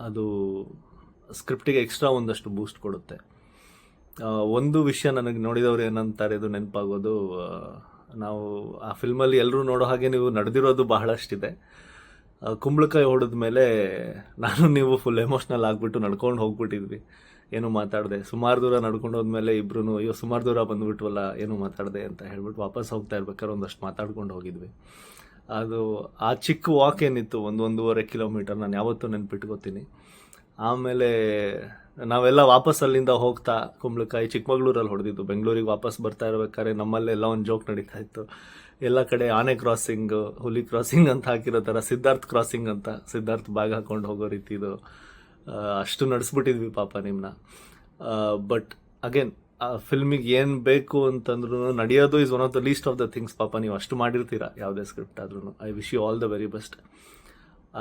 ಅದು ಸ್ಕ್ರಿಪ್ಟಿಗೆ ಎಕ್ಸ್ಟ್ರಾ ಒಂದಷ್ಟು ಬೂಸ್ಟ್ ಕೊಡುತ್ತೆ. ಒಂದು ವಿಷಯ ನನಗೆ ನೋಡಿದವರು ಏನಂತಾರೆ, ಇದು ನೆನಪಾಗೋದು, ನಾವು ಆ ಫಿಲ್ಮಲ್ಲಿ ಎಲ್ಲರೂ ನೋಡೋ ಹಾಗೆ ನೀವು ನಡೆದಿರೋದು ಬಹಳಷ್ಟಿದೆ. ಕುಂಬಳಕಾಯಿ ಹೊಡೆದ ಮೇಲೆ ನಾನು ನೀವು ಫುಲ್ ಎಮೋಷ್ನಲ್ ಆಗಿಬಿಟ್ಟು ನಡ್ಕೊಂಡು ಹೋಗ್ಬಿಟ್ಟಿದ್ವಿ, ಏನೂ ಮಾತಾಡಿದೆ. ಸುಮಾರು ದೂರ ನಡ್ಕೊಂಡು ಹೋದ್ಮೇಲೆ ಇಬ್ರು, ಅಯ್ಯೋ ಸುಮಾರು ದೂರ ಬಂದುಬಿಟ್ವಲ್ಲ, ಏನೂ ಮಾತಾಡಿದೆ ಅಂತ ಹೇಳ್ಬಿಟ್ಟು ವಾಪಸ್ ಹೋಗ್ತಾ ಇರ್ಬೇಕಾದ್ರೆ ಒಂದಷ್ಟು ಮಾತಾಡ್ಕೊಂಡು ಹೋಗಿದ್ವಿ. ಅದು ಆ ಚಿಕ್ಕ ವಾಕ್ ಏನಿತ್ತು, 1.5 ಕಿಲೋಮೀಟರ್, ನಾನು ಯಾವತ್ತೂ ನೆನ್ಪಿಟ್ಕೋತೀನಿ. ಆಮೇಲೆ ನಾವೆಲ್ಲ ವಾಪಸ್ ಅಲ್ಲಿಂದ ಹೋಗ್ತಾ, ಕುಂಬಳಕಾಯಿ ಚಿಕ್ಕಮಗಳೂರಲ್ಲಿ ಹೊಡೆದಿದ್ದು, ಬೆಂಗಳೂರಿಗೆ ವಾಪಸ್ ಬರ್ತಾ ಇರ್ಬೇಕಾದ್ರೆ ನಮ್ಮಲ್ಲೆಲ್ಲ ಒಂದು ಜೋಕ್ ನಡೀತಾ ಇತ್ತು. ಎಲ್ಲ ಕಡೆ ಆನೆ ಕ್ರಾಸಿಂಗ್, ಹುಲಿ ಕ್ರಾಸಿಂಗ್ ಅಂತ ಹಾಕಿರೋ ಥರ ಸಿದ್ಧಾರ್ಥ್ ಕ್ರಾಸಿಂಗ್ ಅಂತ, ಸಿದ್ಧಾರ್ಥ್ ಬ್ಯಾಗ್ ಹಾಕೊಂಡು ಹೋಗೋ ರೀತಿದು ಅಷ್ಟು ನಡೆಸ್ಬಿಟ್ಟಿದ್ವಿ ಪಾಪ ನಿಮ್ಮನ್ನ. ಬಟ್ ಅಗೇನ್ ಆ ಫಿಲ್ಮಿಗೆ ಏನು ಬೇಕು ಅಂತಂದ್ರೂ ನಡೆಯೋದು is one of the least of the things. ಪಾಪ ನೀವು ಅಷ್ಟು ಮಾಡಿರ್ತೀರ ಯಾವುದೇ ಸ್ಕ್ರಿಪ್ಟ್ ಆದ್ರೂ. I wish you all the very best.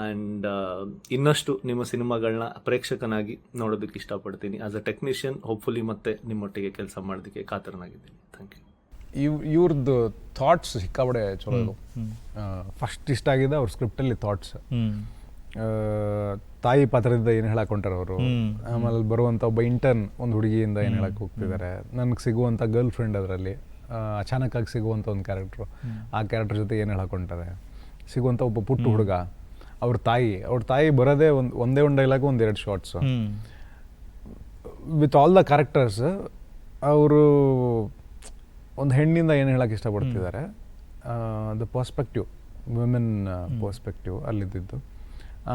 And ಇನ್ನಷ್ಟು ನಿಮ್ಮ ಸಿನಿಮಾಗಳನ್ನ ಪ್ರೇಕ್ಷಕನಾಗಿ ನೋಡೋದಕ್ಕೆ ಇಷ್ಟಪಡ್ತೀನಿ. ಆಸ್ ಅ ಟೆಕ್ನಿಷಿಯನ್ ಹೋಪ್ಫುಲಿ ಮತ್ತೆ ನಿಮ್ಮೊಟ್ಟಿಗೆ ಕೆಲಸ ಮಾಡೋದಕ್ಕೆ ಕಾತರನಾಗಿದ್ದೀನಿ. Thank you. ಇವ್ರದ್ದು ಥಾಟ್ಸ್ ಸಿಕ್ಕಾಬಡೆ ಚಲೋ. ಫಸ್ಟ್ ಇಷ್ಟ ಆಗಿದೆ ಅವ್ರ ಸ್ಕ್ರಿಪ್ಟಲ್ಲಿ ಥಾಟ್ಸ್. ತಾಯಿ ಪಾತ್ರದಿಂದ ಏನು ಹೇಳಕೊಂಟಾರ ಅವರು. ಆಮೇಲೆ ಬರುವಂಥ ಒಬ್ಬ ಇಂಟರ್ನ್ ಒಂದು ಹುಡುಗಿಯಿಂದ ಏನು ಹೇಳಕ್ಕೆ ಹೋಗ್ತಿದ್ದಾರೆ. ನನಗೆ ಸಿಗುವಂಥ ಗರ್ಲ್ ಫ್ರೆಂಡ್ ಅದರಲ್ಲಿ ಅಚಾನಕ್ಕಾಗಿ ಸಿಗುವಂಥ ಒಂದು ಕ್ಯಾರೆಕ್ಟ್ರು, ಆ ಕ್ಯಾರೆಕ್ಟರ್ ಜೊತೆ ಏನು ಹೇಳಕೊಂತಾರೆ. ಸಿಗುವಂಥ ಒಬ್ಬ ಪುಟ್ಟ ಹುಡುಗ, ಅವ್ರ ತಾಯಿ ಬರೋದೇ ಒಂದೇ ಒಂದು dialogue, 1-2 shorts. With all the characters ಅವರು ಒಂದು ಹೆಣ್ಣಿಂದ ಏನು ಹೇಳೋಕ್ಕೆ ಇಷ್ಟಪಡ್ತಿದ್ದಾರೆ, ದ ಪರ್ಸ್ಪೆಕ್ಟಿವ್, ವುಮೆನ್ ಪರ್ಸ್ಪೆಕ್ಟಿವ್ ಅಲ್ಲಿದ್ದಿದ್ದು.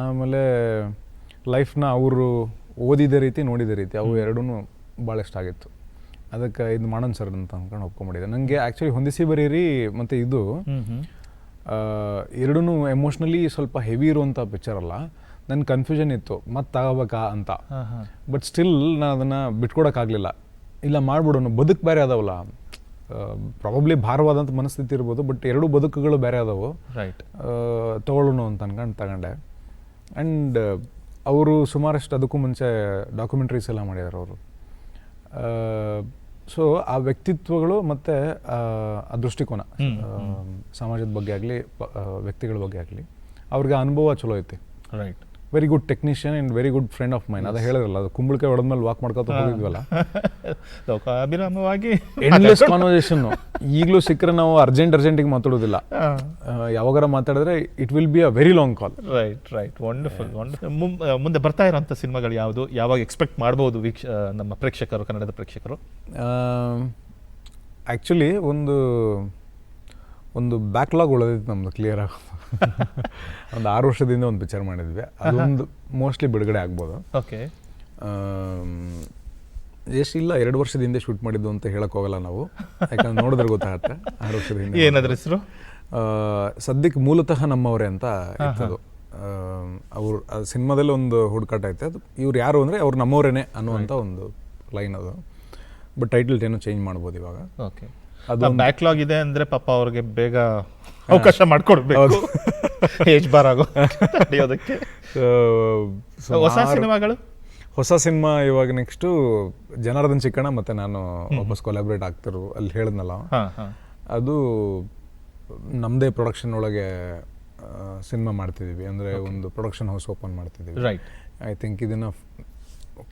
ಆಮೇಲೆ ಲೈಫ್ನ ಅವರು ಓದಿದ ರೀತಿ ನೋಡಿದ ರೀತಿ ಅವು ಎರಡೂ ಭಾಳ ಇಷ್ಟ ಆಗಿತ್ತು. ಅದಕ್ಕೆ ಇದು ಮಾಡೋಣ ಸರ್ ಅಂತ ಅಂದ್ಕೊಂಡು ಒಪ್ಕೊಂಬಿಟ್ಟಿದೆ. ನನಗೆ ಆ್ಯಕ್ಚುಲಿ ಹೊಂದಿಸಿ ಬರೀರಿ ಮತ್ತು ಇದು ಎರಡೂ ಎಮೋಷ್ನಲಿ ಸ್ವಲ್ಪ ಹೆವಿ ಇರುವಂಥ ಪಿಕ್ಚರ್ ಅಲ್ಲ. ನನ್ನ ಕನ್ಫ್ಯೂಷನ್ ಇತ್ತು ಮತ್ತೆ ತಗೋಬೇಕಾ ಅಂತ. ಬಟ್ ಸ್ಟಿಲ್ ನಾನು ಅದನ್ನು ಬಿಟ್ಕೊಡೋಕ್ಕಾಗಲಿಲ್ಲ. ಇಲ್ಲ ಮಾಡಿಬಿಡೋಣ, ಬದುಕು ಬೇರೆ ಅದಾವಲ್ಲ, ಪ್ರಾಬಬ್ಲಿ ಭಾರವಾದಂಥ ಮನಸ್ಥಿತಿ ಇರ್ಬೋದು, ಬಟ್ ಎರಡೂ ಬದುಕುಗಳು ಬೇರೆ ಅದಾವು, ರೈಟ್, ತೊಗೊಳ್ಳೋಣ ಅಂತ ಅನ್ಕೊಂಡು ತಗೊಂಡೆ. ಆ್ಯಂಡ್ ಅವರು ಸುಮಾರಷ್ಟು ಅದಕ್ಕೂ ಮುಂಚೆ ಡಾಕ್ಯುಮೆಂಟ್ರೀಸ್ ಎಲ್ಲ ಮಾಡಿದ್ದಾರೆ ಅವರು. ಸೊ ಆ ವ್ಯಕ್ತಿತ್ವಗಳು ಮತ್ತು ಆ ದೃಷ್ಟಿಕೋನ, ಸಮಾಜದ ಬಗ್ಗೆ ಆಗಲಿ ವ್ಯಕ್ತಿಗಳ ಬಗ್ಗೆ ಆಗಲಿ ಅವ್ರಿಗೆ ಅನುಭವ ಚಲೋ ಐತಿ. Right, very good technician and very good friend of main. ಅದು ಹೇಳಿದ್ರಲ್ಲ, ಅದು ಕುಂಬಳಕಾಯಿ ಹೊಡೆದ್ಮೇಲೆ ವಾಕ್ ಮಾಡ್ಕೊತ ಹೋಗಿದ್ವಲ್ಲ, ಲೋಕಾಭಿರಾಮವಾಗಿ ಎಂಡ್ಲೆಸ್ ಕಾನ್ವರ್ಸೇಷನ್ನು. ಈಗಲೂ ಸಿಕ್ಕರೆ ನಾವು ಅರ್ಜೆಂಟಿಗೆ ಮಾತಾಡೋದಿಲ್ಲ. ಯಾವಾಗಾರ ಮಾತಾಡಿದ್ರೆ it will be a very long call. Right, wonderful. ಮುಂದೆ ಬರ್ತಾ ಇರೋಂಥ ಸಿನಿಮಾಗಳು ಯಾವುದು, ಯಾವಾಗ ಎಕ್ಸ್ಪೆಕ್ಟ್ ಮಾಡ್ಬೋದು ನಮ್ಮ ಪ್ರೇಕ್ಷಕರು, ಕನ್ನಡದ ಪ್ರೇಕ್ಷಕರು? ಆ್ಯಕ್ಚುಲಿ ಒಂದು ಬ್ಯಾಕ್ಲಾಗ್ ಉಳಿದಿತ್ತು ನಮ್ಮದು ಕ್ಲಿಯರ್ ಆಗೋದು. ಒಂದು 6 ವರ್ಷದಿಂದ ಒಂದು ಪಿಕ್ಚರ್ ಮಾಡಿದ್ವಿ, ಅದೊಂದು ಮೋಸ್ಟ್ಲಿ ಬಿಡುಗಡೆ ಆಗ್ಬೋದು. ಓಕೆ, ಎಷ್ಟಿಲ್ಲ 2 ವರ್ಷದಿಂದ ಶೂಟ್ ಮಾಡಿದ್ದು ಅಂತ ಹೇಳಕ್ ಹೋಗಲ್ಲ ನಾವು, ಯಾಕಂದ್ರೆ ನೋಡಿದ್ರೆ ಗೊತ್ತಾಗತ್ತೆ. 6 ವರ್ಷದಿಂದ. ಏನಾದ್ರ ಹೆಸರು? ಸದ್ಯಕ್ಕೆ ಮೂಲತಃ ನಮ್ಮವರೇ ಅಂತ ಇರ್ತದು. ಅವ್ರು ಸಿನಿಮಾದಲ್ಲಿ ಒಂದು ಹುಡುಕಾಟ ಐತೆ, ಅದು ಇವ್ರು ಯಾರು ಅಂದರೆ ಅವ್ರು ನಮ್ಮವರೇನೆ ಅನ್ನುವಂಥ ಒಂದು ಲೈನ್ ಅದು. ಬಟ್ ಟೈಟಲ್ ಏನೋ ಚೇಂಜ್ ಮಾಡ್ಬೋದು ಇವಾಗ. ಓಕೆ, ಅದು ಬ್ಯಾಕ್ಲಾಗ್ ಇದೆ ಅಂದರೆ ಪಾಪ ಅವ್ರಿಗೆ ಬೇಗ ಅವಕಾಶ ಮಾಡಿಕೊಡ್ಬೇಕು, ಏಜ್ ಬಾರ್ ಆಗೋ ನಡೆಯೋದಕ್ಕೆ. ಹೊಸ ಸಿನಿಮಾಗಳು? ಹೊಸ ಸಿನಿಮಾ ಇವಾಗ ನೆಕ್ಸ್ಟು ಜನಾರ್ದನ್ ಚಿಕ್ಕಣ್ಣ ಮತ್ತು ನಾನು ವಾಪಸ್ ಕೊಲಾಬ್ರೇಟ್ ಆಗ್ತಿರು. ಅಲ್ಲಿ ಹೇಳಿದ್ನಲ್ಲ, ಅದು ನಮ್ಮದೇ ಪ್ರೊಡಕ್ಷನ್ ಒಳಗೆ ಸಿನಿಮಾ ಮಾಡ್ತಿದ್ದೀವಿ. ಅಂದರೆ ಒಂದು ಪ್ರೊಡಕ್ಷನ್ ಹೌಸ್ ಓಪನ್ ಮಾಡ್ತಿದ್ದೀವಿ. ರೈಟ್, ಐ ಥಿಂಕ್ ಇದನ್ನು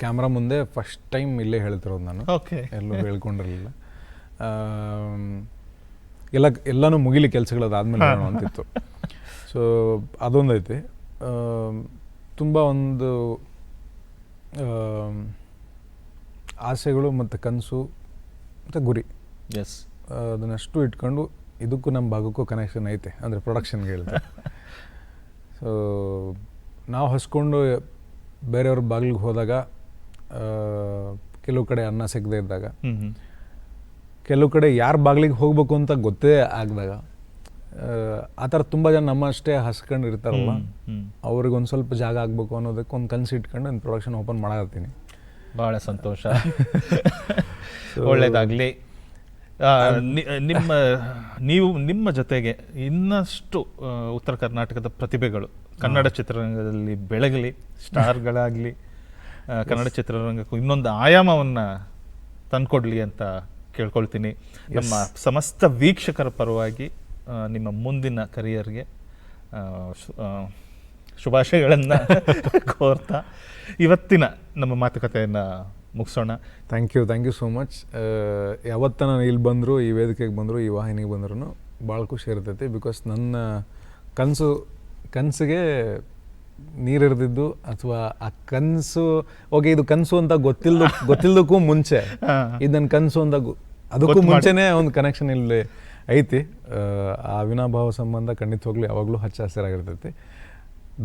ಕ್ಯಾಮ್ರಾ ಮುಂದೆ ಫಸ್ಟ್ ಟೈಮ್ ಇಲ್ಲೇ ಹೇಳ್ತಿರೋದು ನಾನು. ಓಕೆ, ಎಲ್ಲೂ ಹೇಳ್ಕೊಂಡಿರಲಿಲ್ಲ. ಎಲ್ಲನೂ ಮುಗಿಲಿ ಕೆಲಸಗಳು, ಅದಾದಮೇಲೆ ಹೇಳೋಣ ಅಂತಿತ್ತು. ಸೊ ಅದೊಂದೈತಿ. ತುಂಬ ಒಂದು ಆಸೆಗಳು ಮತ್ತು ಕನಸು ಮತ್ತು ಗುರಿ, ಎಸ್, ಅದನ್ನಷ್ಟು ಇಟ್ಕೊಂಡು ಇದಕ್ಕೂ ನಮ್ಮ ಭಾಗಕ್ಕೂ ಕನೆಕ್ಷನ್ ಐತೆ, ಅಂದರೆ ಪ್ರೊಡಕ್ಷನ್ಗೆ ಹೇಳ್ತಾರೆ. ಸೊ ನಾವು ಹಸ್ಕೊಂಡು ಬೇರೆಯವ್ರ ಬಾಗಿಲಿಗೆ ಹೋದಾಗ, ಕೆಲವು ಕಡೆ ಅನ್ನ ಸಿಗದೇ ಇದ್ದಾಗ, ಕೆಲವು ಕಡೆ ಯಾರ ಬಾಗಿಲಿಗೆ ಹೋಗ್ಬೇಕು ಅಂತ ಗೊತ್ತೇ ಆಗದಾಗ, ಆ ಥರ ತುಂಬ ಜನ ನಮ್ಮ ಅಷ್ಟೇ ಹಸ್ಕೊಂಡು ಇರ್ತಾರಲ್ಲ, ಅವ್ರಿಗೆ ಒಂದು ಸ್ವಲ್ಪ ಜಾಗ ಆಗಬೇಕು ಅನ್ನೋದಕ್ಕೆ ಒಂದು ಕನಸು ಇಟ್ಕೊಂಡು ಒಂದು ಪ್ರೊಡಕ್ಷನ್ ಓಪನ್ ಮಾಡಾಕತ್ತೀನಿ. ಭಾಳ ಸಂತೋಷ, ಒಳ್ಳೆಯದಾಗಲಿ. ನಿಮ್ಮ ಜೊತೆಗೆ ಇನ್ನಷ್ಟು ಉತ್ತರ ಕರ್ನಾಟಕದ ಪ್ರತಿಭೆಗಳು ಕನ್ನಡ ಚಿತ್ರರಂಗದಲ್ಲಿ ಬೆಳಗಲಿ, ಸ್ಟಾರ್ಗಳಾಗಲಿ, ಕನ್ನಡ ಚಿತ್ರರಂಗಕ್ಕೂ ಇನ್ನೊಂದು ಆಯಾಮವನ್ನು ತಂದುಕೊಡ್ಲಿ ಅಂತ ಕೇಳ್ಕೊಳ್ತೀನಿ. ನಮ್ಮ ಸಮಸ್ತ ವೀಕ್ಷಕರ ಪರವಾಗಿ ನಿಮ್ಮ ಮುಂದಿನ ಕರಿಯರ್ಗೆ ಶುಭಾಶಯಗಳನ್ನು ಕೋರ್ತಾ ಇವತ್ತಿನ ನಮ್ಮ ಮಾತುಕತೆಯನ್ನು ಮುಗಿಸೋಣ. Thank you so much. ಯಾವತ್ತ ನಾನು ಇಲ್ಲಿ ಬಂದರು, ಈ ವೇದಿಕೆಗೆ ಬಂದರು, ಈ ವಾಹಿನಿಗೆ ಬಂದ್ರೂ ಭಾಳ ಖುಷಿ ಇರ್ತೈತಿ. ಬಿಕಾಸ್ ನನ್ನ ಕನಸಿಗೆ ನೀರಿರ್ದಿದ್ದು, ಅಥವಾ ಆ ಕನಸು ಓಕೆ ಇದು ಕನಸು ಅಂತ ಗೊತ್ತಿಲ್ಲದಕ್ಕೂ ಮುಂಚೆ ಇದು ನನ್ನ ಕನಸು ಅಂತ ಅದಕ್ಕೂ ಮುಂಚೆನೇ ಒಂದು ಕನೆಕ್ಷನ್ ಇಲ್ಲಿ ಐತಿ. ಆ ಅವಿನಾಭಾವ ಸಂಬಂಧ ಖಂಡಿತವಾಗ್ಲೂ ಯಾವಾಗಲೂ ಹಚ್ಚ ಹಸಿರಾಗಿರ್ತೈತಿ.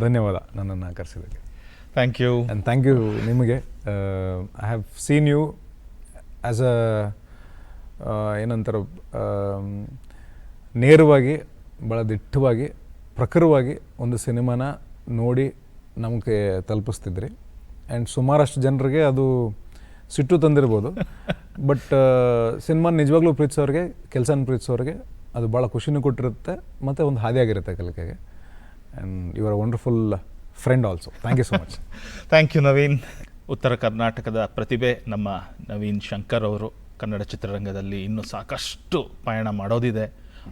ಧನ್ಯವಾದ ನನ್ನನ್ನು ಕರೆಸಿದ್ದಕ್ಕೆ. Thank you. And thank you ನಿಮಗೆ. I have seen you as ಏನಂತಾರೆ, ನೇರವಾಗಿ, ಭಾಳ ದಿಟ್ಟವಾಗಿ, ಪ್ರಖರವಾಗಿ ಒಂದು ಸಿನಿಮಾನ ನೋಡಿ ನಮಗೆ ತಲುಪಿಸ್ತಿದ್ರಿ. ಆ್ಯಂಡ್ ಸುಮಾರಷ್ಟು ಜನರಿಗೆ ಅದು ಸಿಟ್ಟು ತಂದಿರ್ಬೋದು, ಬಟ್ ಸಿನಿಮಾ ನಿಜವಾಗ್ಲೂ ಪ್ರೀತಿಸೋರಿಗೆ, ಕೆಲಸನ ಪ್ರೀತಿಸೋರಿಗೆ ಅದು ಭಾಳ ಖುಷಿನೂ ಕೊಟ್ಟಿರುತ್ತೆ ಮತ್ತು ಒಂದು ಹಾದಿಯಾಗಿರುತ್ತೆ ಕಲಿಕೆಗೆ. And you are a wonderful friend also. Thank you so much. Thank you Naveen. ಉತ್ತರ ಕರ್ನಾಟಕದ ಪ್ರತಿಭೆ ನಮ್ಮ ನವೀನ್ ಶಂಕರ್ ಅವರು ಕನ್ನಡ ಚಿತ್ರರಂಗದಲ್ಲಿ ಇನ್ನೂ ಸಾಕಷ್ಟು ಪಯಣ ಮಾಡೋದಿದೆ.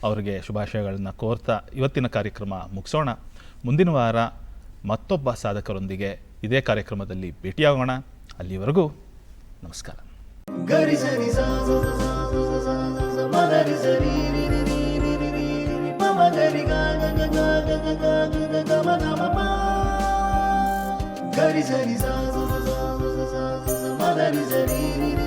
ಅವರಿಗೆ ಶುಭಾಶಯಗಳನ್ನು ಕೋರ್ತಾ ಇವತ್ತಿನ ಕಾರ್ಯಕ್ರಮ ಮುಗಿಸೋಣ. ಮುಂದಿನ ವಾರ ಮತ್ತೊಬ್ಬ ಸಾಧಕರೊಂದಿಗೆ ಇದೇ ಕಾರ್ಯಕ್ರಮದಲ್ಲಿ ಭೇಟಿಯಾಗೋಣ. ಅಲ್ಲಿವರೆಗೂ ನಮಸ್ಕಾರ. ಗರಿ ಸರಿ ಸ ಸ ಸ ಸ ಸ ಸ ಮ ದ ರಿ ಸ ರಿ ರಿ ರಿ